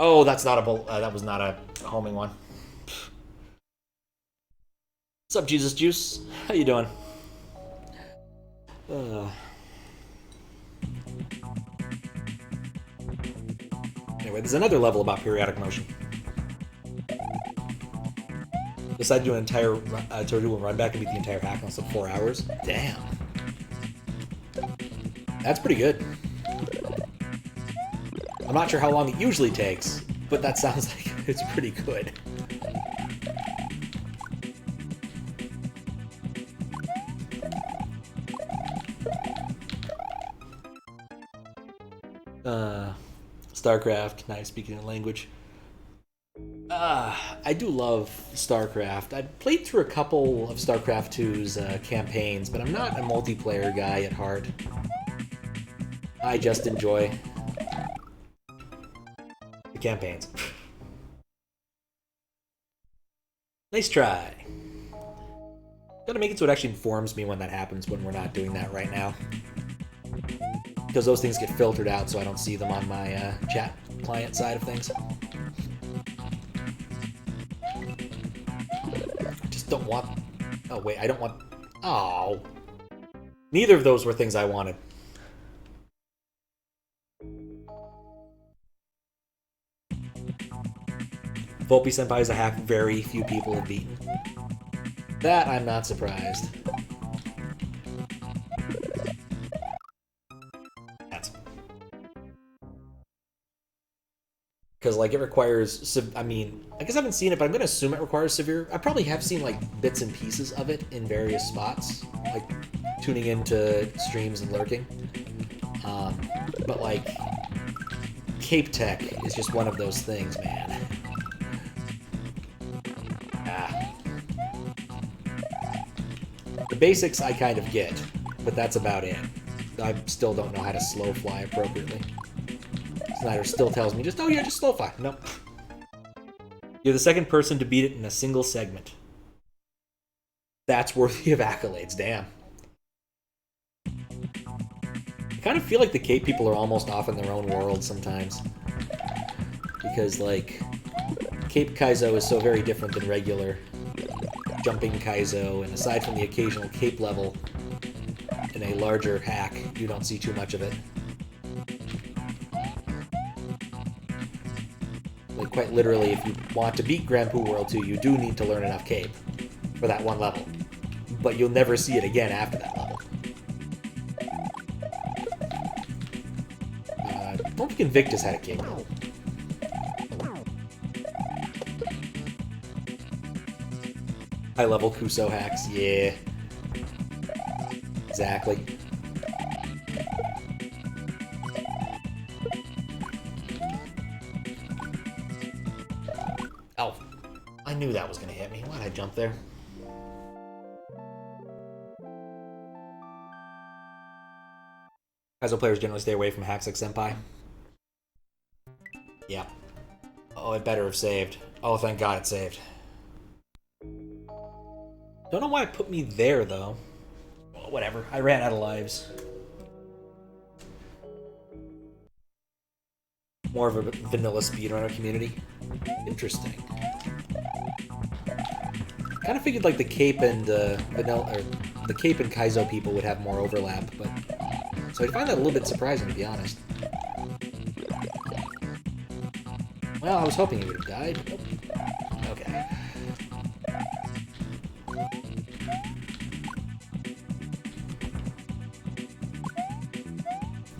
Oh, that's not a that was not a homing one. What's up, Jesus Juice? How you doing? Anyway, there's another level about periodic motion. Decide to do an entire to do a run back and beat the entire hack in less than 4 hours. Damn, that's pretty good. I'm not sure how long it usually takes, but that sounds like it's pretty good. StarCraft, nice, speaking the language. I do love StarCraft. I played through a couple of StarCraft 2's campaigns, but I'm not a multiplayer guy at heart. I just enjoy the campaigns. Nice try. Gotta make it so it actually informs me when that happens, when we're not doing that right now. Because those things get filtered out so I don't see them on my chat client side of things. I just don't want... Oh, wait, I don't want... Oh. Neither of those were things I wanted. Volpe Senpai is a hack very few people have beaten. That I'm not surprised. Because, like, it requires... I mean, I guess I haven't seen it, but I'm going to assume it requires severe... I probably have seen, like, bits and pieces of it in various spots. Like, tuning into streams and lurking. But, like, Cape Tech is just one of those things, man. The basics I kind of get, but that's about it. I still don't know how to slow fly appropriately. Snyder still tells me, just, oh yeah, just slow fly. Nope. You're the second person to beat it in a single segment. That's worthy of accolades, damn. I kind of feel like the Cape people are almost off in their own world sometimes. Because, like, Cape Kaizo is so very different than regular jumping Kaizo, and aside from the occasional Cape level in a larger hack, you don't see too much of it. Like, quite literally, if you want to beat Grand Poo World 2, you do need to learn enough Cape for that one level. But you'll never see it again after that level. I don't think Invictus had a Cape. High-level Kuso hacks, yeah. Exactly. Oh, I knew that was going to hit me. Why'd I jump there? Kaizo players generally stay away from hacks like Senpai. Yeah. Oh, it better have saved. Oh, thank God it saved. Don't know why it put me there, though. Well, whatever. I ran out of lives. More of a vanilla speedrunner community. Interesting. Kind of figured like the Cape and vanilla, or the Cape and Kaizo people would have more overlap, but so I find that a little bit surprising, to be honest. Well, I was hoping he would have died. Nope. Okay.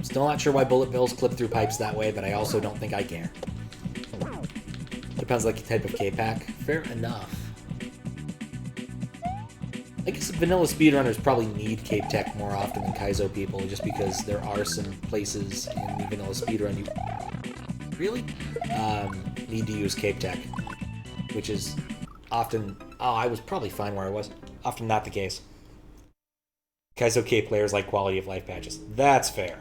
Still not sure why bullet bills clip through pipes that way, but I also don't think I care. Depends on the type of K-Pack. Fair enough. I guess vanilla speedrunners probably need Cape Tech more often than Kaizo people, just because there are some places in the vanilla speedrun you really need to use Cape Tech, which is often... Oh, I was probably fine where I was. Often not the case. Kaizo Cape players like quality of life patches. That's fair.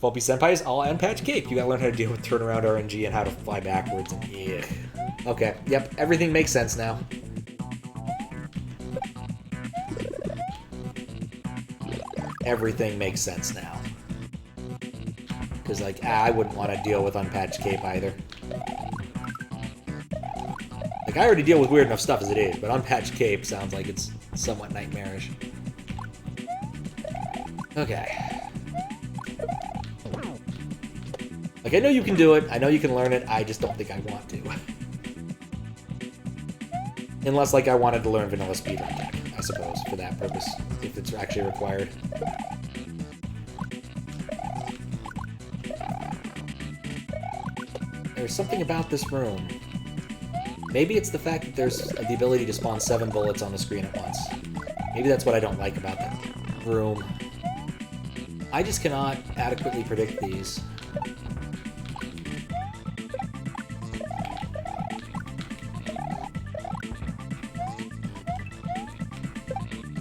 Volpe Senpai's all unpatched Cape. You gotta learn how to deal with turnaround RNG and how to fly backwards. And yeah. Okay, yep, everything makes sense now. Everything makes sense now. Because, like, I wouldn't want to deal with unpatched Cape either. Like, I already deal with weird enough stuff as it is, but unpatched Cape sounds like it's somewhat nightmarish. Okay. Like, I know you can do it, I know you can learn it, I just don't think I want to. Unless, like, I wanted to learn vanilla speedrun tech, I suppose, for that purpose, if it's actually required. There's something about this room. Maybe it's the fact that there's the ability to spawn 7 bullets on the screen at once. Maybe that's what I don't like about the room. I just cannot adequately predict these.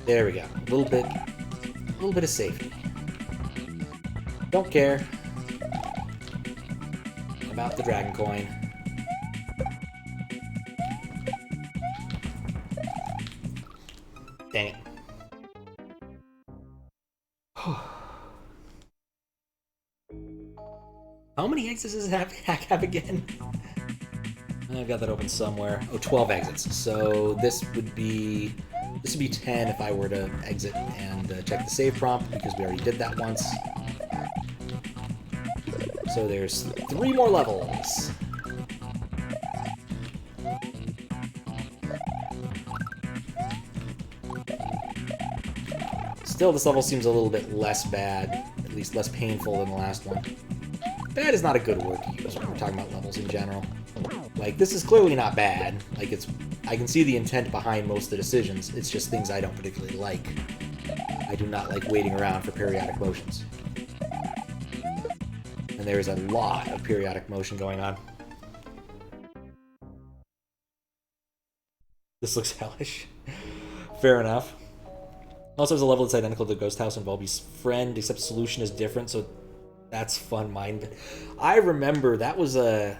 There we go. A little bit of safety. Don't care about the dragon coin. Dang it. How many exits does Hack have again? I've got that open somewhere. Oh, 12 exits. So this would be 10 if I were to exit and check the save prompt, because we already did that once. So there's 3 more levels. Still, this level seems a little bit less bad, at least less painful than the last one. Bad is not a good word to use when we're talking about levels in general. Like, this is clearly not bad. Like, I can see the intent behind most of the decisions. It's just things I don't particularly like. I do not like waiting around for periodic motions. And there is a lot of periodic motion going on. This looks hellish. Fair enough. Also, there's a level that's identical to the Ghost House and Volbe's friend, except the solution is different, so that's fun mind. I remember that was a...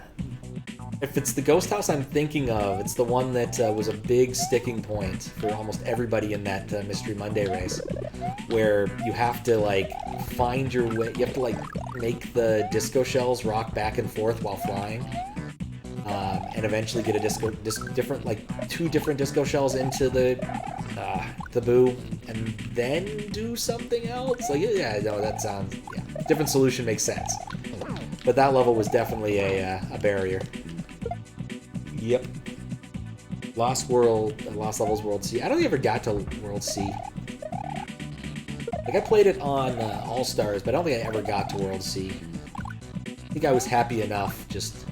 If it's the Ghost House I'm thinking of, it's the one that was a big sticking point for almost everybody in that Mystery Monday race, where you have to, like, find your way, you have to, like, make the disco shells rock back and forth while flying, and eventually get a different, like, 2 different disco shells into the boo, and then do something else. Like, yeah, no, that sounds, yeah, different solution makes sense. But that level was definitely a barrier. Yep. Lost Levels World C. I don't think I ever got to World C. Like, I played it on All-Stars, but I don't think I ever got to World C. I think I was happy enough just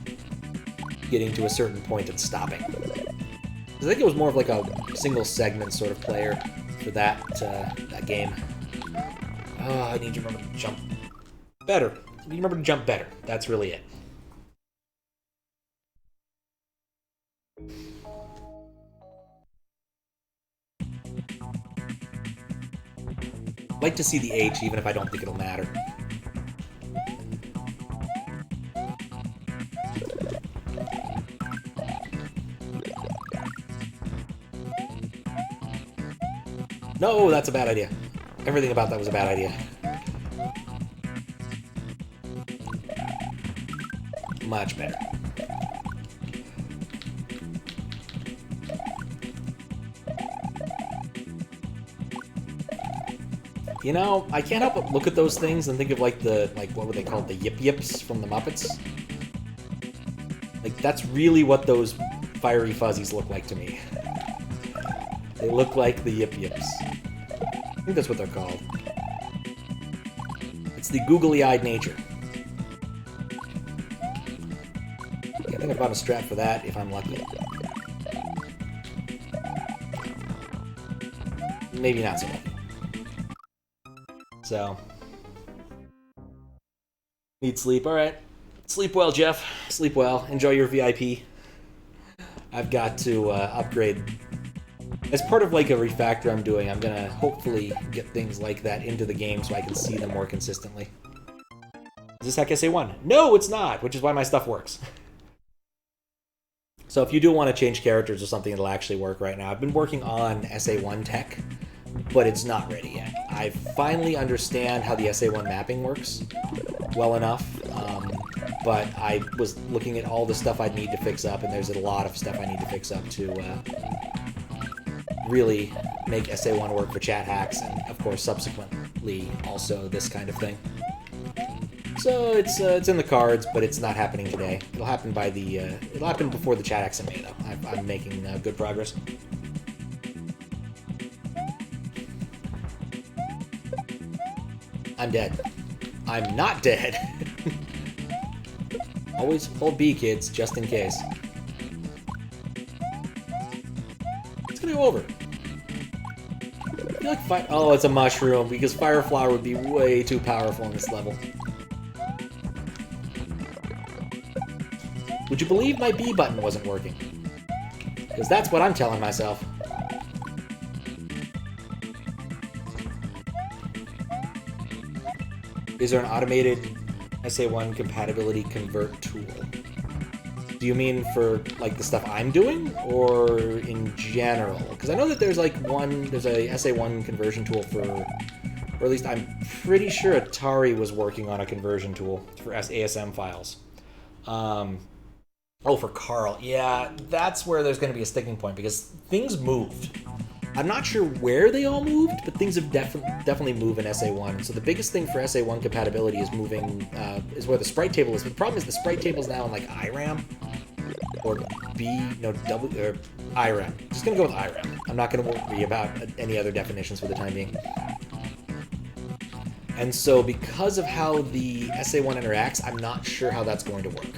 getting to a certain point and stopping. I think it was more of like a single segment sort of player for that game. Oh, I need to remember to jump better. I need to remember to jump better. That's really it. I'd like to see the H, even if I don't think it'll matter. No, that's a bad idea. Everything about that was a bad idea. Much better. You know, I can't help but look at those things and think of like what were they called? The Yip Yips from the Muppets? Like, that's really what those fiery fuzzies look like to me. They look like the Yip Yips. I think that's what they're called. It's the googly-eyed nature. I think I've got a strat for that if I'm lucky. Maybe not so lucky. So, need sleep. Alright. Sleep well, Jeff. Sleep well. Enjoy your VIP. I've got to upgrade As part of like a refactor I'm doing, I'm gonna hopefully get things like that into the game so I can see them more consistently. Is this Hack SA1? No, it's not, which is why my stuff works. So if you do want to change characters or something, it'll actually work right now. I've been working on SA1 tech, but it's not ready yet. I finally understand how the SA1 mapping works well enough, but I was looking at all the stuff I'd need to fix up, and there's a lot of stuff I need to fix up to really make SA1 work for chat hacks, and of course subsequently also this kind of thing. So it's in the cards, but it's not happening today. It'll happen by the it'll happen before the chat hacks in May, though. I'm making good progress. I'm dead. I'm not dead. Always hold B, kids, just in case. It's gonna go over. I feel like oh, it's a mushroom, because Fire Flower would be way too powerful in this level. Would you believe my B button wasn't working? Because that's what I'm telling myself. Is there an automated SA1 compatibility convert tool? Do you mean for like the stuff I'm doing, or in general? Because I know that there's like there's a SA1 conversion tool for, or at least I'm pretty sure Atari was working on a conversion tool for ASM files. Oh, for Carl. Yeah, that's where there's going to be a sticking point, because things moved. I'm not sure where they all moved, but things have definitely moved in SA1. So the biggest thing for SA1 compatibility is moving, is where the sprite table is. But the problem is the sprite table is now in like IRAM, or IRAM. Just going to go with IRAM. I'm not going to worry about any other definitions for the time being. And so because of how the SA1 interacts, I'm not sure how that's going to work.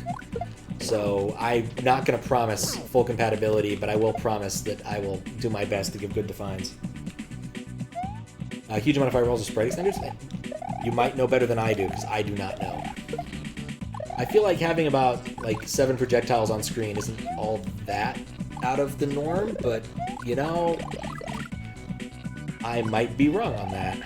So I'm not going to promise full compatibility, but I will promise that I will do my best to give good defines. A huge amount of firewalls are sprite extenders? You might know better than I do, because I do not know. I feel like having about like 7 projectiles on screen isn't all that out of the norm, but you know, I might be wrong on that.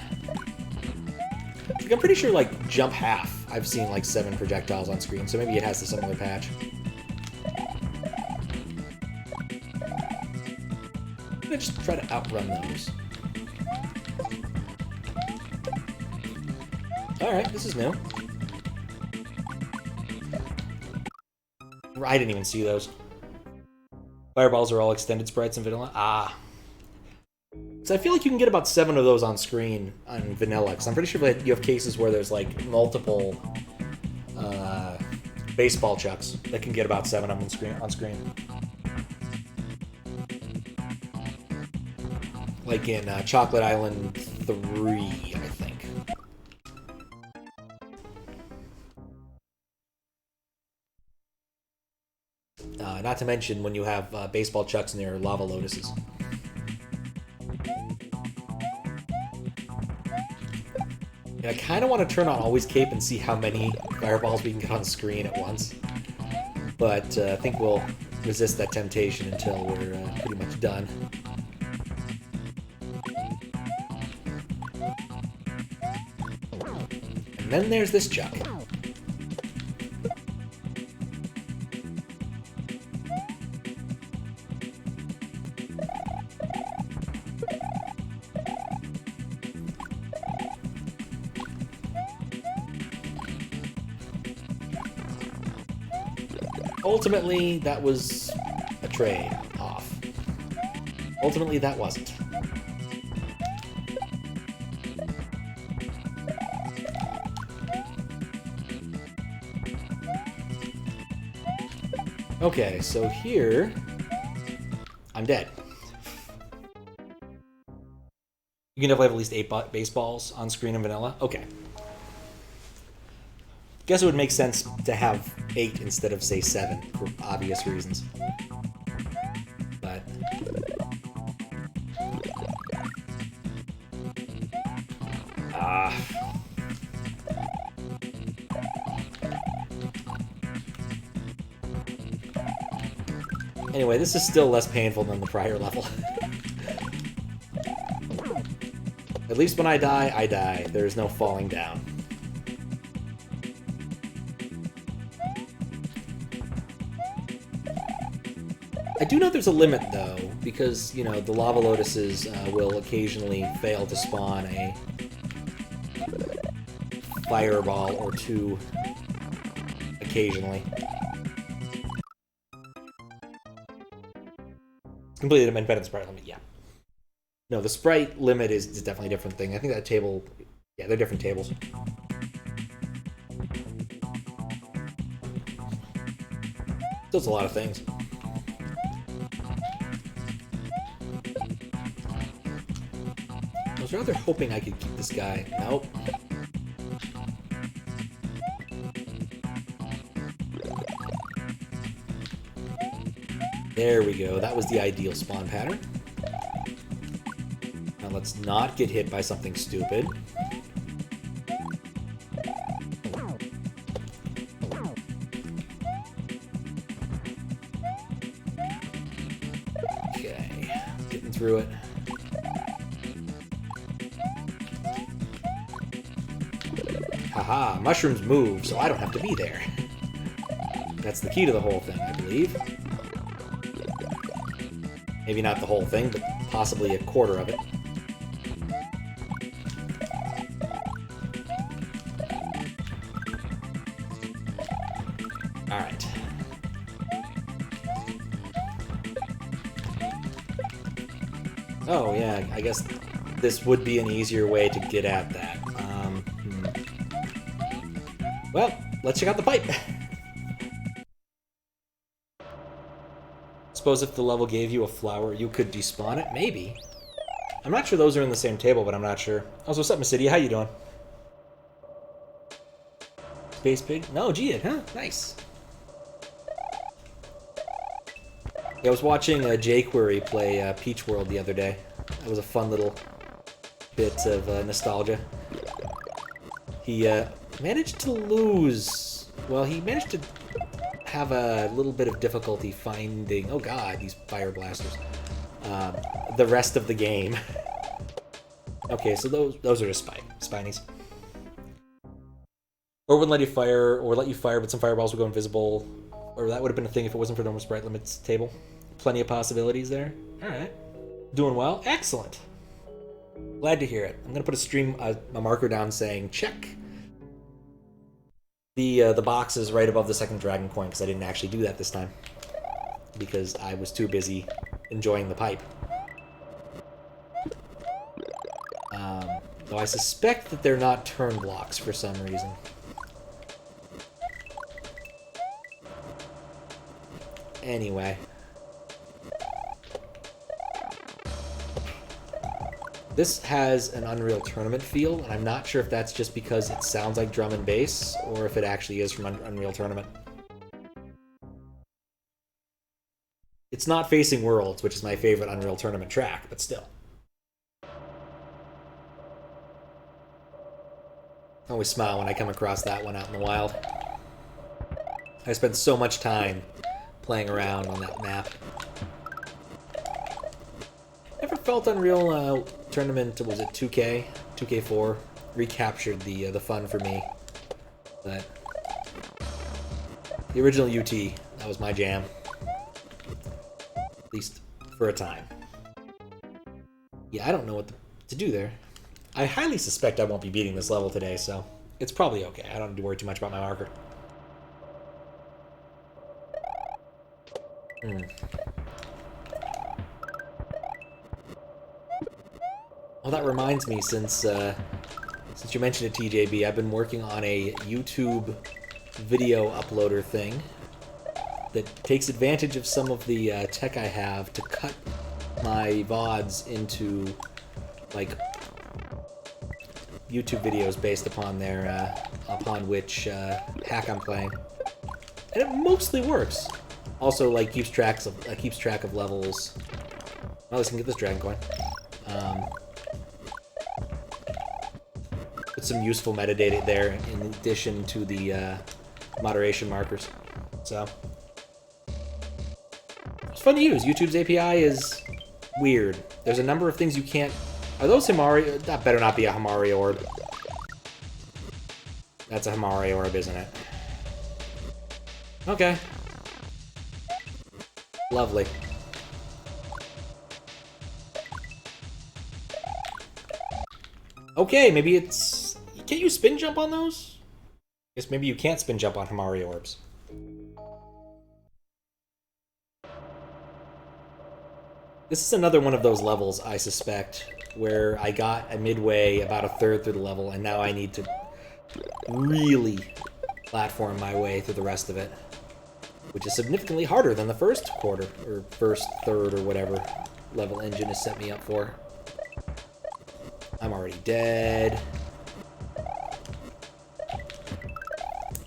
Like, I'm pretty sure like jump half, I've seen like 7 projectiles on screen, so maybe it has a similar patch. I'm gonna just try to outrun those. Alright, this is new. I didn't even see those. Fireballs are all extended sprites in vanilla? Ah. So I feel like you can get about 7 of those on screen on vanilla, because I'm pretty sure that you have cases where there's like multiple baseball chucks that can get about 7 of them on screen. Like in Chocolate Island 3, I think. Not to mention when you have baseball chucks near lava lotuses. And I kind of want to turn on Always Cape and see how many fireballs we can get on the screen at once. But I think we'll resist that temptation until we're pretty much done. And then there's this chuck. Ultimately, that was a trade-off. Ultimately, that wasn't. Okay, so here, I'm dead. You can definitely have at least 8 baseballs on screen in vanilla? Okay. Guess it would make sense to have 8 instead of, say, 7, for obvious reasons. But... Anyway, this is still less painful than the prior level. At least when I die, I die. There's no falling down. I do know there's a limit, though, because, you know, the lava lotuses will occasionally fail to spawn a fireball or two occasionally. Completely independent of the sprite limit, yeah. No, the sprite limit is definitely a different thing. I think that table... Yeah, they're different tables. Still, it's a lot of things. I was rather hoping I could keep this guy. Nope. There we go. That was the ideal spawn pattern. Now let's not get hit by something stupid. Okay, getting through it. Haha, mushrooms move, so I don't have to be there. That's the key to the whole thing, I believe. Maybe not the whole thing, but possibly a quarter of it. Alright. Oh, yeah, I guess this would be an easier way to get at that. Well, let's check out the pipe. Suppose if the level gave you a flower, you could despawn it? Maybe. I'm not sure those are in the same table, but I'm not sure. Also, what's up, Mysidia? How you doing? Space Pig? No, Gia, huh? Nice. Yeah, I was watching jQuery play Peach World the other day. That was a fun little bit of nostalgia. He managed to lose... Well, he managed to have a little bit of difficulty finding... Oh god, these fire blasters. The rest of the game. Okay, so those are just spinies. Or wouldn't let you fire, or let you fire, but some fireballs would go invisible. Or that would have been a thing if it wasn't for normal sprite limits table. Plenty of possibilities there. Alright. Doing well. Excellent. Glad to hear it. I'm going to put a marker down saying check. The box is right above the second dragon coin, because I didn't actually do that this time. Because I was too busy enjoying the pipe. Though I suspect that they're not turn blocks for some reason. Anyway. This has an Unreal Tournament feel, and I'm not sure if that's just because it sounds like drum and bass, or if it actually is from Unreal Tournament. It's not Facing Worlds, which is my favorite Unreal Tournament track, but still. I always smile when I come across that one out in the wild. I spent so much time playing around on that map. Never felt Unreal Tournament, was it 2K? 2K4 recaptured the fun for me. But the original UT, that was my jam. At least for a time. Yeah, I don't know what to do there. I highly suspect I won't be beating this level today, so it's probably okay. I don't have to worry too much about my marker. Well, that reminds me, since you mentioned it, TJB, I've been working on a YouTube video uploader thing that takes advantage of some of the tech I have to cut my VODs into, like, YouTube videos based upon their, upon which hack I'm playing. And it mostly works. Also, like, keeps track of levels. Well, at least I can get this dragon coin. Put some useful metadata there in addition to the moderation markers. So it's fun to use. YouTube's API is weird. There's a number of things you can't Are those Himari? That better not be a Himari orb. That's a Himari orb, isn't it? Okay. Lovely. Okay, maybe it's... Can't you spin jump on those? I guess maybe you can't spin jump on Himari orbs. This is another one of those levels, I suspect, where I got a midway about a third through the level, and now I need to really platform my way through the rest of it. Which is significantly harder than the first quarter, or first third, or whatever level engine has set me up for. I'm already dead.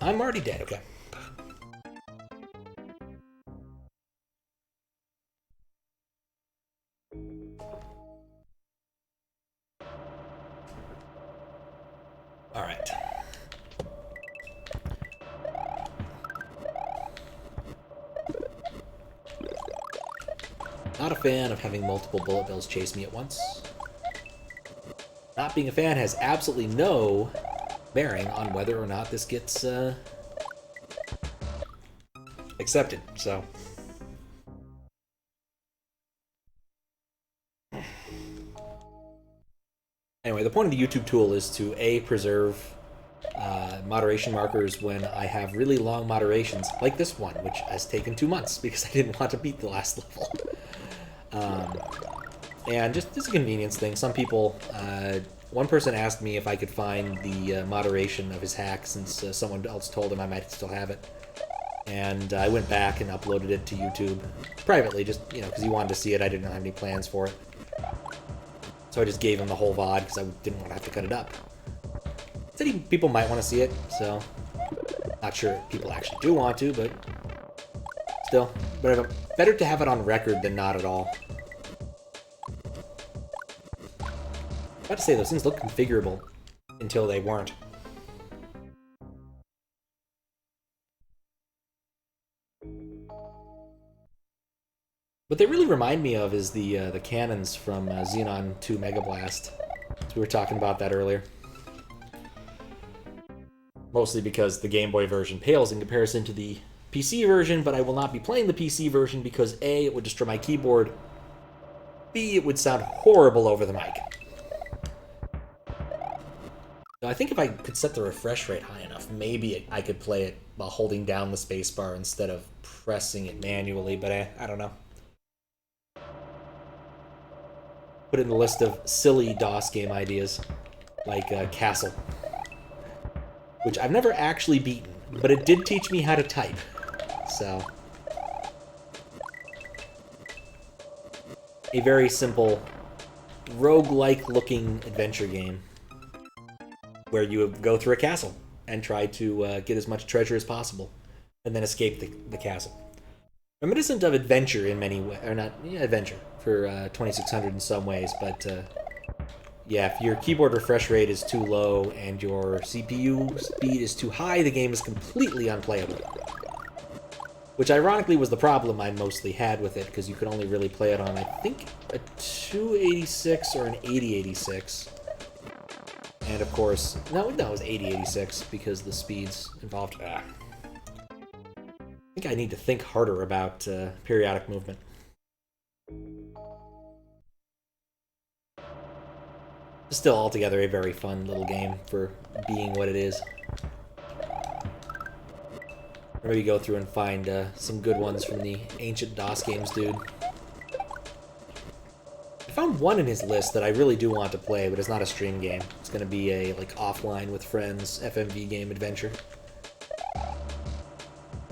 I'm already dead, okay. Alright. Not a fan of having multiple bullet bills chase me at once. Not being a fan has absolutely no bearing on whether or not this gets accepted, so. Anyway, the point of the YouTube tool is to A, preserve moderation markers when I have really long moderations, like this one, which has taken 2 months because I didn't want to beat the last level. And just as a convenience thing, some people, one person asked me if I could find the moderation of his hack since someone else told him I might still have it. And I went back and uploaded it to YouTube privately, just, you know, because he wanted to see it. I didn't have any plans for it. So I just gave him the whole VOD because I didn't want to have to cut it up. Said people might want to see it, so not sure if people actually do want to, but still, better to have it on record than not at all. About to say, those things look configurable until they weren't. What they really remind me of is the cannons from Xenon 2 Mega Blast. We were talking about that earlier. Mostly because the Game Boy version pales in comparison to the PC version, but I will not be playing the PC version because A, it would destroy my keyboard, B, it would sound horrible over the mic. I think if I could set the refresh rate high enough, maybe I could play it while holding down the spacebar instead of pressing it manually, but I don't know. Put it in the list of silly DOS game ideas, like Castle, which I've never actually beaten, but it did teach me how to type, so. A very simple, roguelike looking adventure game, where you go through a castle and try to get as much treasure as possible, and then escape the castle. Reminiscent of adventure in many ways, or not, yeah, adventure for 2600 in some ways, but yeah, if your keyboard refresh rate is too low and your CPU speed is too high, the game is completely unplayable. Which ironically was the problem I mostly had with it, because you could only really play it on, I think, a 286 or an 8086. And of course, no, it was 8086 because the speeds involved. I think I need to think harder about periodic movement. Still, altogether, a very fun little game for being what it is. Or maybe go through and find some good ones from the ancient DOS games, dude. I found one in his list that I really do want to play, but it's not a stream game. It's going to be a like offline with friends FMV game adventure.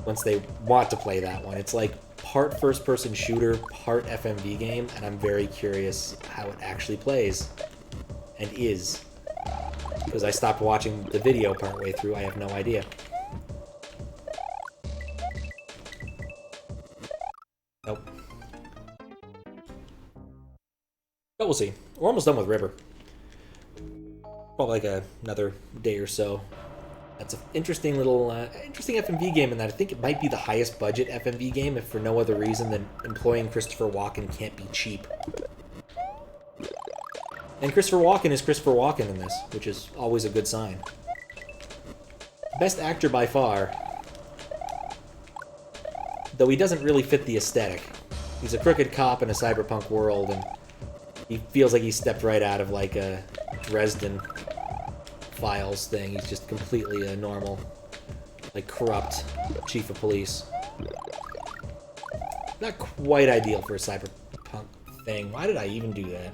Once they want to play that one, it's like part first-person shooter, part FMV game, and I'm very curious how it actually plays and is, because I stopped watching the video partway through. I have no idea. Nope. But we'll see. We're almost done with River. Probably like another day or so. That's an interesting little, interesting FMV game in that I think it might be the highest budget FMV game, if for no other reason than employing Christopher Walken can't be cheap. And Christopher Walken is Christopher Walken in this, which is always a good sign. Best actor by far. Though he doesn't really fit the aesthetic. He's a crooked cop in a cyberpunk world, and he feels like he stepped right out of, like, a Dresden Files thing. He's just completely a normal, like, corrupt chief of police. Not quite ideal for a cyberpunk thing. Why did I even do that?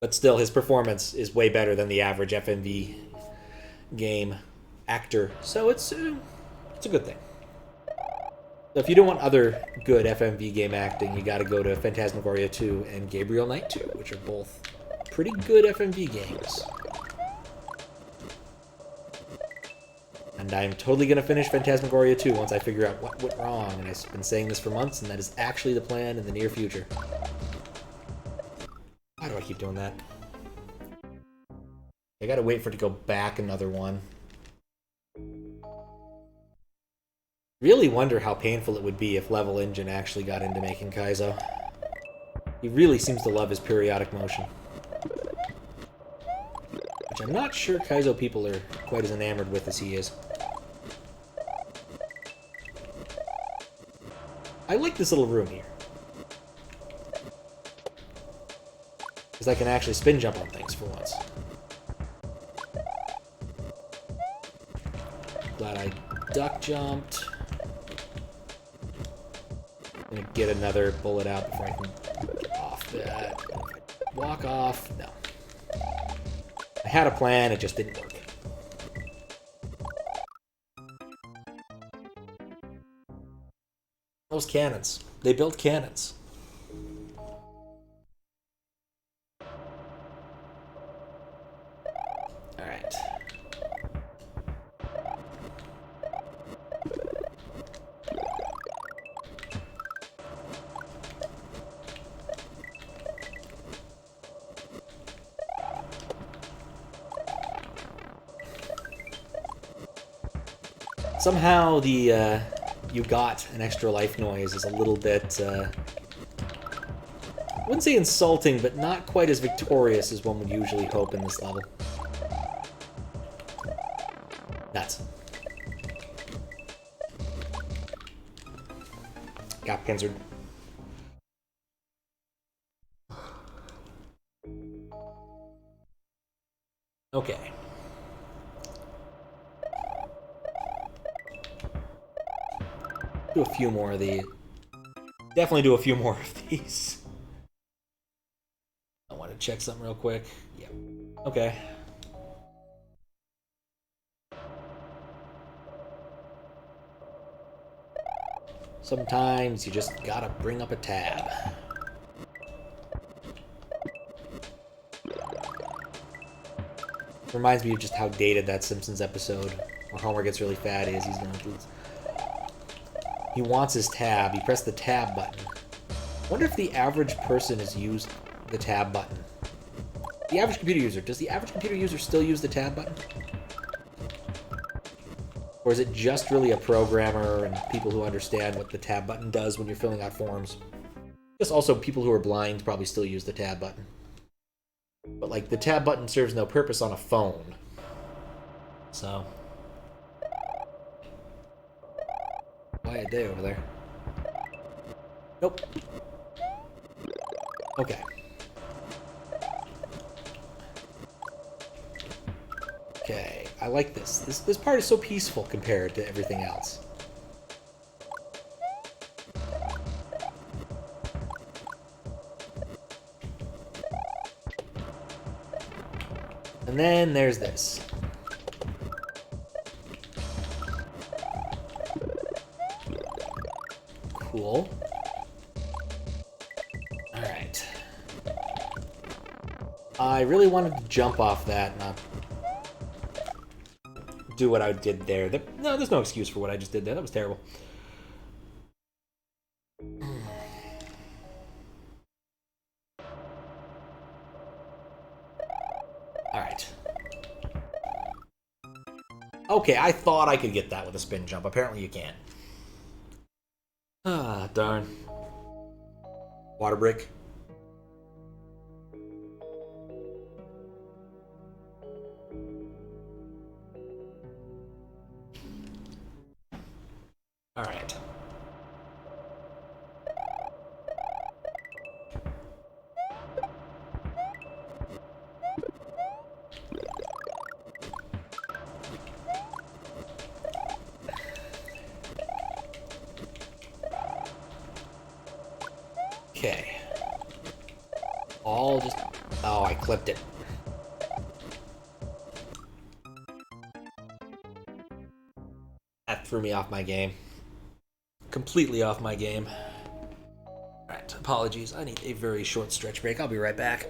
But still, his performance is way better than the average FMV game actor, so it's a good thing. So if you don't want other good FMV game acting, you gotta go to Phantasmagoria 2 and Gabriel Knight 2, which are both pretty good FMV games. And I'm totally gonna finish Phantasmagoria 2 once I figure out what went wrong, and I've been saying this for months, and that is actually the plan in the near future. Why do I keep doing that? I gotta wait for it to go back another one. Really wonder how painful it would be if levelengine actually got into making Kaizo. He really seems to love his periodic motion. Which I'm not sure Kaizo people are quite as enamored with as he is. I like this little room here. Because I can actually spin jump on things for once. Glad I duck jumped. I'm gonna get another bullet out before I can get off that. Walk off. No. I had a plan, it just didn't work. Those cannons. They built cannons. Alright. Somehow the, you got an extra life noise is a little bit, I wouldn't say insulting, but not quite as victorious as one would usually hope in this level. Nuts. Got pincered. Okay. Do a few more of these. Definitely do a few more of these. I want to check something real quick. Yep. Okay. Sometimes you just gotta bring up a tab. Reminds me of just how dated that Simpsons episode where Homer gets really fat is. He wants his tab. He pressed the tab button. I wonder if the average person has used the tab button. The average computer user. Does the average computer user still use the tab button? Or is it just really a programmer and people who understand what the tab button does when you're filling out forms? I guess also people who are blind probably still use the tab button. But, like, the tab button serves no purpose on a phone. So... quiet day over there. Nope. Okay. Okay, I like this. This part is so peaceful compared to everything else. And then there's this. Cool. Alright. I really wanted to jump off that, not do what I did there. No, there's no excuse for what I just did there. That was terrible. Alright. Okay, I thought I could get that with a spin jump. Apparently you can't. Ah, darn. Water break. Alright. Okay. All just... Oh, I clipped it. That threw me off my game. Completely off my game. Alright, apologies. I need a very short stretch break. I'll be right back.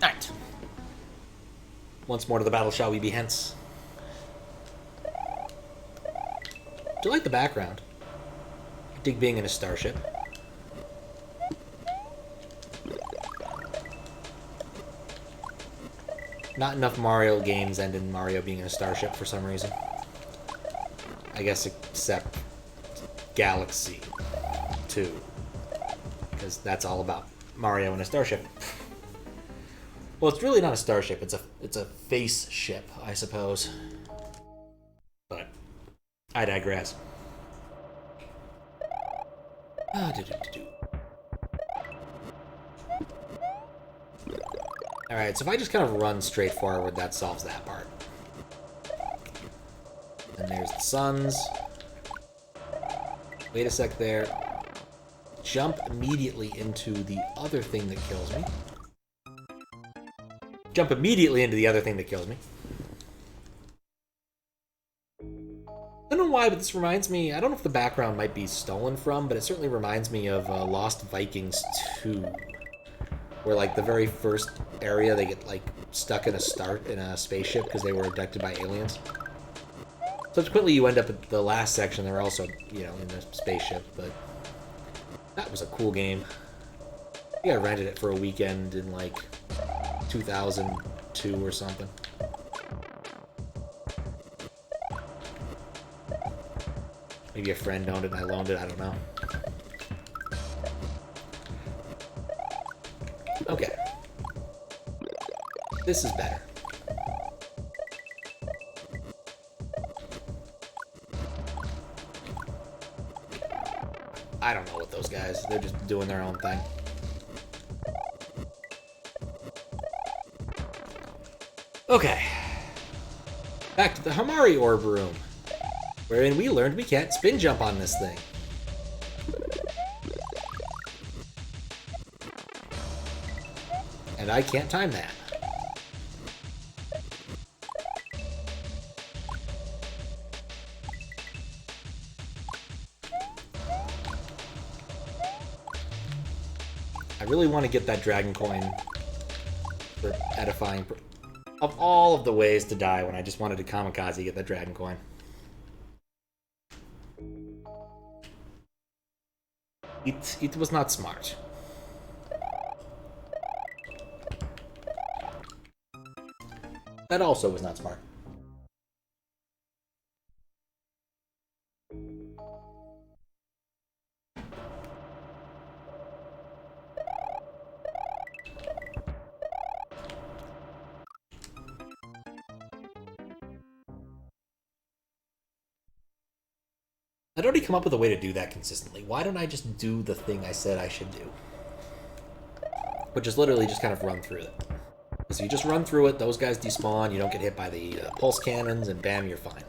Alright. Once more to the battle shall we be hence. Do you like the background? I dig being in a starship. Not enough Mario games end in Mario being in a starship for some reason. I guess except Galaxy 2. Because that's all about Mario in a starship. Well, it's really not a starship. It's a face ship, I suppose. But I digress. Alright, so if I just kind of run straight forward, that solves that part. And there's the suns. Wait a sec there. Jump immediately into the other thing that kills me. Jump immediately into the other thing that kills me. I don't know why, but this reminds me... I don't know if the background might be stolen from, but it certainly reminds me of Lost Vikings 2. Where, like, the very first area, they get, like, stuck in a spaceship because they were abducted by aliens. Subsequently, you end up at the last section. They're also, you know, in the spaceship, but... That was a cool game. I think I rented it for a weekend in, like... 2002 or something. Maybe a friend owned it and I loaned it, I don't know. Okay. This is better. I don't know what those guys, they're just doing their own thing. Okay, back to the Hamari Orb Room, wherein we learned we can't spin jump on this thing. And I can't time that. I really want to get that dragon coin for edifying. Of all of the ways to die when I just wanted to kamikaze get that dragon coin. It was not smart. That also was not smart. I'd already come up with a way to do that consistently. Why don't I just do the thing I said I should do? Which is literally just kind of run through it. So you just run through it, those guys despawn, you don't get hit by the pulse cannons, and bam, you're fine.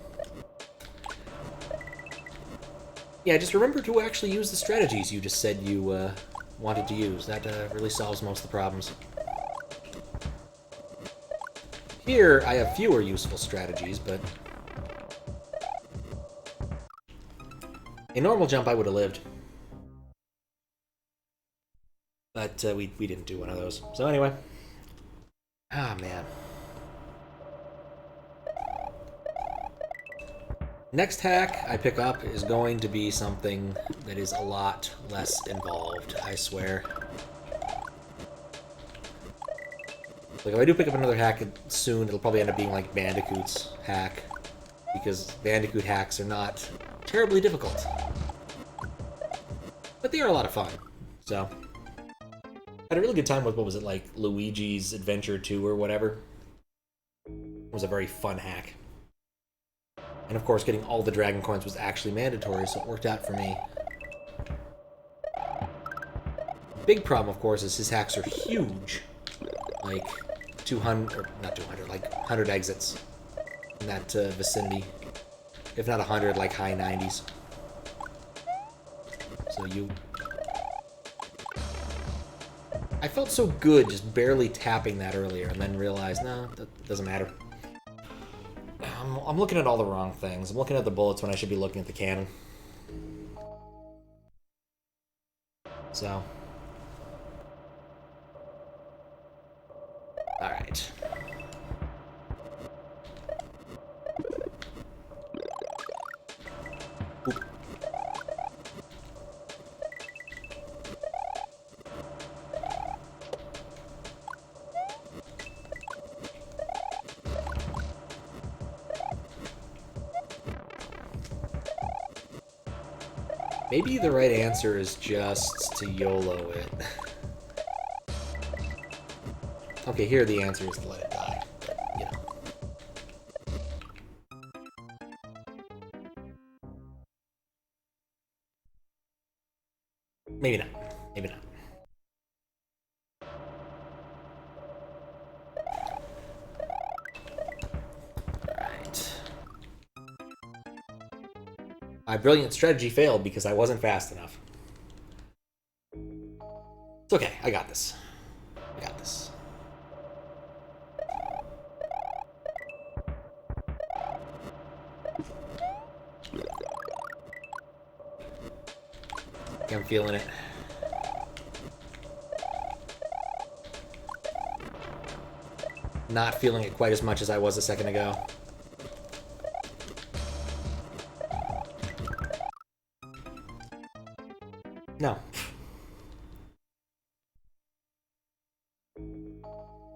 Yeah, just remember to actually use the strategies you just said you wanted to use. That really solves most of the problems. Here, I have fewer useful strategies, but... a normal jump I would have lived. But we didn't do one of those. So anyway. Ah, man. Next hack I pick up is going to be something that is a lot less involved, I swear. Like, if I do pick up another hack soon, it'll probably end up being like Bandicoot's hack. Because Bandicoot hacks are not terribly difficult. But they are a lot of fun. So, had a really good time with, what was it, like Luigi's Adventure 2 or whatever. It was a very fun hack. And of course, getting all the dragon coins was actually mandatory, so it worked out for me. Big problem, of course, is his hacks are huge. Like 200, or not 200, like 100 exits in that vicinity. If not 100, like high 90s. So I felt so good just barely tapping that earlier, and then realized, no, that doesn't matter. I'm looking at all the wrong things. I'm looking at the bullets when I should be looking at the cannon. So. Alright. Oop. Maybe the right answer is just to YOLO it. Okay, here the answer is to let it die. But, you know. Maybe not. Maybe not. My brilliant strategy failed because I wasn't fast enough. It's okay, I got this. I got this. I'm feeling it. Not feeling it quite as much as I was a second ago. No.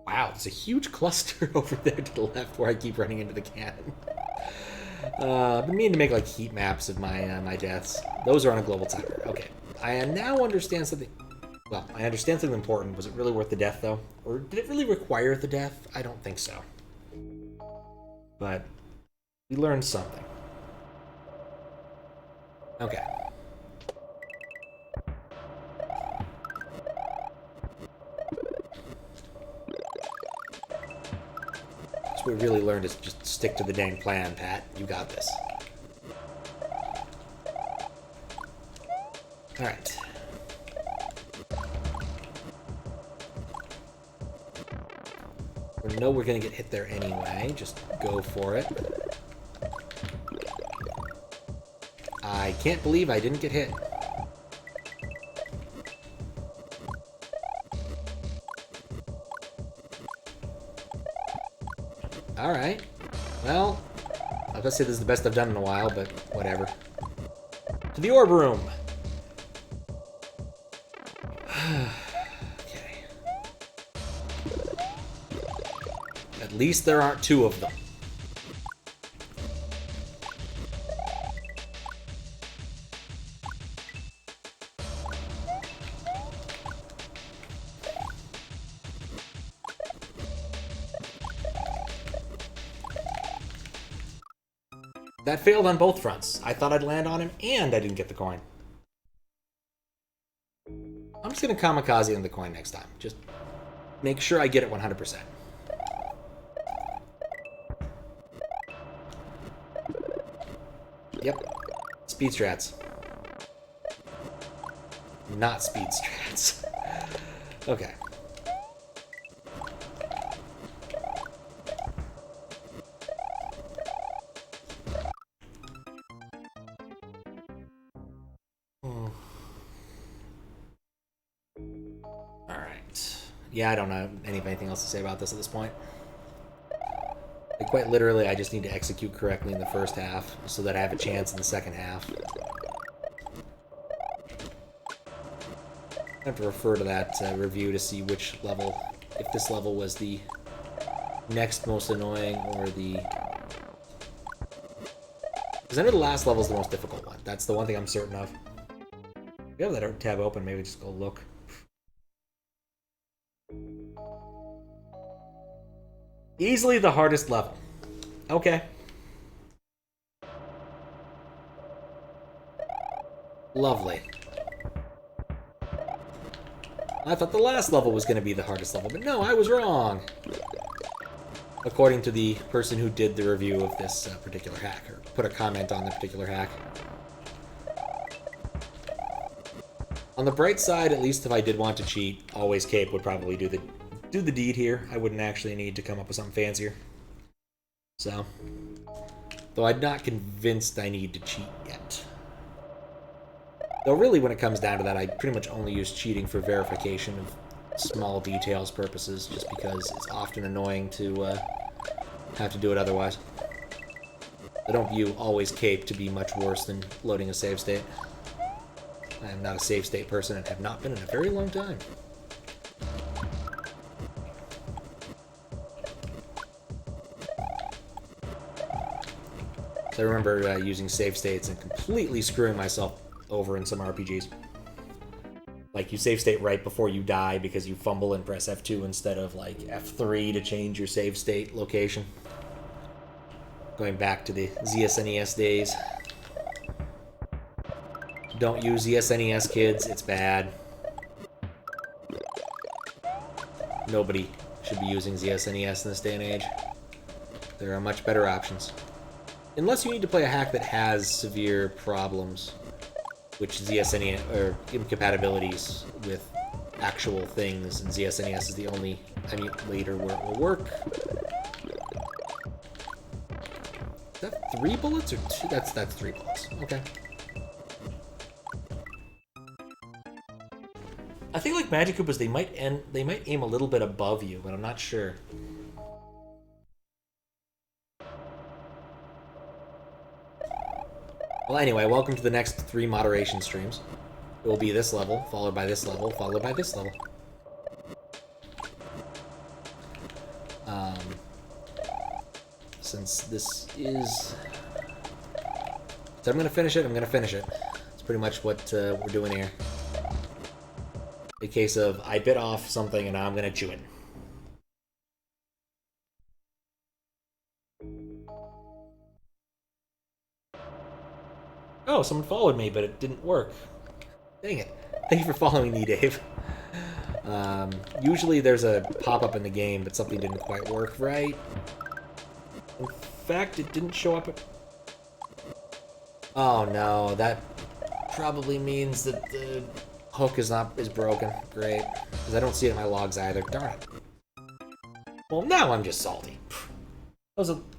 Wow, there's a huge cluster over there to the left where I keep running into the cannon. I've been meaning to make like heat maps of my my deaths. Those are on a global timer. Okay, I now understand something. Well, I understand something important. Was it really worth the death though, or did it really require the death? I don't think so. But we learned something. Okay. What we really learned is just stick to the dang plan, Pat. You got this. Alright. We know we're gonna get hit there anyway. Just go for it. I can't believe I didn't get hit. Alright. Well, I was gonna say this is the best I've done in a while, but whatever. To the orb room! Okay. At least there aren't two of them. That failed on both fronts. I thought I'd land on him, and I didn't get the coin. I'm just going to kamikaze on the coin next time. Just make sure I get it 100%. Yep. Speed strats. Not speed strats. Okay. Yeah, I don't know anything else to say about this at this point. Like, quite literally, I just need to execute correctly in the first half so that I have a chance in the second half. I have to refer to that review to see which level, if this level was the next most annoying or the... Because I know the last level is the most difficult one. That's the one thing I'm certain of. If you have that tab open, maybe just go look. Easily the hardest level. Okay. Lovely. I thought the last level was going to be the hardest level, but no, I was wrong. According to the person who did the review of this particular hack, or put a comment on the particular hack. On the bright side, at least if I did want to cheat, Always Cape would probably do the deed here. I wouldn't actually need to come up with something fancier. So, though I'm not convinced I need to cheat yet. Though really when it comes down to that, I pretty much only use cheating for verification of small details purposes, just because it's often annoying to have to do it otherwise. I don't view Always Cape to be much worse than loading a save state. I am not a save state person and have not been in a very long time. So I remember using save states and completely screwing myself over in some RPGs. Like, you save state right before you die because you fumble and press F2 instead of, like, F3 to change your save state location. Going back to the ZSNES days. Don't use ZSNES, kids. It's bad. Nobody should be using ZSNES in this day and age. There are much better options. Unless you need to play a hack that has severe problems, which ZSNES, or incompatibilities with actual things, and ZSNES is the only emulator where it will work. Is that 3 bullets or 2? That's 3 bullets. Okay. I think like Magic Koopas, they might aim a little bit above you, but I'm not sure. Well, anyway, welcome to the next 3 moderation streams. It will be this level, followed by this level, followed by this level. Since this is... So I'm going to finish it, It's pretty much what we're doing here. A case of, I bit off something and now I'm going to chew it. Oh, someone followed me, but it didn't work. Dang it. Thank you for following me, Dave. Usually there's a pop-up in the game, but something didn't quite work right. In fact, it didn't show up. Oh no, that probably means that the hook is broken. Great. Because I don't see it in my logs either. Darn it. Well, now I'm just salty.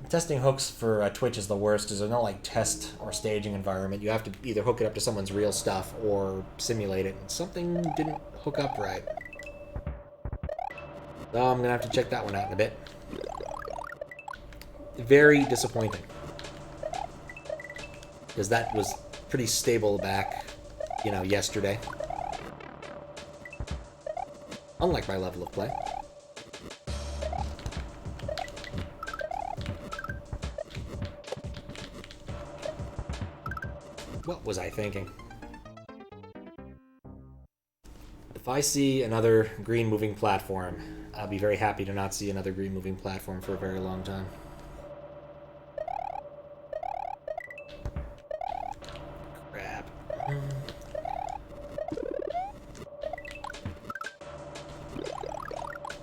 Testing hooks for Twitch is the worst, because there's no like test or staging environment. You have to either hook it up to someone's real stuff or simulate it, and something didn't hook up right. So I'm gonna have to check that one out in a bit. Very disappointing, because that was pretty stable back, yesterday. Unlike my level of play. What was I thinking? If I see another green moving platform, I'll be very happy to not see another green moving platform for a very long time.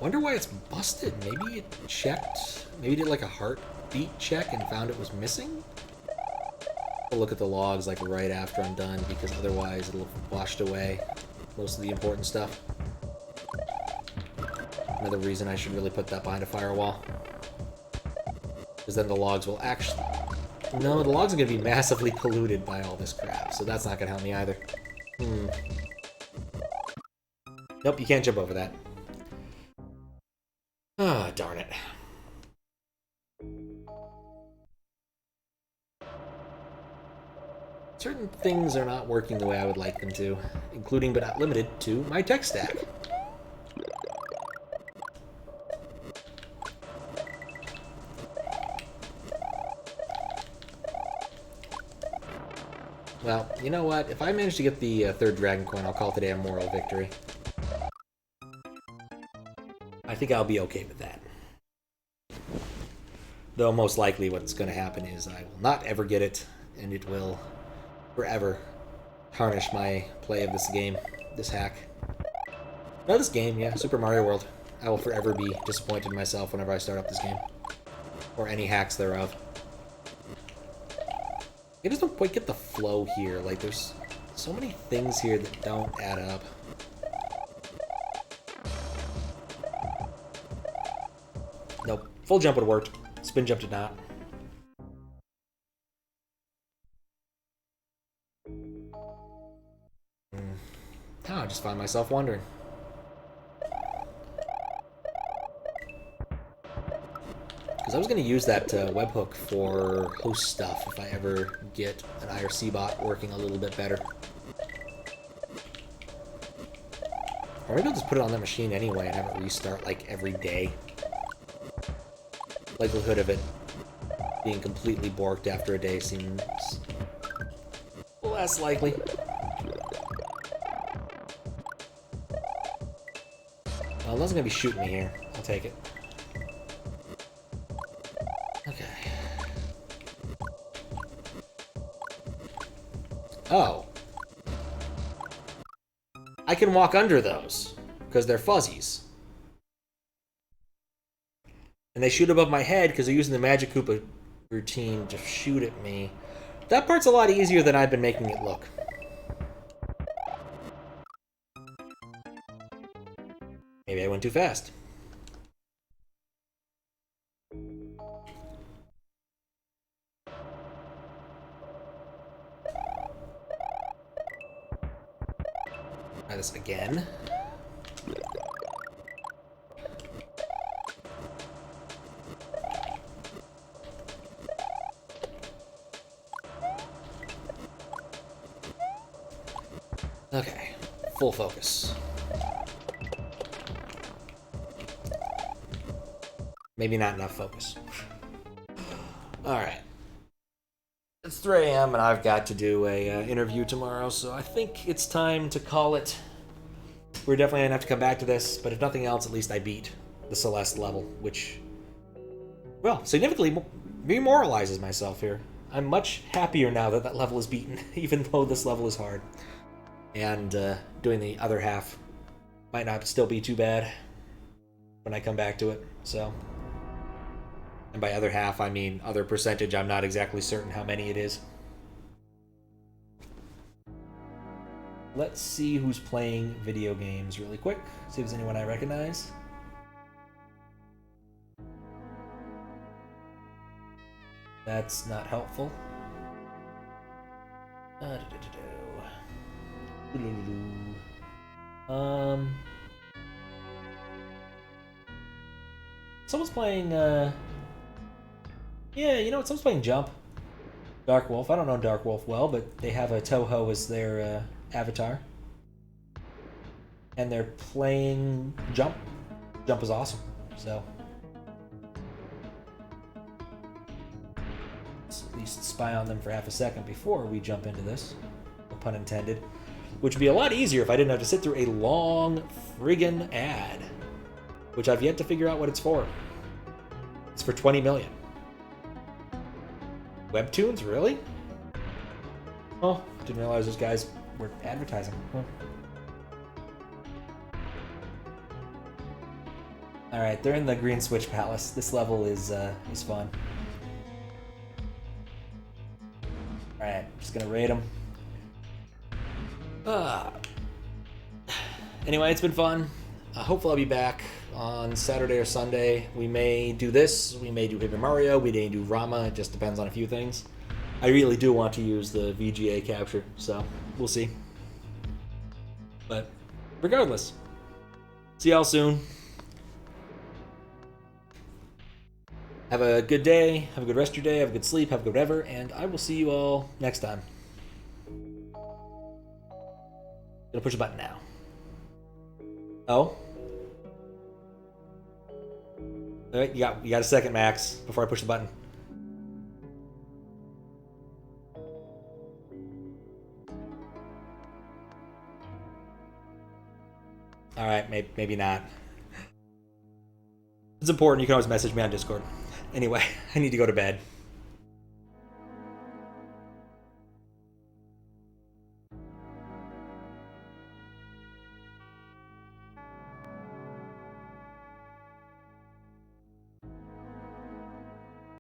Wonder why it's busted. Maybe it checked, maybe it did like a heartbeat check and found it was missing? I'll look at the logs like right after I'm done, because otherwise it'll have washed away most of the important stuff. Another reason I should really put that behind a firewall. Because then the logs will actually... No, the logs are going to be massively polluted by all this crap, so that's not going to help me either. Nope, you can't jump over that. Ah, darn it. Certain things are not working the way I would like them to, including but not limited to my tech stack. Well, you know what? If I manage to get the third Dragon Coin, I'll call today a moral victory. I think I'll be okay with that. Though most likely what's going to happen is I will not ever get it, and it will forever tarnish my play of this game, this hack. No, this game, yeah, Super Mario World. I will forever be disappointed in myself whenever I start up this game. Or any hacks thereof. I just don't quite get the flow here. Like, there's so many things here that don't add up. Nope. Full jump would have worked. Spin jump did not. Now I just find myself wondering. Because I was going to use that webhook for host stuff if I ever get an IRC bot working a little bit better. Or maybe I'll just put it on that machine anyway and have it restart like every day. Likelihood of it being completely borked after a day seems less likely. Well, nothing's gonna be shooting me here. I'll take it. Okay. Oh. I can walk under those, because they're fuzzies. And they shoot above my head because they're using the Magic Koopa routine to shoot at me. That part's a lot easier than I've been making it look. Maybe I went too fast. Try this again. Okay, full focus. Maybe not enough focus. Alright. It's 3 AM and I've got to do a interview tomorrow, so I think it's time to call it. We're definitely going to have to come back to this, but if nothing else, at least I beat the Celeste level, which, well, significantly remoralizes myself here. I'm much happier now that that level is beaten, even though this level is hard. And doing the other half might not still be too bad when I come back to it, so. And by other half, I mean other percentage. I'm not exactly certain how many it is. Let's see who's playing video games really quick. See if there's anyone I recognize. That's not helpful. Someone's playing, yeah, you know what, someone's playing Jump. Dark Wolf, I don't know Dark Wolf well, but they have a Toho as their avatar. And they're playing Jump. Jump is awesome, so. Let's at least spy on them for half a second before we jump into this. No pun intended. Which would be a lot easier if I didn't have to sit through a long friggin' ad. Which I've yet to figure out what it's for. It's for 20 million. Webtoons, really? Oh, didn't realize those guys were advertising. Huh. Alright, they're in the Green Switch Palace. This level is fun. Alright, just gonna raid them. Anyway, it's been fun. Hopefully I'll be back on Saturday or Sunday. We may do this, we may do Paper Mario, we may do Rama, it just depends on a few things. I really do want to use the VGA capture, so we'll see. But regardless, see y'all soon. Have a good day, have a good rest of your day, have a good sleep, have a good whatever, and I will see you all next time. Gonna push a button now. Oh? Alright, you got a second, Max, before I push the button. Alright, maybe not. It's important, you can always message me on Discord. Anyway, I need to go to bed.